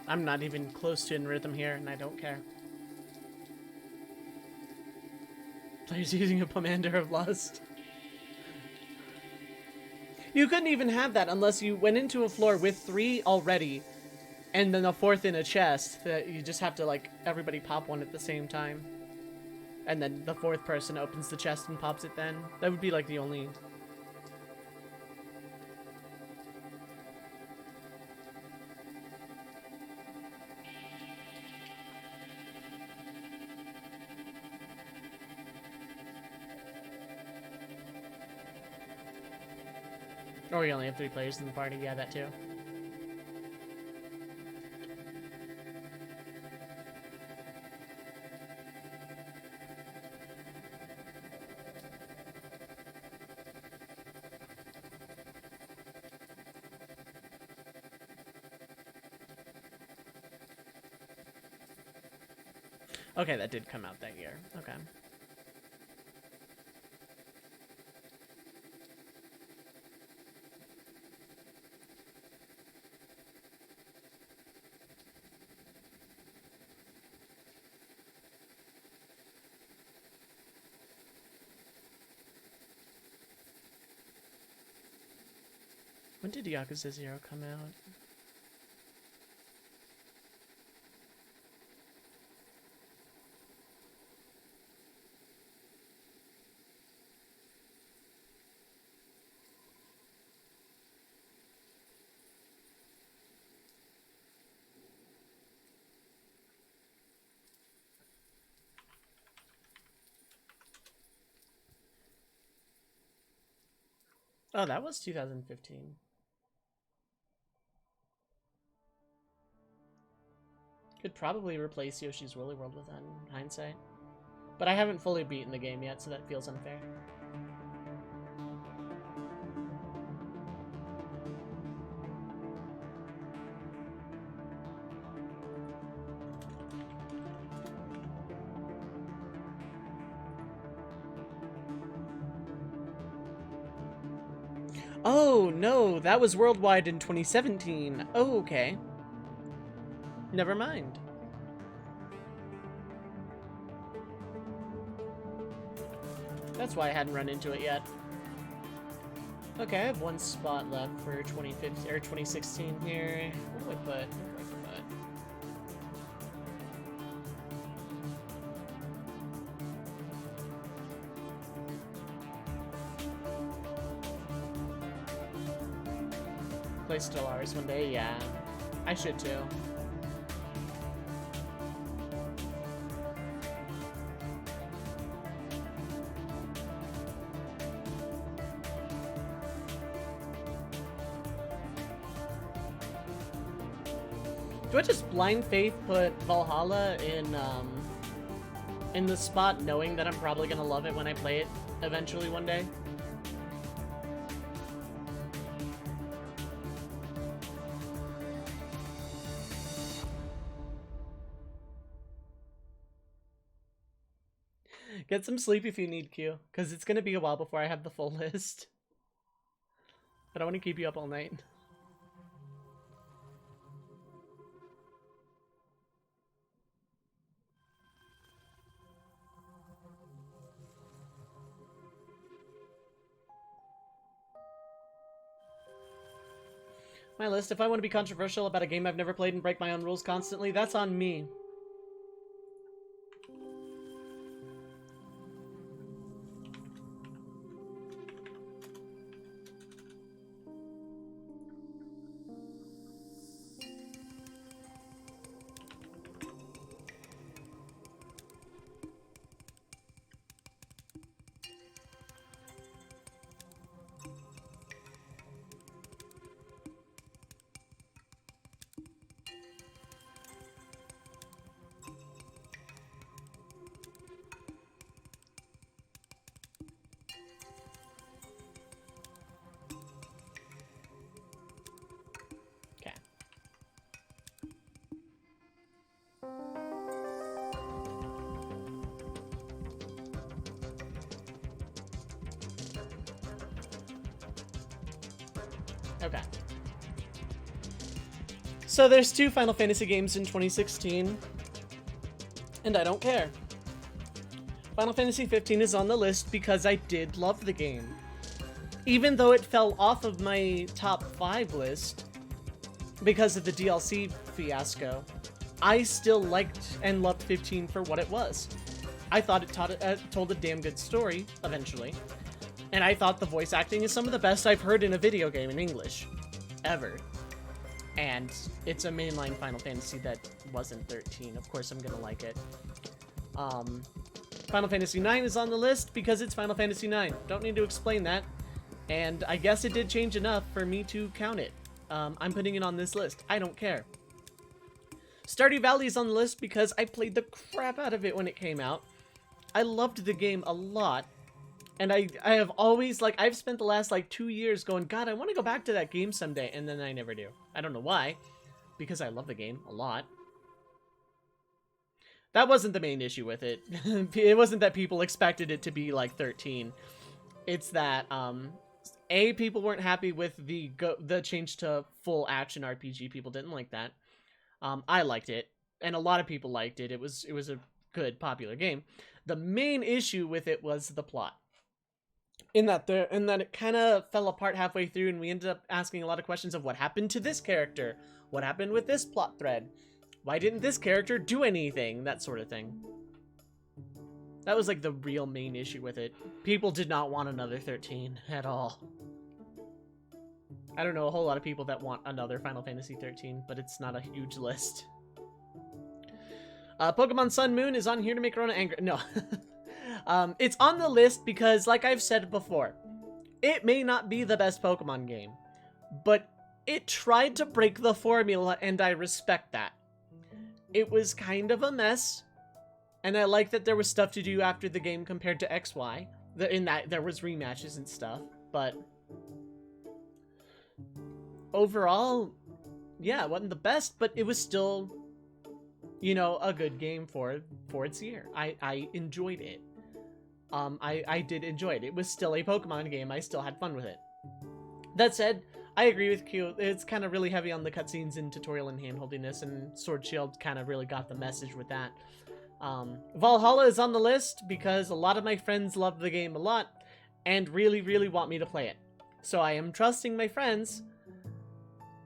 I'm not even close to in rhythm here, and I don't care. Players using a Pomander of Lust. You couldn't even have that unless you went into a floor with 3 already, and then a 4th in a chest. That you just have to, like, everybody pop one at the same time. And then the 4th person opens the chest and pops it then. That would be, like, the only... Or we only have 3 players in the party. Yeah, that too. Okay, that did come out that year. Okay. When did Yakuza 0 come out? Oh, that was 2015. Could probably replace Yoshi's Woolly World with that in hindsight. But I haven't fully beaten the game yet, so that feels unfair. Oh, no, that was worldwide in 2017. Oh, okay. Never mind. That's why I hadn't run into it yet. Okay, I have one spot left for 2015 or 2016 here. Where do I put? Play Stellaris one day? Yeah, I should too. Do I just blind faith put Valhalla in the spot knowing that I'm probably gonna love it when I play it eventually one day? Get some sleep if you need, Q, because it's gonna be a while before I have the full list. I don't want to keep you up all night. My list, if I want to be controversial about a game I've never played and break my own rules constantly, that's on me. Okay. So there's 2 Final Fantasy games in 2016, and I don't care. Final Fantasy 15 is on the list because I did love the game. Even though it fell off of my top 5 list because of the DLC fiasco, I still liked and loved 15 for what it was. I thought it told a damn good story, eventually. And I thought the voice acting is some of the best I've heard in a video game in English. Ever. And it's a mainline Final Fantasy that wasn't 13. Of course I'm gonna like it. Final Fantasy IX is on the list because it's Final Fantasy IX. Don't need to explain that. And I guess it did change enough for me to count it. I'm putting it on this list. I don't care. Stardew Valley is on the list because I played the crap out of it when it came out. I loved the game a lot. And I have always, like, I've spent the last, 2 years going, God, I want to go back to that game someday. And then I never do. I don't know why. Because I love the game a lot. That wasn't the main issue with it. It wasn't that people expected it to be, 13. It's that, A, people weren't happy with the change to full action RPG. People didn't like that. I liked it. And a lot of people liked it. It was a good, popular game. The main issue with it was the plot. in that it kind of fell apart halfway through, and we ended up asking a lot of questions of what happened to this character, what happened with this plot thread, why didn't this character do anything, that sort of thing. That was like the real main issue with it. People did not want another 13 at all. I don't know a whole lot of people that want another Final Fantasy 13, but it's not a huge list. Pokemon Sun Moon is on here to make Rona angry. No. It's on the list because, like I've said before, it may not be the best Pokemon game, but it tried to break the formula, and I respect that. It was kind of a mess, and I like that there was stuff to do after the game compared to XY. In that there was rematches and stuff, but overall, yeah, it wasn't the best, but it was still, you know, a good game for its year. I enjoyed it. I did enjoy it. It was still a Pokemon game. I still had fun with it. That said, I agree with Q. It's kind of really heavy on the cutscenes and tutorial and handholdiness, and Sword Shield kind of really got the message with that. Valhalla is on the list because a lot of my friends love the game a lot and really, really want me to play it. So I am trusting my friends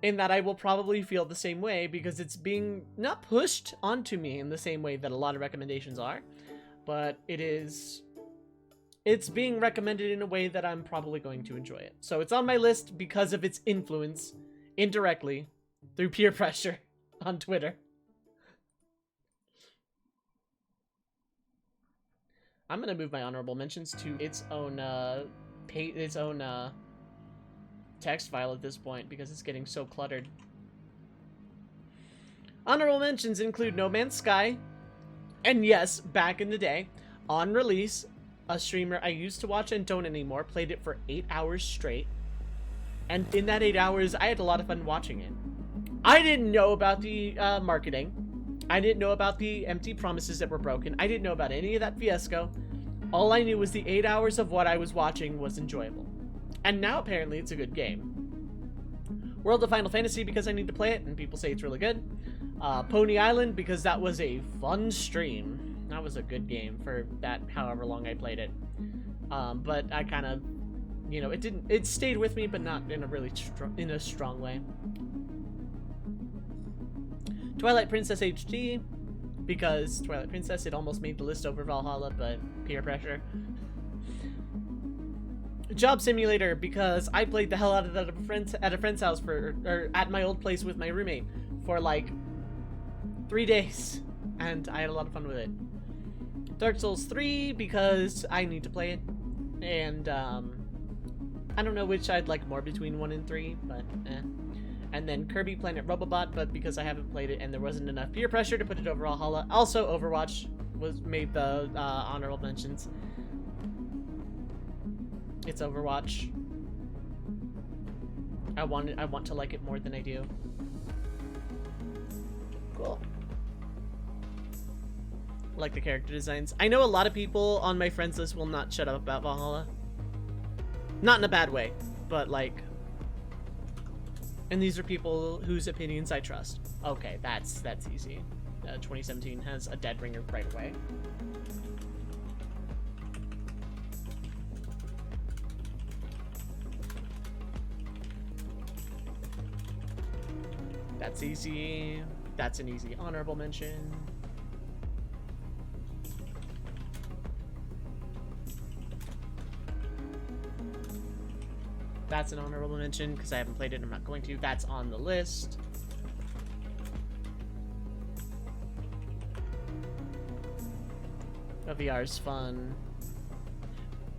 in that I will probably feel the same way because it's being not pushed onto me in the same way that a lot of recommendations are, but it's being recommended in a way that I'm probably going to enjoy it. So it's on my list because of its influence indirectly through peer pressure on Twitter. I'm gonna move my honorable mentions to its own text file at this point because it's getting so cluttered. Honorable mentions include No Man's Sky, and yes, back in the day, on release, a streamer I used to watch and don't anymore played it for 8 hours straight, and in that 8 hours, I had a lot of fun watching it. I didn't know about the marketing. I didn't know about the empty promises that were broken. I didn't know about any of that fiasco. All I knew was the 8 hours of what I was watching was enjoyable. And now apparently it's a good game. World of Final Fantasy because I need to play it and people say it's really good. Pony Island because that was a fun stream. That was a good game for that however long I played it. But I kind of, you know, it stayed with me, but not in a really strong way. Twilight Princess HD because Twilight Princess, it almost made the list over Valhalla, but peer pressure. Job Simulator because I played the hell out of that at a friend's house or at my old place with my roommate for like 3 days, and I had a lot of fun with it. Dark Souls 3 because I need to play it, and I don't know which I'd like more between 1 and 3, but eh. And then Kirby Planet Robobot, but because I haven't played it and there wasn't enough peer pressure to put it over Valhalla. Also, Overwatch was made the honorable mentions. It's Overwatch. I want to like it more than I do. Cool. I like the character designs. I know a lot of people on my friends list will not shut up about Valhalla. Not in a bad way, but like, and these are people whose opinions I trust. Okay, that's easy. 2017 has a dead ringer right away. That's easy. That's an easy honorable mention. That's an honorable mention because I haven't played it and I'm not going to. That's on the list. VR is fun.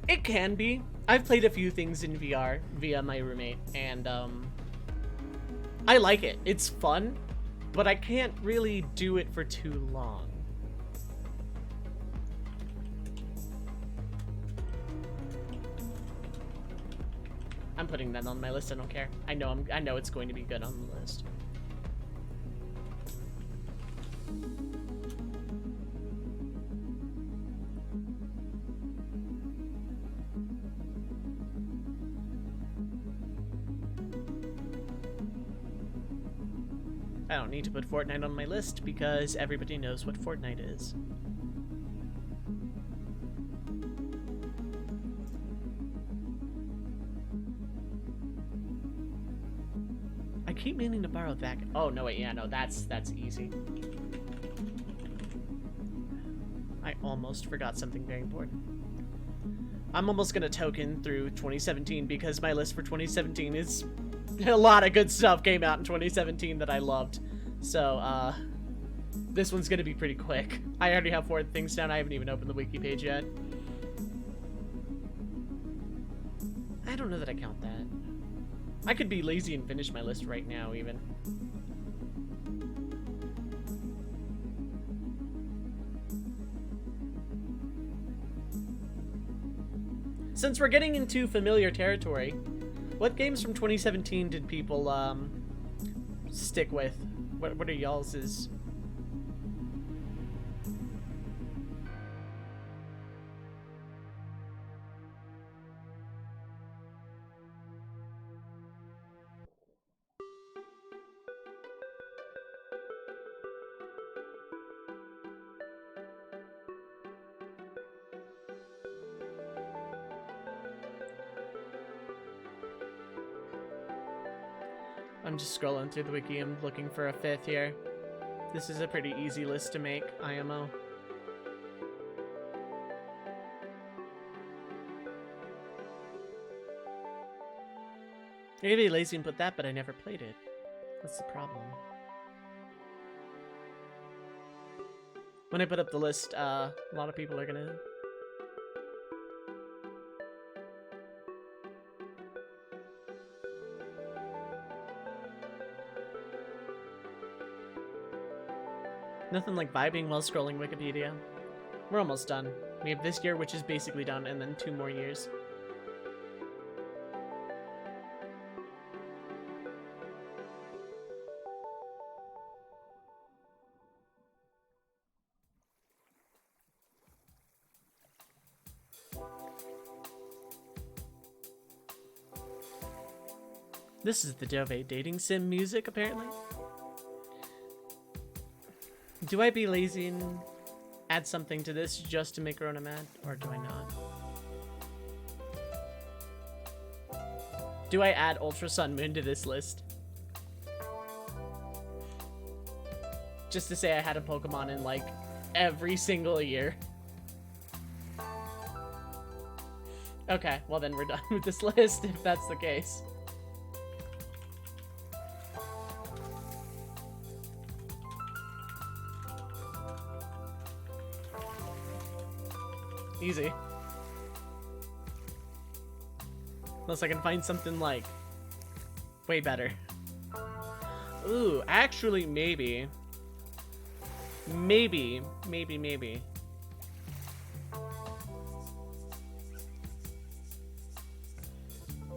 It can be. I've played a few things in VR via my roommate, and I like it. It's fun, but I can't really do it for too long. I'm putting that on my list. I don't care. I know it's going to be good on the list. I don't need to put Fortnite on my list because everybody knows what Fortnite is. keep meaning to borrow that. Oh, no, wait, yeah, no, that's easy. I almost forgot something very important. I'm almost gonna token through 2017 because my list for 2017 is a lot of good stuff came out in 2017 that I loved. So, this one's gonna be pretty quick. I already have 4 things down. I haven't even opened the wiki page yet. I don't know that I count that. I could be lazy and finish my list right now, even. Since we're getting into familiar territory, what games from 2017 did people, stick with? What are y'all's? I'm just scrolling through the wiki. I'm looking for a 5th here. This is a pretty easy list to make, IMO. I could be lazy and put that, but I never played it. That's the problem. When I put up the list, a lot of people are gonna... Nothing like vibing while scrolling Wikipedia. We're almost done. We have this year, which is basically done, and then 2 more years. This is the Dovei dating sim music, apparently. Do I be lazy and add something to this just to make Rona mad, or do I not? Do I add Ultra Sun Moon to this list? Just to say I had a Pokemon in, like, every single year. Okay, well then we're done with this list, if that's the case. Easy. Unless I can find something, like, way better. Ooh, actually, maybe. Maybe.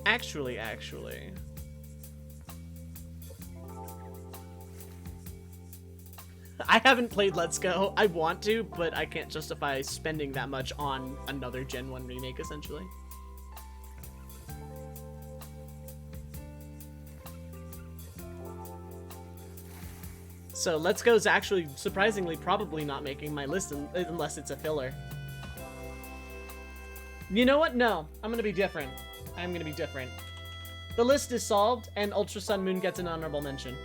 Actually. I haven't played Let's Go. I want to, but I can't justify spending that much on another Gen 1 remake, essentially. So Let's Go is actually, surprisingly, probably not making my list unless it's a filler. You know what? No. I'm gonna be different. I'm gonna be different. The list is solved, and Ultra Sun Moon gets an honorable mention.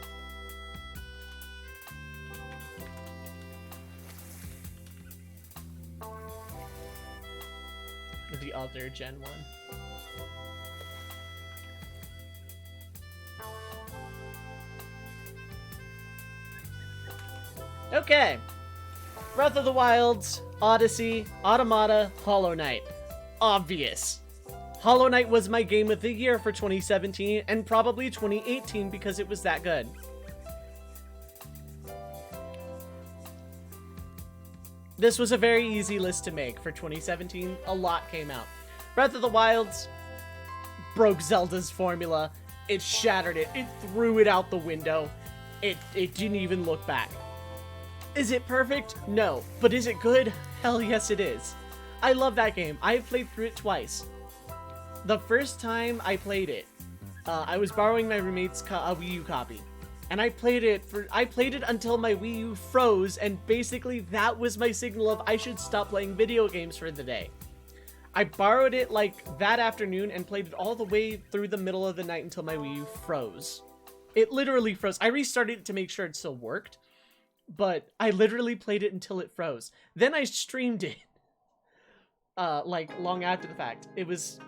The other Gen 1. Okay. Breath of the Wild, Odyssey, Automata, Hollow Knight. Obvious. Hollow Knight was my game of the year for 2017 and probably 2018 because it was that good. This was a very easy list to make for 2017. A lot came out. Breath of the Wild broke Zelda's formula. It shattered it. It threw it out the window. It didn't even look back. Is it perfect? No. But is it good? Hell yes it is. I love that game. I've played through it twice. The first time I played it, I was borrowing my roommate's Wii U copy. And I played it until my Wii U froze, and basically that was my signal of I should stop playing video games for the day. I borrowed it like that afternoon and played it all the way through the middle of the night until my Wii U froze. It literally froze. I restarted it to make sure it still worked, but I literally played it until it froze. Then I streamed it, like, long after the fact. It was...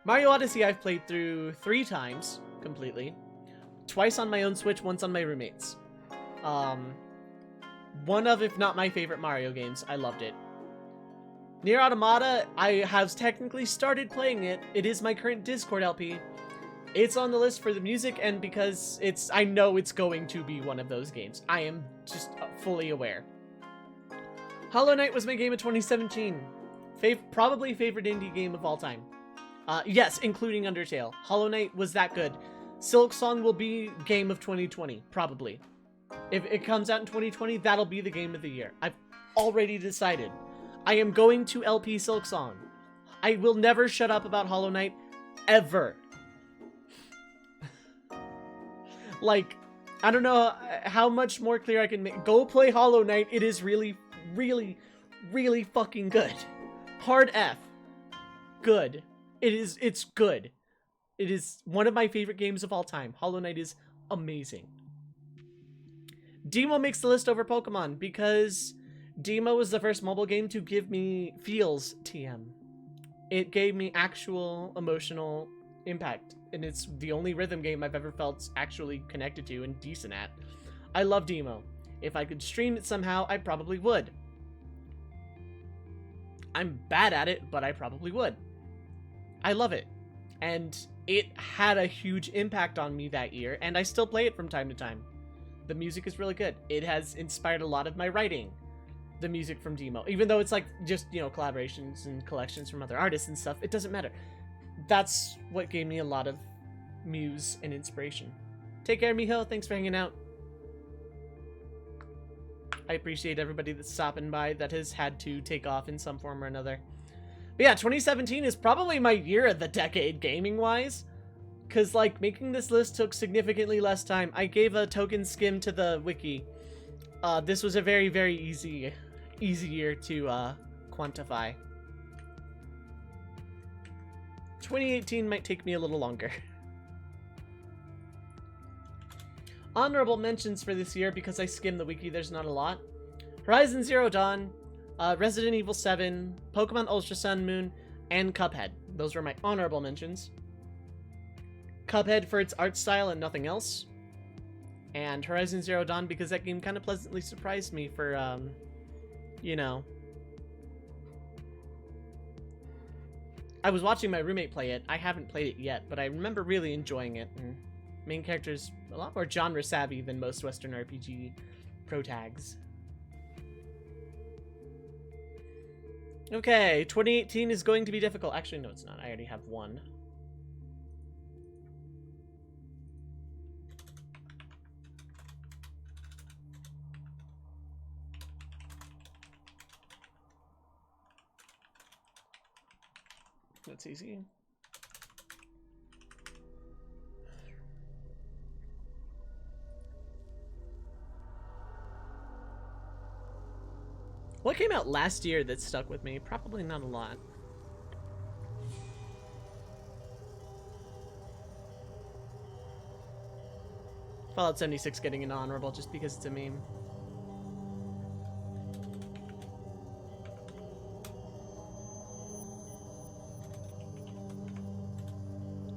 Mario Odyssey I've played through 3 times, completely. Twice on my own Switch, once on my roommate's. One of, if not my favorite Mario games. I loved it. Nier Automata, I have technically started playing it. It is my current Discord LP. It's on the list for the music, and because I know it's going to be one of those games. I am just fully aware. Hollow Knight was my game of 2017. Probably favorite indie game of all time. Yes, including Undertale. Hollow Knight was that good. Silk Song will be game of 2020, probably. If it comes out in 2020, that'll be the game of the year. I've already decided. I am going to LP Silk Song. I will never shut up about Hollow Knight, ever. Like, I don't know how much more clear I can make. Go play Hollow Knight. It is really, really, really fucking good. Hard F. Good. It's good. It is one of my favorite games of all time. Hollow Knight is amazing. Demo makes the list over Pokemon because Demo was the first mobile game to give me feels TM. It gave me actual emotional impact, and it's the only rhythm game I've ever felt actually connected to and decent at. I love Demo. If I could stream it somehow, I probably would. I'm bad at it, but I probably would. I love it. And it had a huge impact on me that year, and I still play it from time to time. The music is really good. It has inspired a lot of my writing, the music from Demo. Even though it's like just, you know, collaborations and collections from other artists and stuff, it doesn't matter. That's what gave me a lot of muse and inspiration. Take care, Miho. Thanks for hanging out. I appreciate everybody that's stopping by that has had to take off in some form or another. But yeah, 2017 is probably my year of the decade gaming-wise. Because, like, making this list took significantly less time. I gave a token skim to the wiki. This was a very, very easy year to quantify. 2018 might take me a little longer. Honorable mentions for this year, because I skimmed the wiki, there's not a lot. Horizon Zero Dawn, Resident Evil 7, Pokemon Ultra Sun Moon, and Cuphead. Those were my honorable mentions. Cuphead for its art style and nothing else. And Horizon Zero Dawn because that game kind of pleasantly surprised me for, you know. I was watching my roommate play it. I haven't played it yet, but I remember really enjoying it. And main character's a lot more genre savvy than most Western RPG protags. Okay, 2018 is going to be difficult. Actually, no, it's not. I already have one. That's easy. What came out last year that stuck with me? Probably not a lot. Fallout 76 getting an honorable just because it's a meme.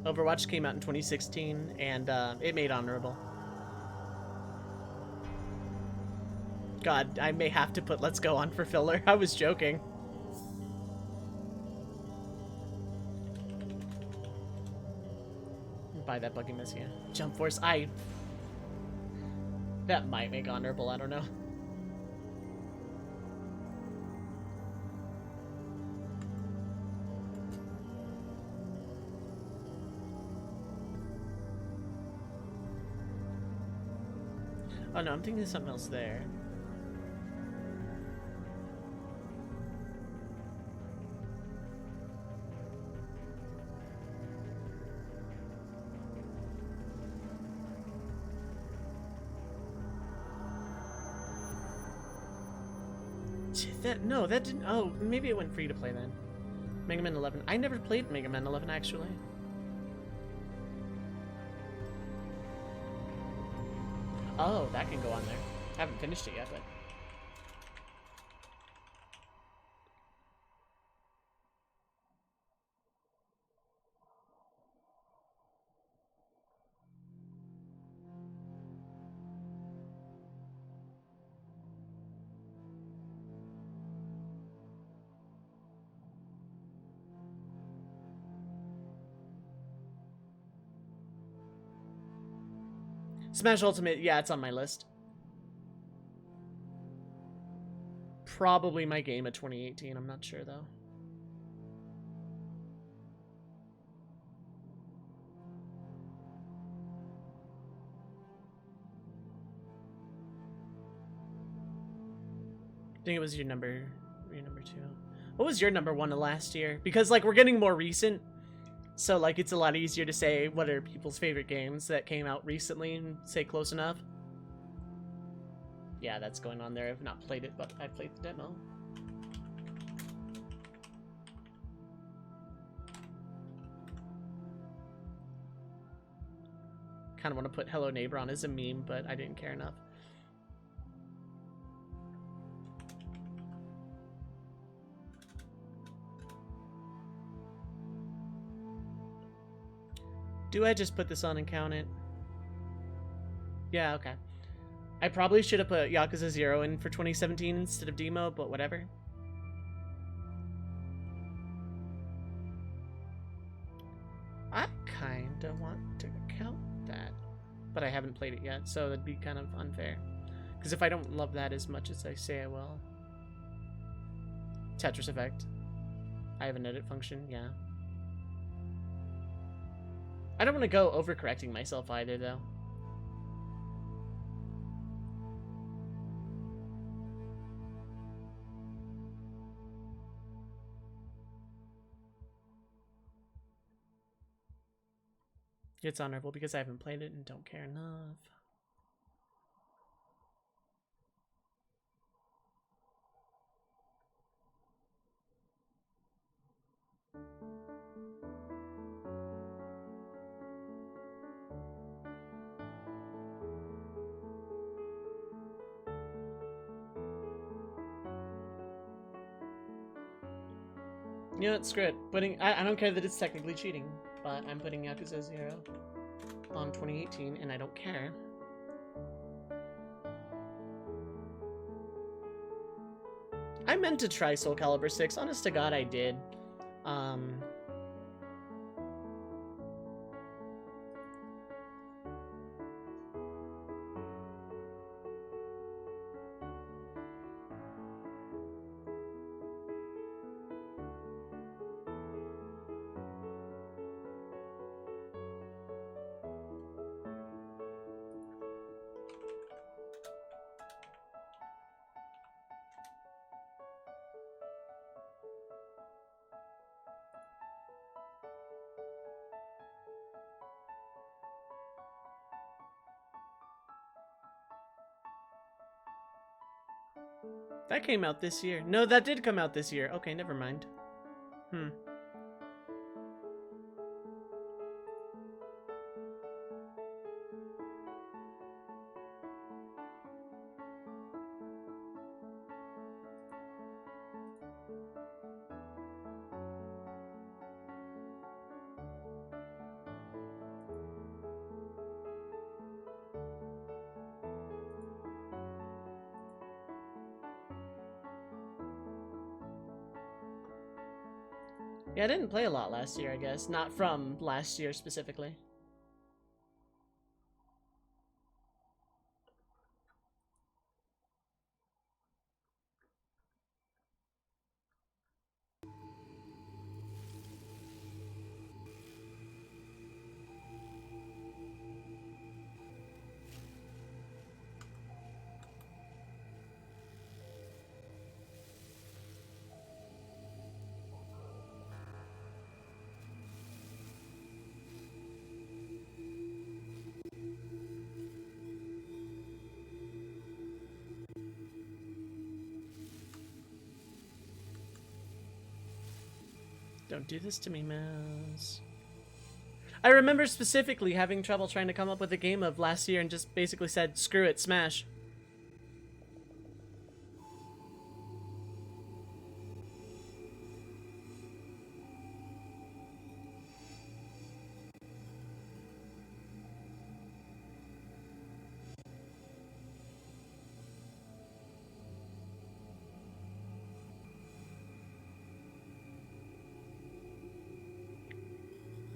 Overwatch came out in 2016, and it made honorable. God, I may have to put Let's Go on for filler. I was joking. Buy that Buggy Messiah. Jump Force, that might make honorable, I don't know. Oh no, I'm thinking there's something else there. No, that didn't. Oh, maybe it went free to play then. Mega Man 11. I never played Mega Man 11 actually. Oh, that can go on there. Haven't finished it yet, but... Smash Ultimate, yeah, it's on my list. Probably my game of 2018, I'm not sure though. I think it was your number 2. What was your number 1 of last year? Because like we're getting more recent, so like it's a lot easier to say what are people's favorite games that came out recently and say close enough. Yeah, that's going on there. I've not played it, but I played the demo. Kind of want to put Hello Neighbor on as a meme, but I didn't care enough. Do I just put this on and count it? Yeah, okay. I probably should have put Yakuza 0 in for 2017 instead of Demo, but whatever. I kind of want to count that, but I haven't played it yet, so that'd be kind of unfair. Because if I don't love that as much as I say I will... Tetris Effect. I have an edit function, yeah. I don't want to go overcorrecting myself either, though. It's honorable because I haven't played it and don't care enough. You know what, screw it. I don't care that it's technically cheating, but I'm putting Yakuza 0 on 2018, and I don't care. I meant to try Soul Calibur 6. Honest to God, I did. That came out this year. No, that did come out this year. Okay, never mind. Yeah, I didn't play a lot last year, I guess. Not from last year specifically. Don't do this to me, mouse. I remember specifically having trouble trying to come up with a game of last year and just basically said, screw it, Smash.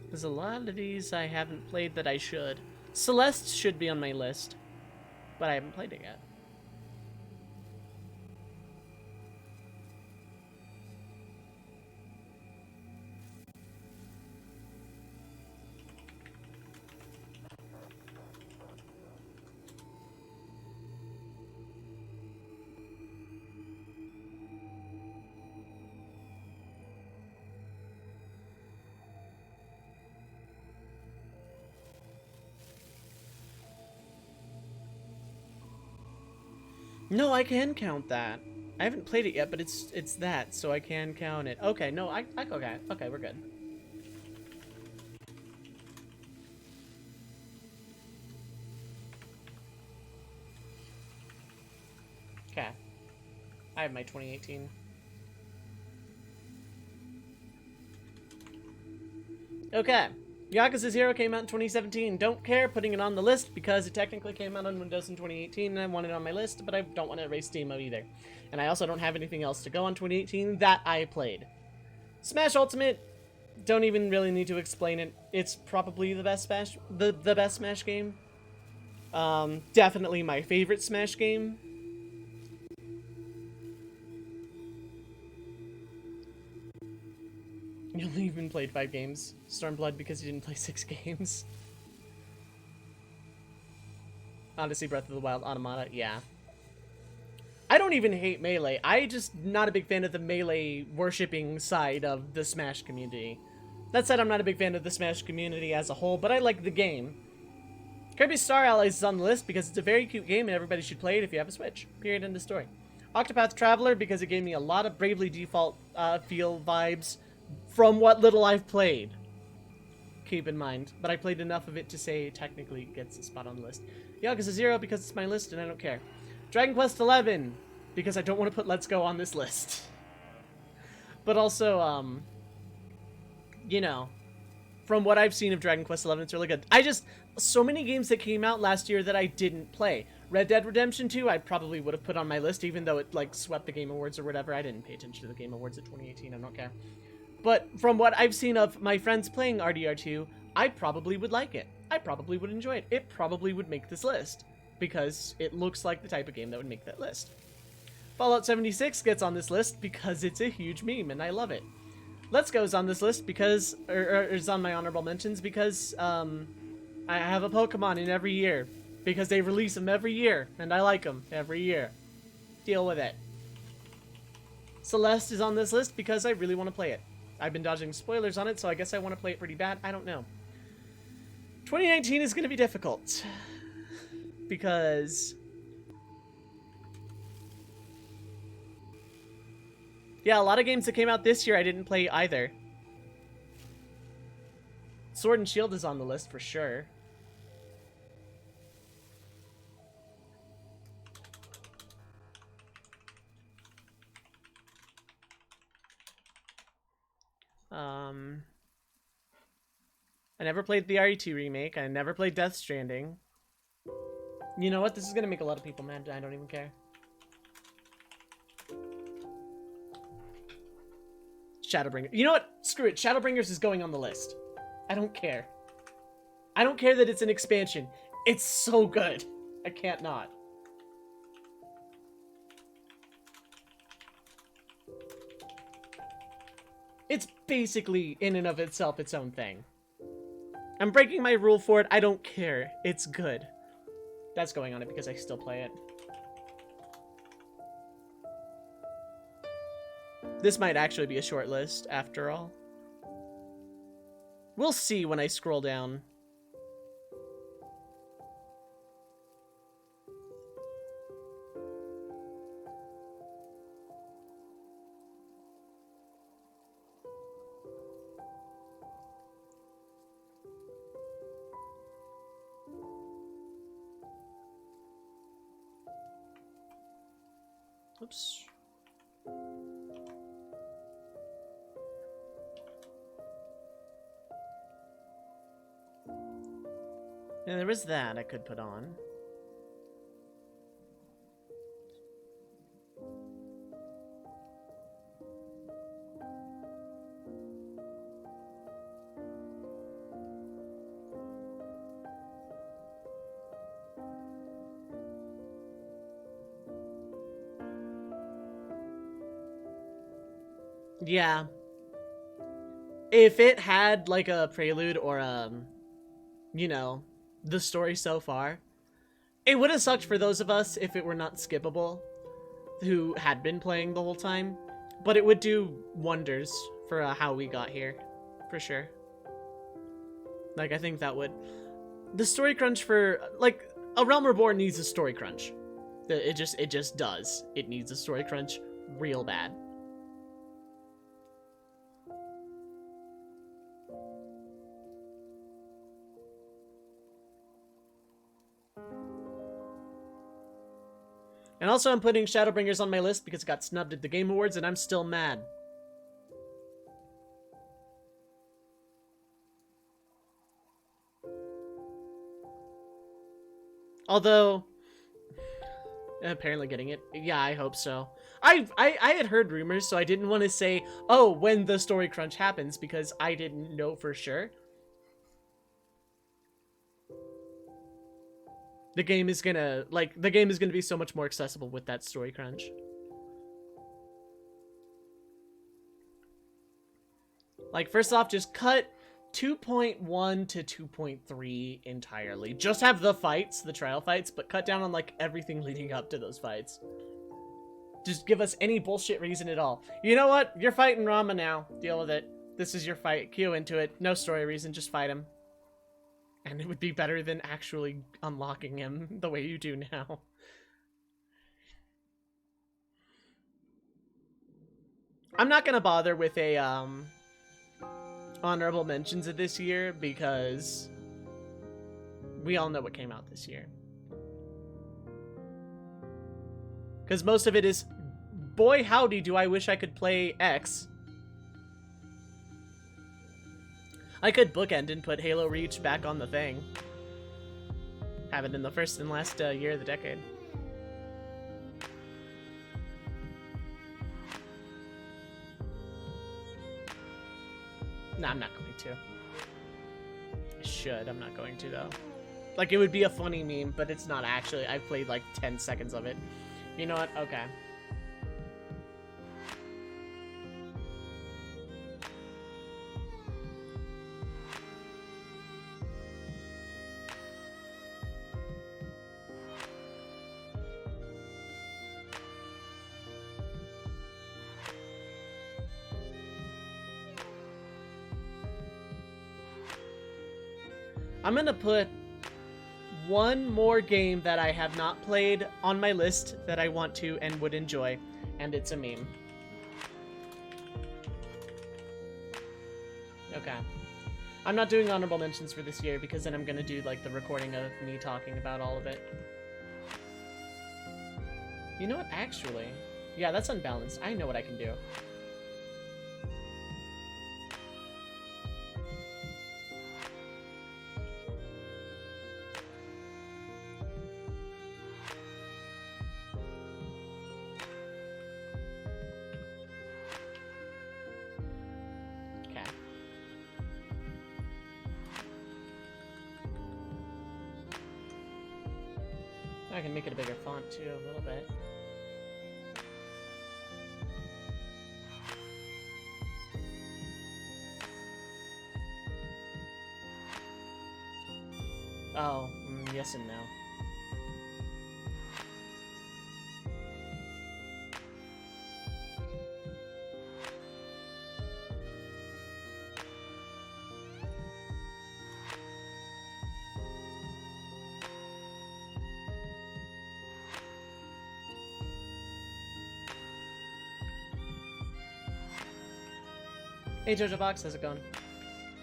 There's a lot of these I haven't played that I should. Celeste should be on my list, but I haven't played it yet. No, I can count that. I haven't played it yet, but it's that, so I can count it. Okay, no, okay, we're good. Okay. I have my 2018. Okay. Yakuza 0 came out in 2017. Don't care putting it on the list because it technically came out on Windows in 2018 and I want it on my list, but I don't want to erase demo either. And I also don't have anything else to go on 2018 that I played. Smash Ultimate, don't even really need to explain it. It's probably the best Smash, the best Smash game. Definitely my favorite Smash game. You only even played 5 games. Stormblood because you didn't play 6 games. Odyssey, Breath of the Wild, Automata, yeah. I don't even hate Melee. I just not a big fan of the Melee worshipping side of the Smash community. That said, I'm not a big fan of the Smash community as a whole, but I like the game. Kirby Star Allies is on the list because it's a very cute game and everybody should play it if you have a Switch. Period, end of story. Octopath Traveler because it gave me a lot of Bravely Default feel vibes from what little I've played. Keep in mind. But I played enough of it to say technically it gets a spot on the list. Yakuza 0 because it's my list and I don't care. Dragon Quest 11 because I don't want to put Let's Go on this list. But also, you know, from what I've seen of Dragon Quest 11, it's really good. So many games that came out last year that I didn't play. Red Dead Redemption 2 I probably would have put on my list even though it like swept the Game Awards or whatever. I didn't pay attention to the Game Awards of 2018, I don't care. But from what I've seen of my friends playing RDR2, I probably would like it. I probably would enjoy it. It probably would make this list. Because it looks like the type of game that would make that list. Fallout 76 gets on this list because it's a huge meme and I love it. Let's Go's on this list because, or is on my honorable mentions because, I have a Pokemon in every year. Because they release them every year and I like them every year. Deal with it. Celeste is on this list because I really want to play it. I've been dodging spoilers on it, so I guess I want to play it pretty bad. I don't know. 2019 is going to be difficult. Because... yeah, a lot of games that came out this year I didn't play either. Sword and Shield is on the list for sure. I never played the RE2 remake. I never played Death Stranding. You know what? This is gonna make a lot of people mad. I don't even care. Shadowbringers. You know what? Screw it. Shadowbringers is going on the list. I don't care. I don't care that it's an expansion. It's so good. I can't not. It's basically, in and of itself, its own thing. I'm breaking my rule for it. I don't care. It's good. That's going on it because I still play it. This might actually be a short list, after all. We'll see when I scroll down. Oops. And there was that I could put on. Yeah. If it had like a prelude or you know, the story so far, it would have sucked for those of us if it were not skippable, who had been playing the whole time, but it would do wonders for how we got here, for sure. Like, I think that would... The story crunch for, like, A Realm Reborn needs a story crunch. It just does. It needs a story crunch real bad. And also I'm putting Shadowbringers on my list because it got snubbed at the Game Awards and I'm still mad. Although, apparently getting it. Yeah, I hope so. I had heard rumors, so I didn't want to say, oh, when the story crunch happens, because I didn't know for sure. The game is gonna be so much more accessible with that story crunch. Like, first off, just cut 2.1 to 2.3 entirely. Just have the fights, the trial fights, but cut down on, like, everything leading up to those fights. Just give us any bullshit reason at all. You know what? You're fighting Rama now. Deal with it. This is your fight. Cue into it. No story reason. Just fight him. And it would be better than actually unlocking him the way you do now. I'm not gonna bother with a, honorable mentions of this year because we all know what came out this year. Because most of it is, boy howdy do I wish I could play X. I could bookend and put Halo Reach back on the thing. Have it in the first and last year of the decade. Nah, I'm not going to. I should, I'm not going to though. Like, it would be a funny meme, but it's not actually. I've played like 10 seconds of it. You know what? Okay. I'm gonna put one more game that I have not played on my list that I want to and would enjoy, and it's a meme. Okay. I'm not doing honorable mentions for this year because then I'm gonna do like the recording of me talking about all of it. You know what, actually? Yeah, that's unbalanced. I know what I can do. I can make it a bigger font too, a little bit. Oh, yes and no. Hey Jojo Box, how's it going?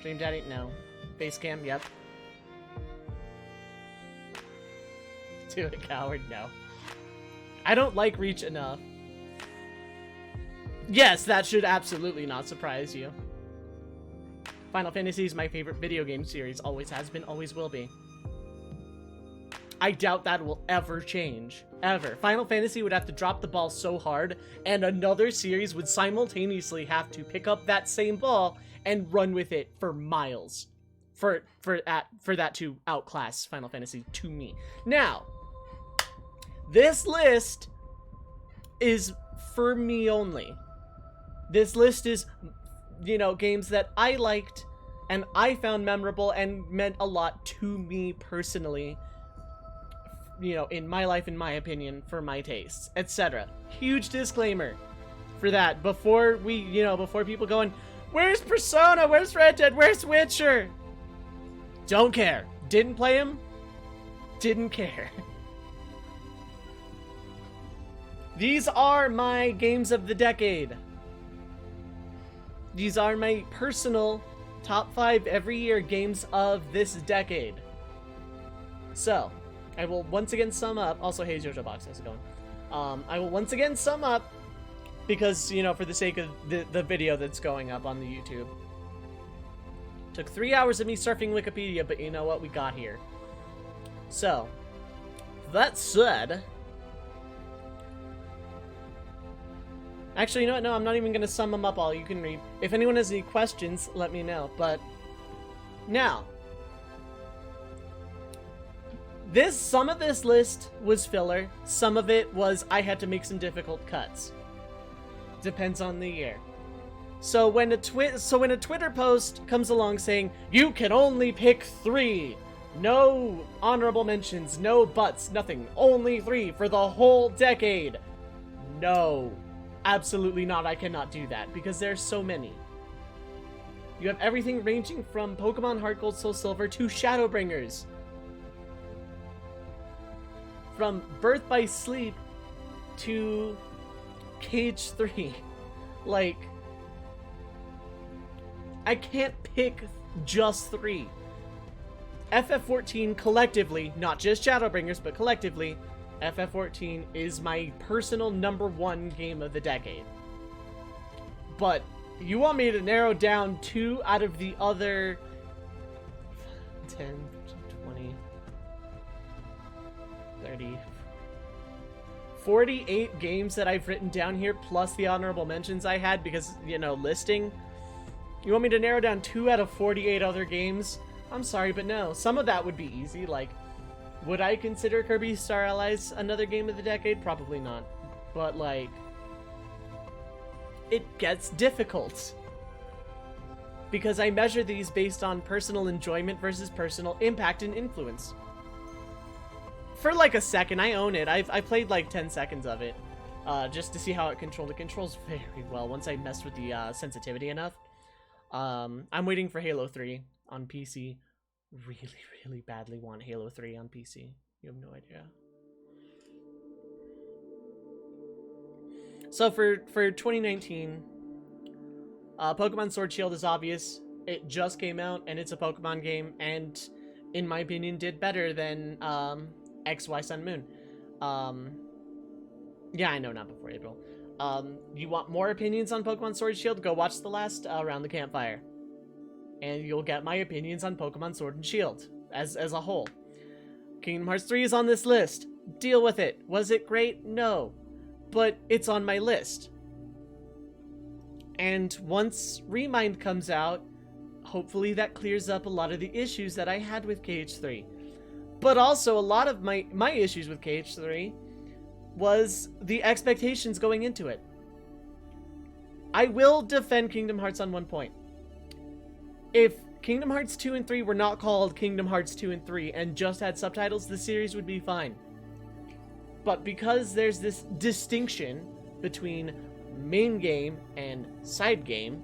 Dream Daddy? No. Basecamp? Yep. To a coward? No. I don't like Reach enough. Yes, that should absolutely not surprise you. Final Fantasy is my favorite video game series. Always has been, always will be. I doubt that will ever change. Ever. Final Fantasy would have to drop the ball so hard, and another series would simultaneously have to pick up that same ball and run with it for miles. For that to outclass Final Fantasy to me. Now, this list is for me only. This list is, you know, games that I liked and I found memorable and meant a lot to me personally, you know, in my life, in my opinion, for my tastes, etc. Huge disclaimer for that before we, you know, before people going, where's Persona? Where's Red Dead? Where's Witcher? Don't care. Didn't play him. Didn't care. These are my games of the decade. These are my personal top 5 every year games of this decade. So, I will once again sum up. Also, hey, JoJo Box, how's it going? I will once again sum up because, you know, for the sake of the video that's going up on the YouTube. Took 3 hours of me surfing Wikipedia, but you know what? We got here. So, that said... Actually, you know what? No, I'm not even going to sum them up all. You can read. If anyone has any questions, let me know. But, now... Some of this list was filler. Some of it was I had to make some difficult cuts. Depends on the year. So when a Twitter post comes along saying, you can only pick 3, no honorable mentions, no buts, nothing, only 3 for the whole decade. No, absolutely not. I cannot do that because there's so many. You have everything ranging from Pokemon Heart Gold, Soul Silver to Shadowbringers. From Birth by Sleep to Cage 3. Like, I can't pick just 3. FF14 collectively, not just Shadowbringers, but collectively, FF14 is my personal #1 game of the decade. But you want me to narrow down 2 out of the other 10, 20, 30, 48 games that I've written down here, plus the honorable mentions I had because, you know, listing. You want me to narrow down 2 out of 48 other games? I'm sorry, but no. Some of that would be easy, like, would I consider Kirby Star Allies another game of the decade? Probably not. But, like, it gets difficult. Because I measure these based on personal enjoyment versus personal impact and influence. For like a second, I own it. I played like 10 seconds of it, just to see how it controlled. It controls very well once I messed with the sensitivity enough. I'm waiting for Halo 3 on PC. Really, really badly want Halo 3 on PC. You have no idea. So for 2019, Pokemon Sword Shield is obvious. It just came out, and it's a Pokemon game, and in my opinion, did better than XY Sun Moon. Yeah, I know, not before April. You want more opinions on Pokemon Sword Shield? Go watch the last Around the Campfire. And you'll get my opinions on Pokemon Sword and Shield as a whole. Kingdom Hearts 3 is on this list. Deal with it. Was it great? No. But it's on my list. And once Remind comes out, hopefully that clears up a lot of the issues that I had with KH3. But also, a lot of my issues with KH3 was the expectations going into it. I will defend Kingdom Hearts on one point. If Kingdom Hearts 2 and 3 were not called Kingdom Hearts 2 and 3 and just had subtitles, the series would be fine. But because there's this distinction between main game and side game,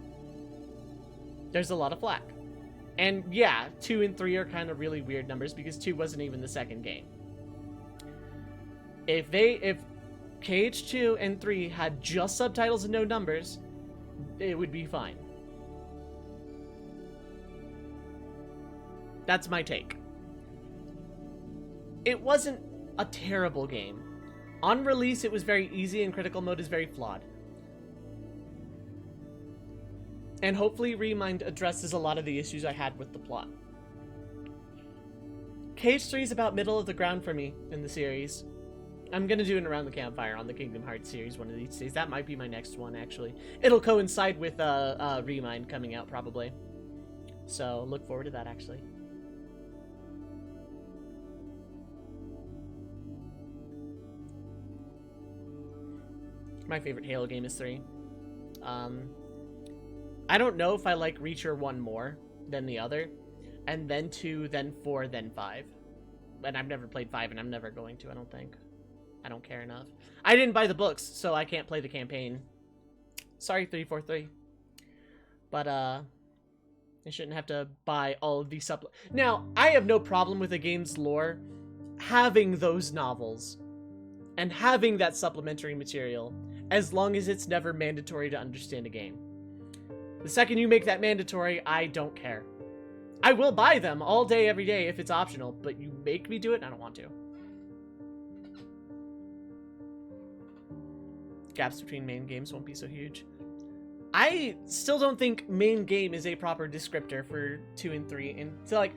there's a lot of flack. And yeah, 2 and 3 are kind of really weird numbers because 2 wasn't even the second game. If KH2 and 3 had just subtitles and no numbers, it would be fine. That's my take. It wasn't a terrible game. On release, it was very easy and critical mode is very flawed. And hopefully Remind addresses a lot of the issues I had with the plot. KH3 is about middle of the ground for me in the series. I'm gonna do it around the campfire on the Kingdom Hearts series one of these days. That might be my next one, actually. It'll coincide with Remind coming out, probably. So, look forward to that, actually. My favorite Halo game is 3. I don't know if I like Reacher 1 more than the other. And then 2, then 4, then 5. And I've never played 5, and I'm never going to, I don't think. I don't care enough. I didn't buy the books, so I can't play the campaign. Sorry, 343. But, I shouldn't have to buy all of these Now, I have no problem with a game's lore having those novels and having that supplementary material, as long as it's never mandatory to understand a game. The second you make that mandatory, I don't care. I will buy them all day, every day if it's optional, but you make me do it, and I don't want to. Gaps between main games won't be so huge. I still don't think main game is a proper descriptor for 2 and 3. And so, like,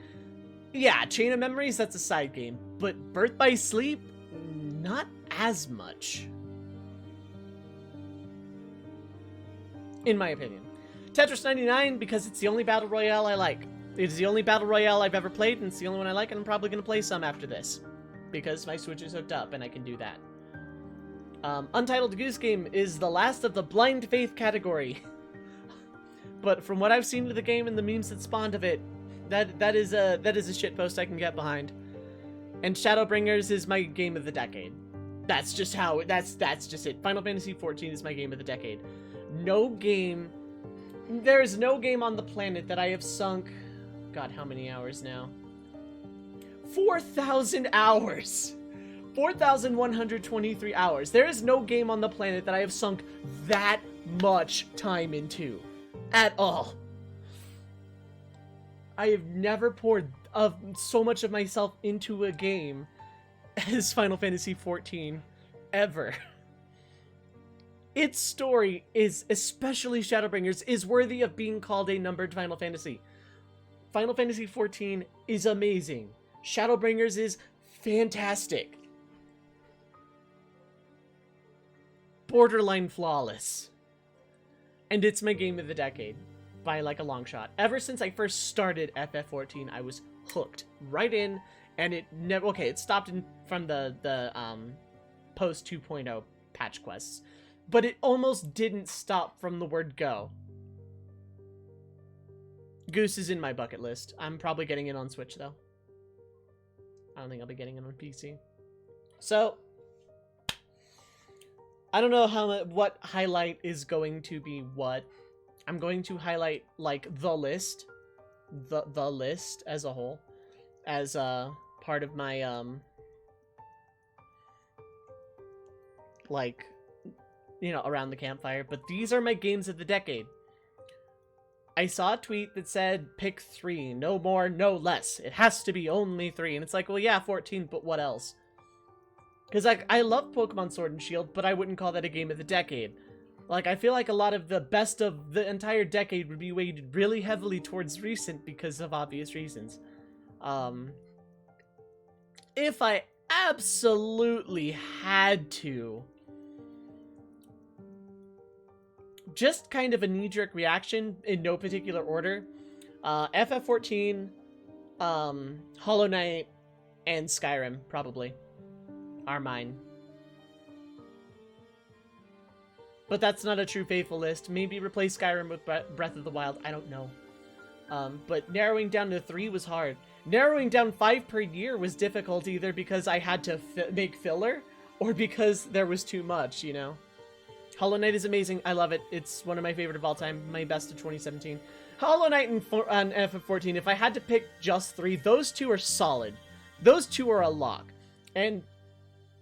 yeah, Chain of Memories, that's a side game. But Birth by Sleep, not as much. In my opinion. Tetris 99, because it's the only Battle Royale I like. It's the only Battle Royale I've ever played, and it's the only one I like, and I'm probably going to play some after this. Because my Switch is hooked up, and I can do that. Untitled Goose Game is the last of the blind faith category. But from what I've seen of the game and the memes that spawned of it, that is a shitpost I can get behind. And Shadowbringers is my game of the decade. That's just how that's just it. Final Fantasy XIV is my game of the decade. There is no game on the planet that I have sunk, God, how many hours now? 4,000 hours. 4,123 hours. There is no game on the planet that I have sunk that much time into. At all. I have never poured so much of myself into a game as Final Fantasy XIV. Ever. Its story is, especially Shadowbringers, is worthy of being called a numbered Final Fantasy. Final Fantasy XIV is amazing. Shadowbringers is fantastic. Borderline flawless. And it's my game of the decade. By like a long shot. Ever since I first started FF14, I was hooked right in, and it never, okay, it stopped from the post 2.0 patch quests, but it almost didn't stop from the word go. Goose is in my bucket list. I'm probably getting it on Switch though. I don't think I'll be getting it on PC. So I don't know what highlight is going to be what. I'm going to highlight like the list as a whole, as part of my like, you know, around the campfire. But these are my games of the decade. I saw a tweet that said pick 3, no more, no less. It has to be only 3, and it's like, well, yeah, 14, but what else? Because like I love Pokemon Sword and Shield, but I wouldn't call that a game of the decade. Like, I feel like a lot of the best of the entire decade would be weighted really heavily towards recent because of obvious reasons. If I absolutely had to, just kind of a knee-jerk reaction in no particular order, FF14, Hollow Knight, and Skyrim probably are mine. But that's not a true faithful list. Maybe replace Skyrim with Breath of the Wild. I don't know. But narrowing down to 3 was hard. Narrowing down 5 per year was difficult, either because I had to make filler or because there was too much, you know? Hollow Knight is amazing. I love it. It's one of my favorite of all time. My best of 2017. Hollow Knight and FF14, if I had to pick just 3, those 2 are solid. Those 2 are a lock. And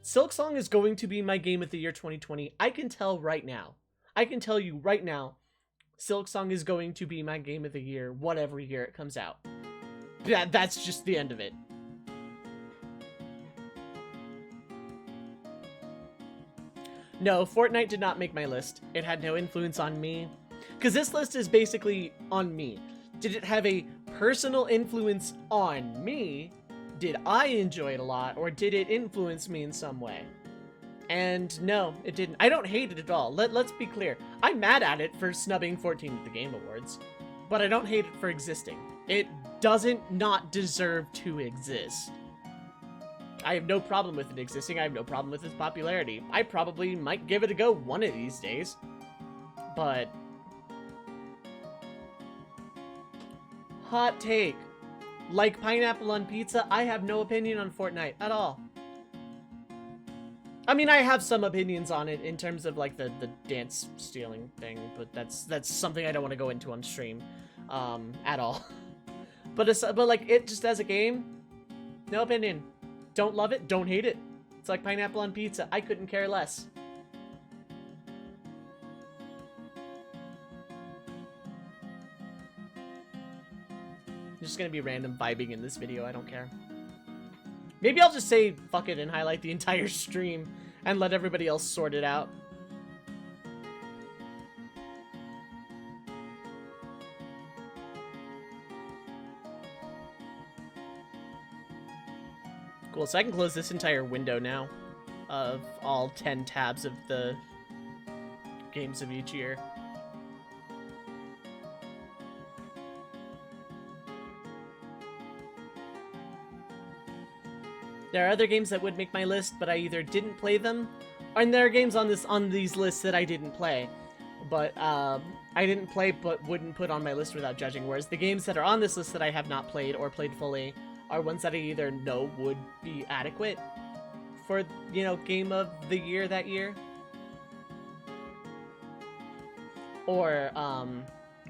Silksong is going to be my game of the year 2020. I can tell right now. I can tell you right now, Silksong is going to be my game of the year, whatever year it comes out. That's just the end of it. No, Fortnite did not make my list. It had no influence on me. Because this list is basically on me. Did it have a personal influence on me? Did I enjoy it a lot, or did it influence me in some way? And no, it didn't. I don't hate it at all. Let's be clear. I'm mad at it for snubbing 14 at the Game Awards, but I don't hate it for existing. It doesn't not deserve to exist. I have no problem with it existing. I have no problem with its popularity. I probably might give it a go one of these days, but... Hot take. Like pineapple on pizza, I have no opinion on Fortnite at all. I mean, I have some opinions on it in terms of like the dance stealing thing, but that's something I don't want to go into on stream at all. But like it just as a game, no opinion. Don't love it, don't hate it. It's like pineapple on pizza. I couldn't care less. Just gonna be random vibing in this video, I don't care. Maybe I'll just say fuck it and highlight the entire stream and let everybody else sort it out. Cool, so I can close this entire window now of all 10 tabs of the games of each year. There are other games that would make my list, but I either didn't play them, and there are games on these lists that I didn't play, but I didn't play but wouldn't put on my list without judging. Whereas the games that are on this list that I have not played or played fully are ones that I either know would be adequate for, you know, game of the year that year, or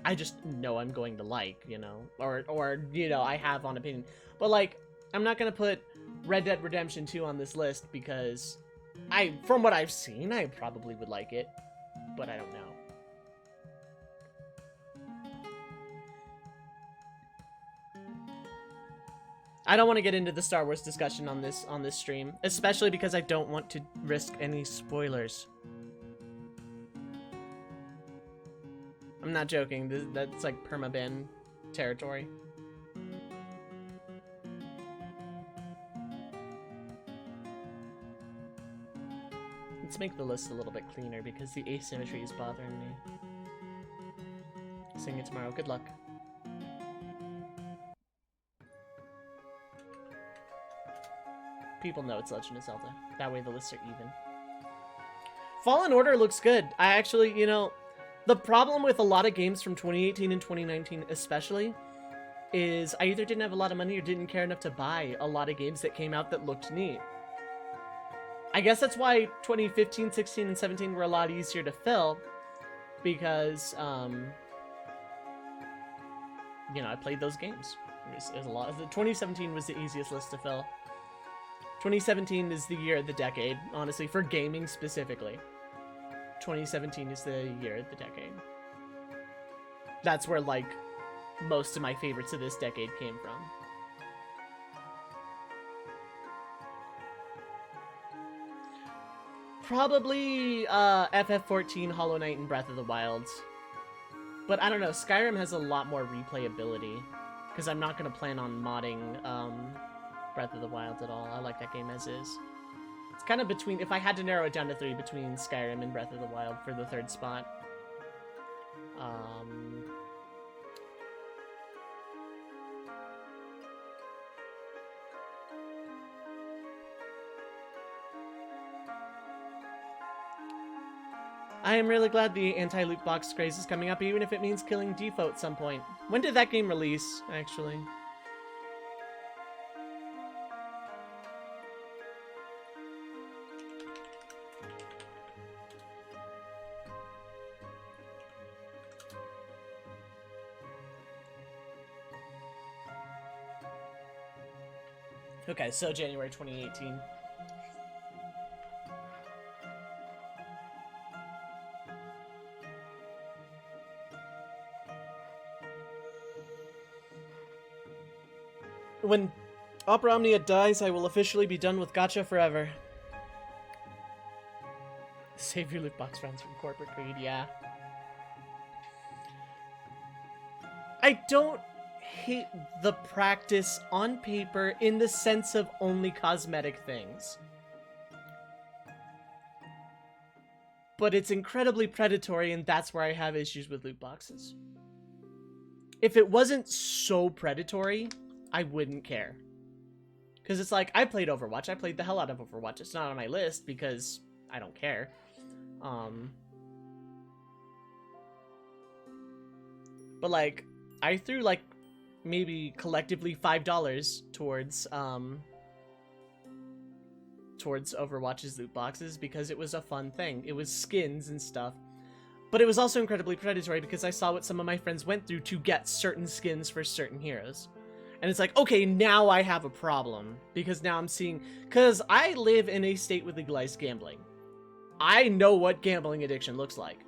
I just know I'm going to like, you know, or you know, I have on opinion. But like, I'm not gonna put Red Dead Redemption 2 on this list because from what I've seen, I probably would like it, but I don't know. I don't want to get into the Star Wars discussion on this stream, especially because I don't want to risk any spoilers. I'm not joking. That's like permaban territory. Let's make the list a little bit cleaner because the asymmetry is bothering me. Sing it tomorrow. Good luck. People know it's Legend of Zelda. That way the lists are even. Fallen Order looks good. I actually, you know, the problem with a lot of games from 2018 and 2019 especially is I either didn't have a lot of money or didn't care enough to buy a lot of games that came out that looked neat. I guess that's why 2015, 16, and 17 were a lot easier to fill, because, you know, I played those games. It was a lot. 2017 was the easiest list to fill. 2017 is the year of the decade, honestly, for gaming specifically. 2017 is the year of the decade. That's where, like, most of my favorites of this decade came from. Probably FF14, Hollow Knight, and Breath of the Wild. But I don't know, Skyrim has a lot more replayability, because I'm not going to plan on modding Breath of the Wild at all. I like that game as is. It's kind of between, if I had to narrow it down to 3, between Skyrim and Breath of the Wild for the 3rd spot. I am really glad the anti-loot box craze is coming up, even if it means killing Defo at some point. When did that game release, actually? Okay, so January 2018. When Opera Omnia dies, I will officially be done with gacha forever. Save your loot box friends from corporate greed, yeah. I don't hate the practice on paper in the sense of only cosmetic things. But it's incredibly predatory, and that's where I have issues with loot boxes. If it wasn't so predatory, I wouldn't care. Because it's like, I played Overwatch. I played the hell out of Overwatch. It's not on my list because I don't care. But like, I threw like maybe collectively $5 towards Overwatch's loot boxes because it was a fun thing. It was skins and stuff. But it was also incredibly predatory because I saw what some of my friends went through to get certain skins for certain heroes. And it's like, okay, now I have a problem. Because now I'm seeing... Because I live in a state with legalized gambling. I know what gambling addiction looks like.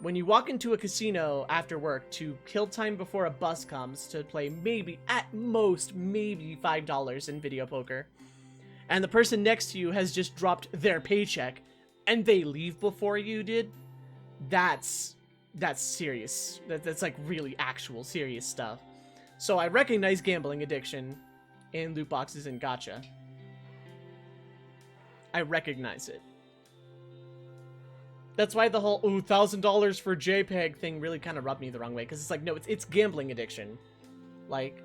When you walk into a casino after work to kill time before a bus comes to play maybe, at most, maybe $5 in video poker, and the person next to you has just dropped their paycheck, and they leave before you did, that's serious. That's like really actual serious stuff. So I recognize gambling addiction in loot boxes and gacha. I recognize it. That's why the whole, ooh, $1,000 for JPEG thing really kind of rubbed me the wrong way. Because it's like, no, it's gambling addiction. Like,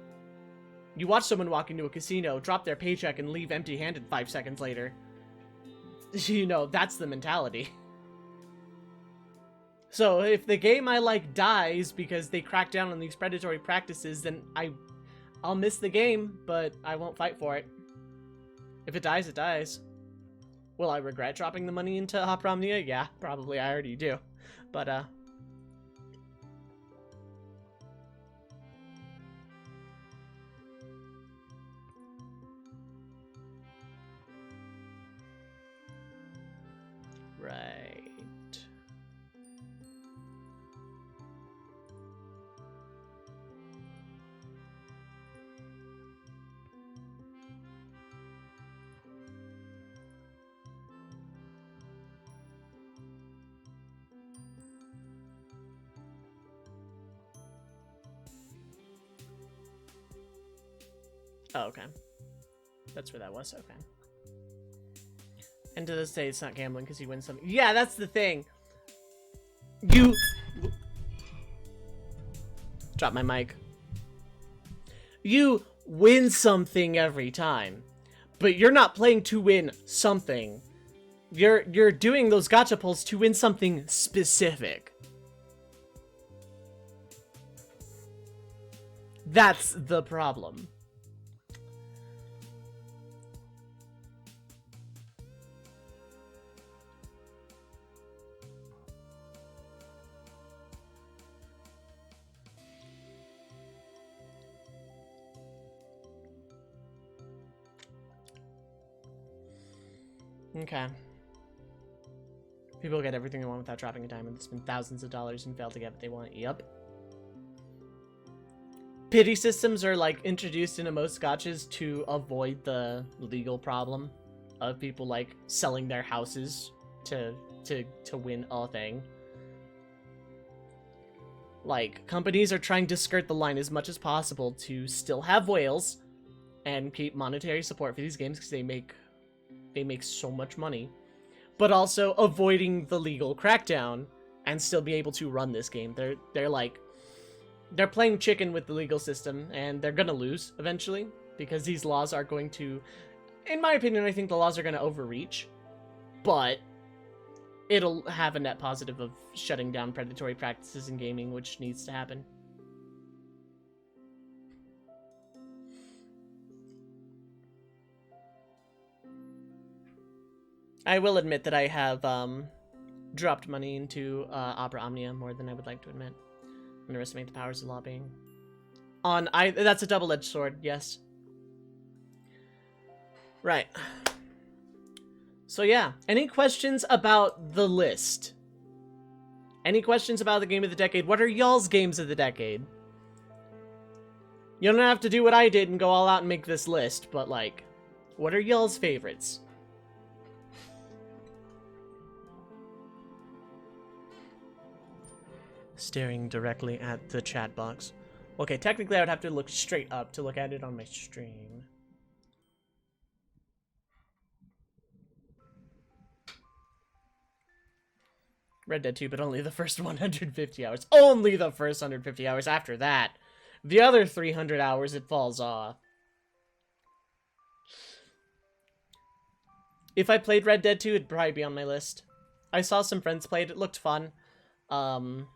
you watch someone walk into a casino, drop their paycheck, and leave empty-handed 5 seconds later. You know, that's the mentality. So if the game I like dies because they crack down on these predatory practices, then I'll miss the game, but I won't fight for it. If it dies, it dies. Will I regret dropping the money into Opera Omnia? Yeah, probably. I already do. But, right. Oh, okay. That's where that was. Okay. And to this day, it's not gambling because you win something. Yeah, that's the thing. You... Drop my mic. You win something every time. But you're not playing to win something. You're doing those gacha pulls to win something specific. That's the problem. Okay. People get everything they want without dropping a diamond. They spend thousands of dollars and fail to get what they want. Yup. Pity systems are like introduced into most gachas to avoid the legal problem of people like selling their houses to win a thing. Like, companies are trying to skirt the line as much as possible to still have whales and keep monetary support for these games because they make so much money, but also avoiding the legal crackdown and still be able to run this game. They're playing chicken with the legal system, and they're gonna lose eventually because these laws are going to, in my opinion, I think the laws are gonna overreach, but it'll have a net positive of shutting down predatory practices in gaming, which needs to happen. I will admit that I have dropped money into Opera Omnia more than I would like to admit. Underestimate the powers of lobbying. That's a double-edged sword, yes. Right. So yeah, any questions about the list? Any questions about the game of the decade? What are y'all's games of the decade? You don't have to do what I did and go all out and make this list, but like, what are y'all's favorites? Staring directly at the chat box. Okay, technically I would have to look straight up to look at it on my stream. Red Dead 2, but only the first 150 hours. Only the first 150 hours. After that, the other 300 hours, it falls off. If I played Red Dead 2, it'd probably be on my list. I saw some friends play it. It looked fun. But...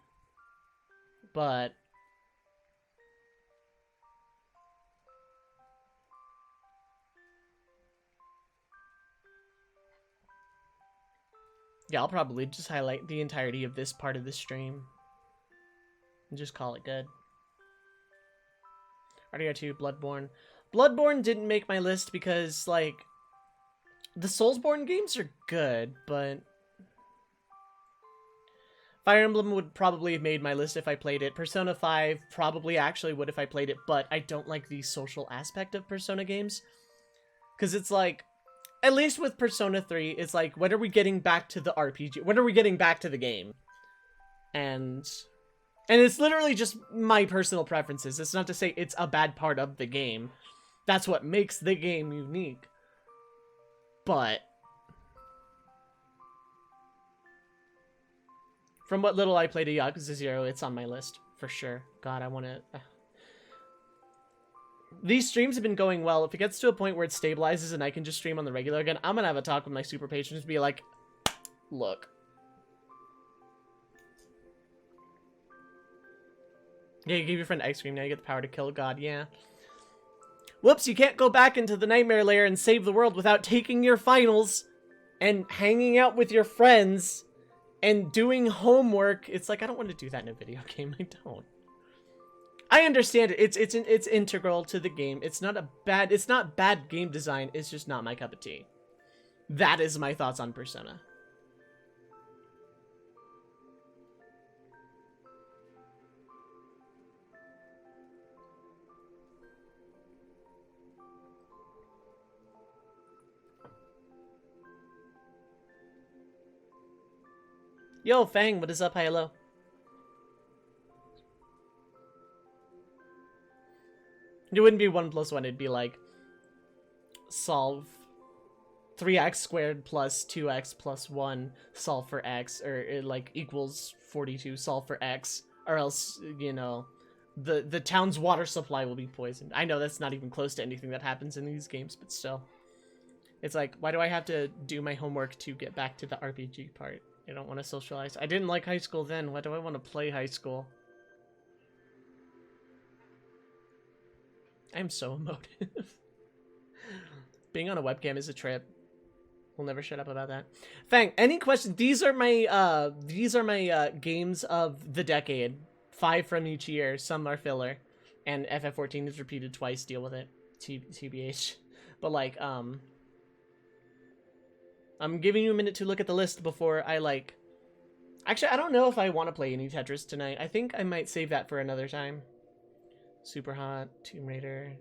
yeah, I'll probably just highlight the entirety of this part of the stream. And just call it good. RDR2, Bloodborne. Bloodborne didn't make my list because, like... the Soulsborne games are good, but... Fire Emblem would probably have made my list if I played it. Persona 5 probably actually would if I played it, but I don't like the social aspect of Persona games. Because it's like... at least with Persona 3, it's like, when are we getting back to the RPG? When are we getting back to the game? And it's literally just my personal preferences. It's not to say it's a bad part of the game. That's what makes the game unique. But from what little I played of Yakuza 0, it's on my list for sure. God, I want to... these streams have been going well. If it gets to a point where it stabilizes and I can just stream on the regular again, I'm going to have a talk with my super patrons to be like, look. Yeah, you give your friend ice cream, now you get the power to kill God, yeah. Whoops, you can't go back into the Nightmare Lair and save the world without taking your finals and hanging out with your friends and doing homework. It's like, I don't want to do that in a video game. I don't. I understand it. It's integral to the game. It's not bad game design. It's just not my cup of tea. That is my thoughts on Persona. Yo, Fang, what is up? Hi, hello. It wouldn't be 1 + 1, it'd be like, solve 3x squared plus 2x plus 1, solve for x, or it like equals 42, solve for x, or else, you know, the town's water supply will be poisoned. I know that's not even close to anything that happens in these games, but still. It's like, why do I have to do my homework to get back to the RPG part? I don't want to socialize. I didn't like high school then. Why do I want to play high school? I'm so emotive. Being on a webcam is a trip. We'll never shut up about that. Fang, any questions? These are my games of the decade. 5 from each year. Some are filler, and FF14 is repeated twice. Deal with it. TBH. But like, I'm giving you a minute to look at the list before I like... actually, I don't know if I want to play any Tetris tonight. I think I might save that for another time. Super Hot, Tomb Raider.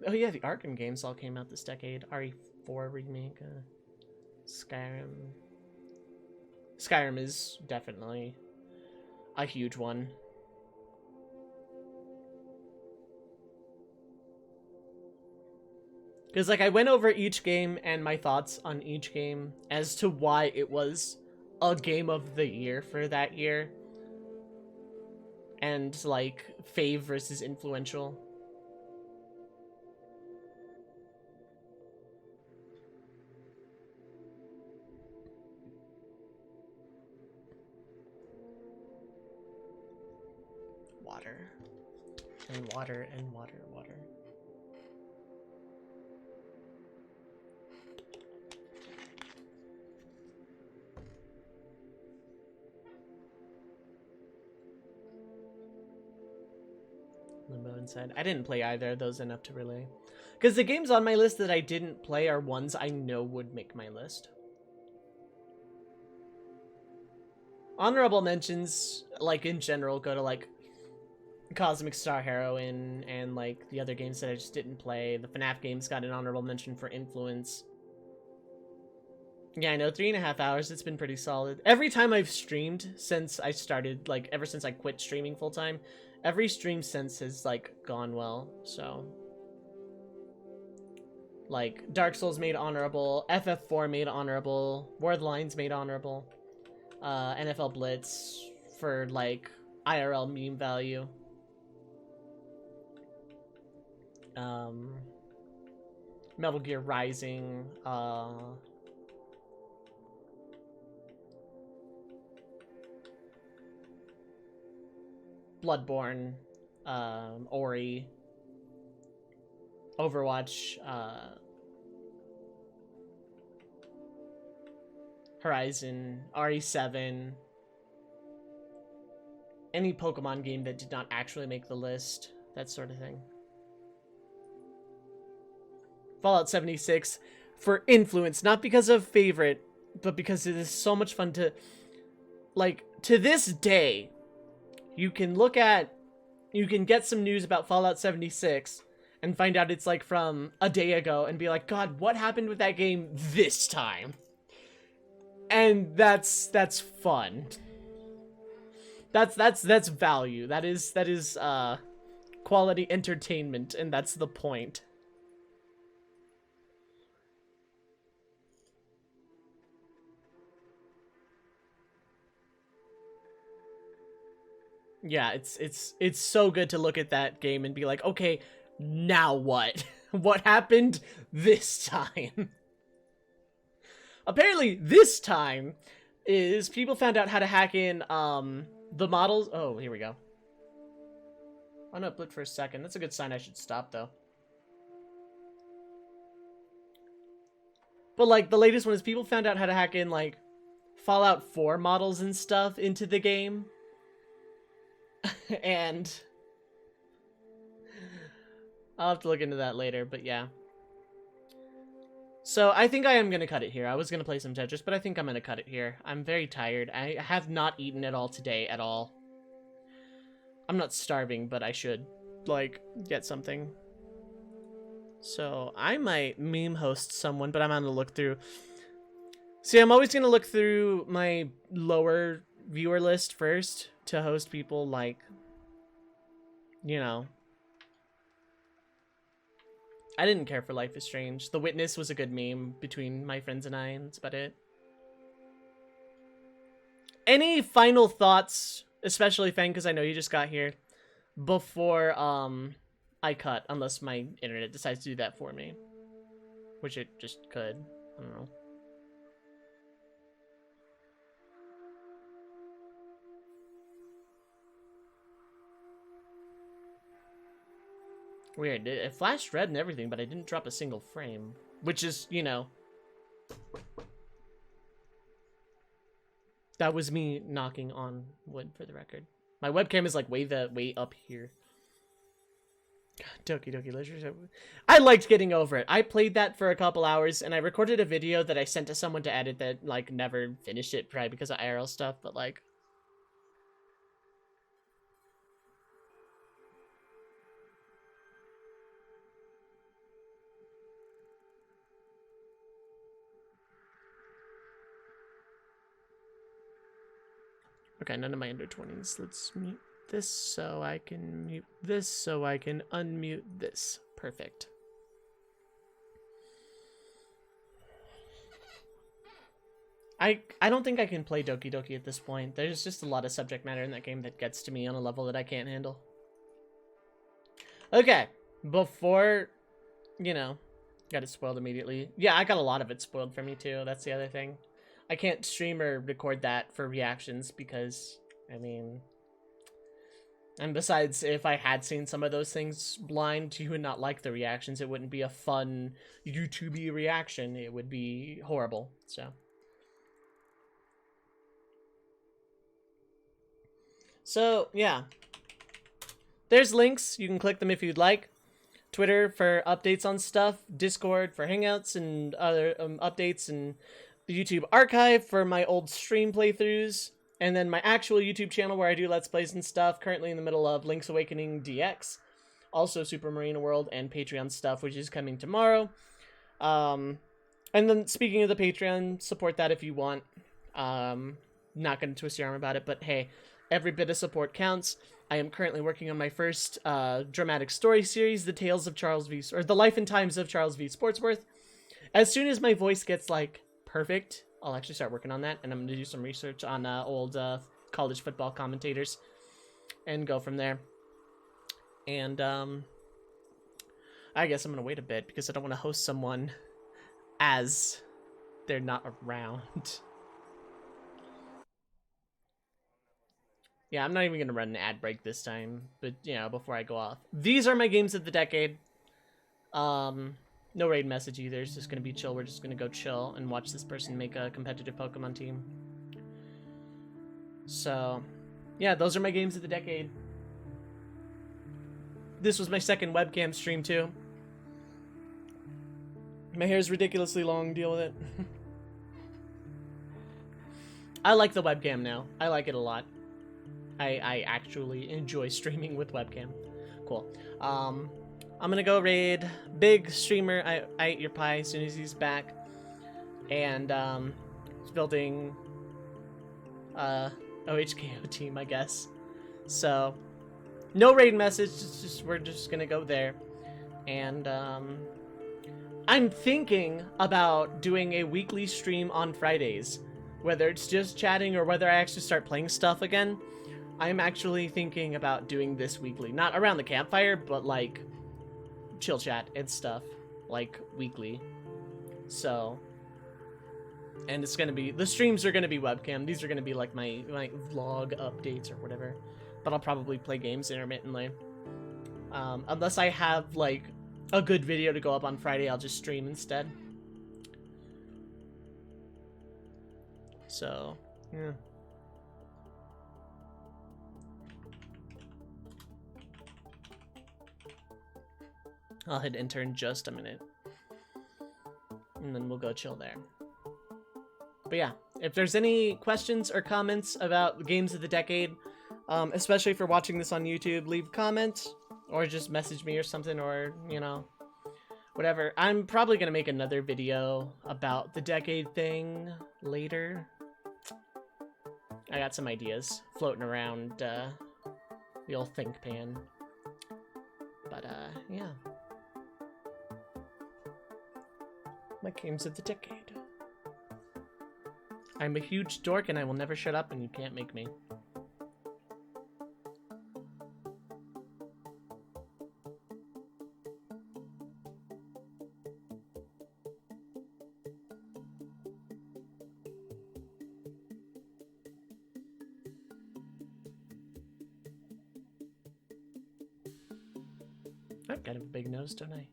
Oh yeah, the Arkham games all came out this decade. RE4 remake, Skyrim. Skyrim is definitely a huge one. Because, like, I went over each game and my thoughts on each game as to why it was a game of the year for that year. And, like, fave versus influential. Water. And water and water, water. Limbo Inside. I didn't play either of those enough to relay. Because the games on my list that I didn't play are ones I know would make my list. Honorable mentions, like, in general, go to, like, Cosmic Star Heroine and, like, the other games that I just didn't play. The FNAF games got an honorable mention for influence. Yeah, I know, 3.5 hours, it's been pretty solid. Every time I've streamed since I started, like, ever since I quit streaming full-time, Every stream since has, like, gone well, so... Like, Dark Souls made honorable, FF4 made honorable, War of the Lions made honorable, NFL Blitz for, like, IRL meme value. Metal Gear Rising, Bloodborne, Ori, Overwatch, Horizon, RE7, any Pokemon game that did not actually make the list, that sort of thing. Fallout 76 for influence, not because of favorite, but because it is so much fun to, like, to this day, you can get some news about Fallout 76 and find out it's like from a day ago and be like, God, what happened with that game this time? And that's fun. That's value. That is quality entertainment, and that's the point. Yeah, it's so good to look at that game and be like, okay, now what? What happened this time? Apparently, this time is people found out how to hack in the models. Oh, here we go. I'm gonna blip for a second. That's a good sign I should stop, though. But, like, the latest one is people found out how to hack in, like, Fallout 4 models and stuff into the game. And I'll have to look into that later, but yeah. So I think I am going to cut it here. I was going to play some Tetris, but I think I'm going to cut it here. I'm very tired. I have not eaten at all today at all. I'm not starving, but I should, like, get something. So I might meme host someone, but I'm going to look through. See, I'm always going to look through my lower viewer list first to host people like, you know. I didn't care for Life is Strange. The Witness was a good meme between my friends and I, and that's about it. Any final thoughts, especially Fang, because I know you just got here, before I cut, unless my internet decides to do that for me, which it just could. I don't know. Weird. It flashed red and everything, but I didn't drop a single frame. Which is, you know... That was me knocking on wood, for the record. My webcam is, like, way up here. God, Doki Doki Literature. I liked getting over it. I played that for a couple hours, and I recorded a video that I sent to someone to edit that, like, never finished it, probably because of IRL stuff, but, like... Okay, none of my under 20s. Let's mute this so I can mute this so I can unmute this. Perfect. I don't think I can play Doki Doki at this point. There's just a lot of subject matter in that game that gets to me on a level that I can't handle. Okay, before, you know, got it spoiled immediately. Yeah, I got a lot of it spoiled for me too. That's the other thing. I can't stream or record that for reactions because, I mean... And besides, if I had seen some of those things blind, you would not like the reactions. It wouldn't be a fun YouTube-y reaction. It would be horrible, so... So, yeah. There's links. You can click them if you'd like. Twitter for updates on stuff. Discord for hangouts and other updates, and the YouTube archive for my old stream playthroughs, and then my actual YouTube channel where I do Let's Plays and stuff, currently in the middle of Link's Awakening DX, also Super Marina World, and Patreon stuff, which is coming tomorrow. And then, speaking of the Patreon, support that if you want. Not gonna twist your arm about it, but hey, Every bit of support counts. I am currently working on my first dramatic story series, The Tales of Charles V. or The Life and Times of Charles V. Sportsworth. As soon as my voice gets like perfect, I'll actually start working on that, and I'm gonna do some research on old college football commentators and go from there. And I guess I'm gonna wait a bit because I don't want to host someone as they're not around. Yeah, I'm not even gonna run an ad break this time, but you know, before I go off, these are my games of the decade. No raid message either. It's just gonna be chill. We're just gonna go chill and watch this person make a competitive Pokemon team. So, yeah, those are my games of the decade. This was my second webcam stream too. My hair's ridiculously long. Deal with it. I like the webcam now. I like it a lot. I actually enjoy streaming with webcam. Cool. I'm gonna go raid big streamer. I ate your pie as soon as he's back, and he's building OHKO team, I guess. So no raid message. It's just we're just gonna go there, and I'm thinking about doing a weekly stream on Fridays, whether it's just chatting or whether I actually start playing stuff again. I'm actually thinking about doing this weekly. Not around the campfire, but like chill chat and stuff, like weekly. So, and it's gonna be, the streams are gonna be webcam. These are gonna be like my vlog updates or whatever. But I'll probably play games intermittently. Unless I have like a good video to go up on Friday, I'll just stream instead. So, yeah. I'll hit enter in just a minute. And then we'll go chill there. But yeah, if there's any questions or comments about the games of the decade, especially if you're watching this on YouTube, leave comments or just message me or something, or, you know, whatever. I'm probably going to make another video about the decade thing later. I got some ideas floating around the old think pan. But, yeah. My games of the decade. I'm a huge dork and I will never shut up, and you can't make me. I've got a big nose, don't I?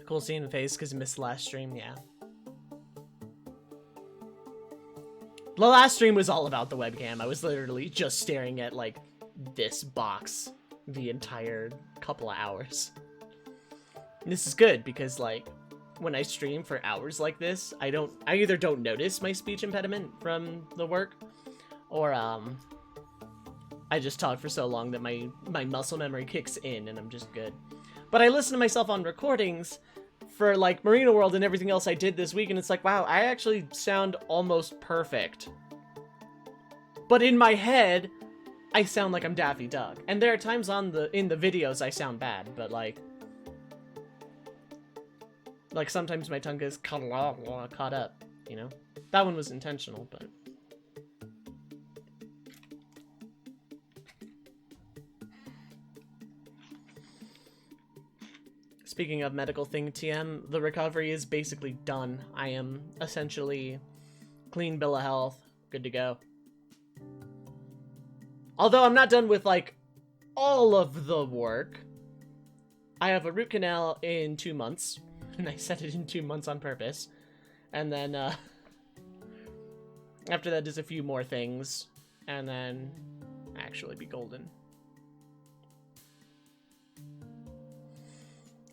Cool seeing the face because I missed the last stream, yeah. The last stream was all about the webcam. I was literally just staring at, like, this box the entire couple of hours. And this is good because, like, when I stream for hours like this, I either don't notice my speech impediment from the work, or, I just talk for so long that my muscle memory kicks in and I'm just good. But I listen to myself on recordings for like Marina World and everything else I did this week, and it's like, wow, I actually sound almost perfect. But in my head, I sound like I'm Daffy Duck. And there are times in the videos I sound bad, but like sometimes my tongue gets caught up, you know? That one was intentional, but speaking of medical thing, TM, the recovery is basically done. I am essentially clean bill of health, good to go. Although I'm not done with, like, all of the work. I have a root canal in 2 months, and I set it in 2 months on purpose. And then, after that, there's a few more things, and then actually be golden.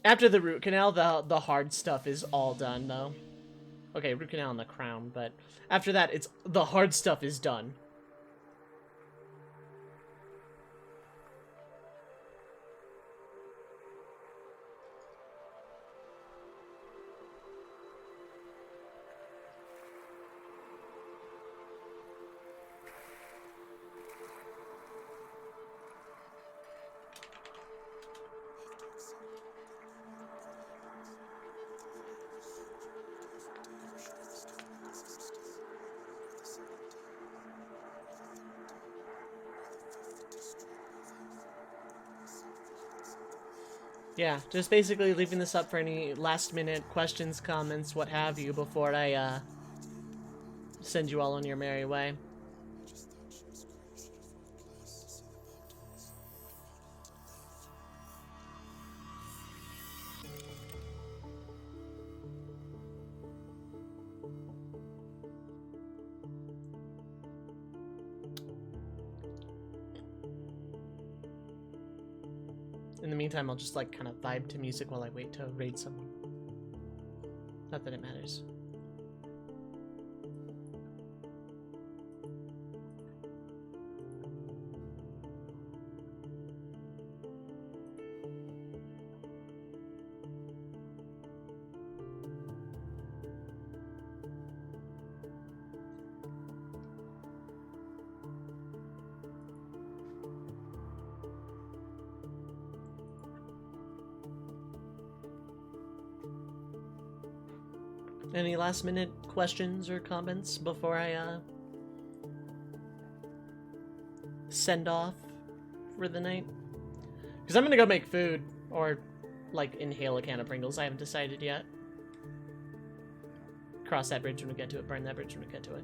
After the root canal, the hard stuff is all done, though. Okay, root canal and the crown, but after that, the hard stuff is done. Yeah, just basically leaving this up for any last-minute questions, comments, what have you, before I, send you all on your merry way. In the meantime, I'll just, like, kind of vibe to music while I wait to raid someone. Not that it matters. Any last minute questions or comments before I send off for the night? Because I'm gonna go make food or like inhale a can of Pringles. I haven't decided yet. Cross that bridge when we get to it, burn that bridge when we get to it.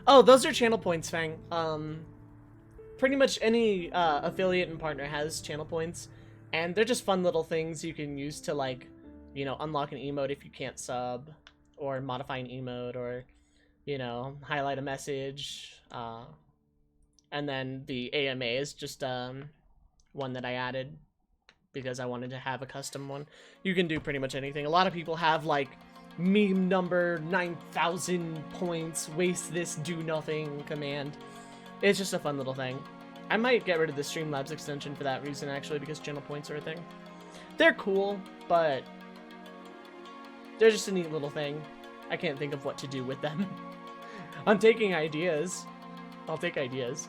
Oh, those are channel points, Fang. Pretty much any affiliate and partner has channel points, and they're just fun little things you can use to, like, you know, unlock an emote if you can't sub, or modify an emote, or, you know, highlight a message. And then the AMA is just one that I added because I wanted to have a custom one. You can do pretty much anything. A lot of people have, like, meme number 9,000 points, waste this, do nothing command. It's just a fun little thing. I might get rid of the Streamlabs extension for that reason, actually, because channel points are a thing. They're cool, but they're just a neat little thing. I can't think of what to do with them. I'm taking ideas. I'll take ideas.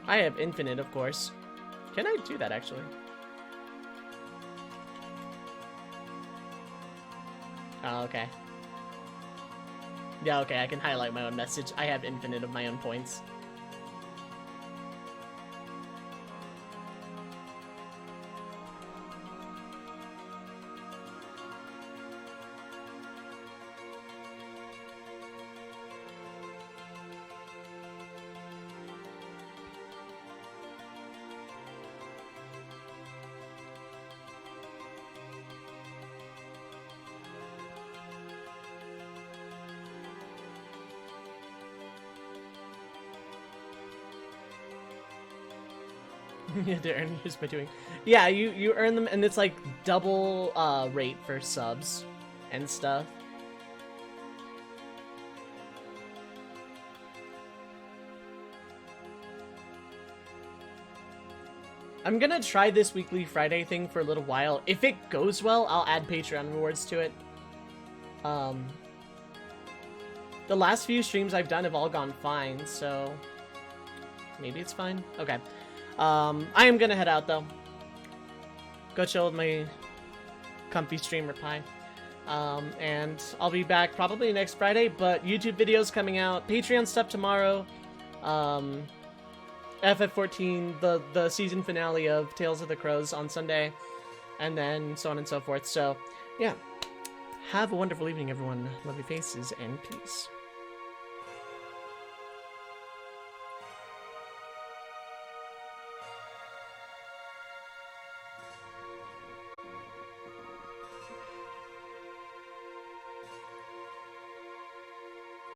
I have infinite, of course. Can I do that, actually? Oh, okay. Yeah, okay, I can highlight my own message. I have infinite of my own points. Yeah, to earn just by doing. Yeah, you earn them, and it's like double rate for subs and stuff. I'm gonna try this weekly Friday thing for a little while. If it goes well, I'll add Patreon rewards to it. The last few streams I've done have all gone fine, so maybe it's fine. Okay. I am gonna head out, though. Go chill with my comfy streamer pie. And I'll be back probably next Friday, but YouTube videos coming out, Patreon stuff tomorrow, FF14, the season finale of Tales of the Crows on Sunday, and then so on and so forth. So, yeah. Have a wonderful evening, everyone. Love your faces, and peace.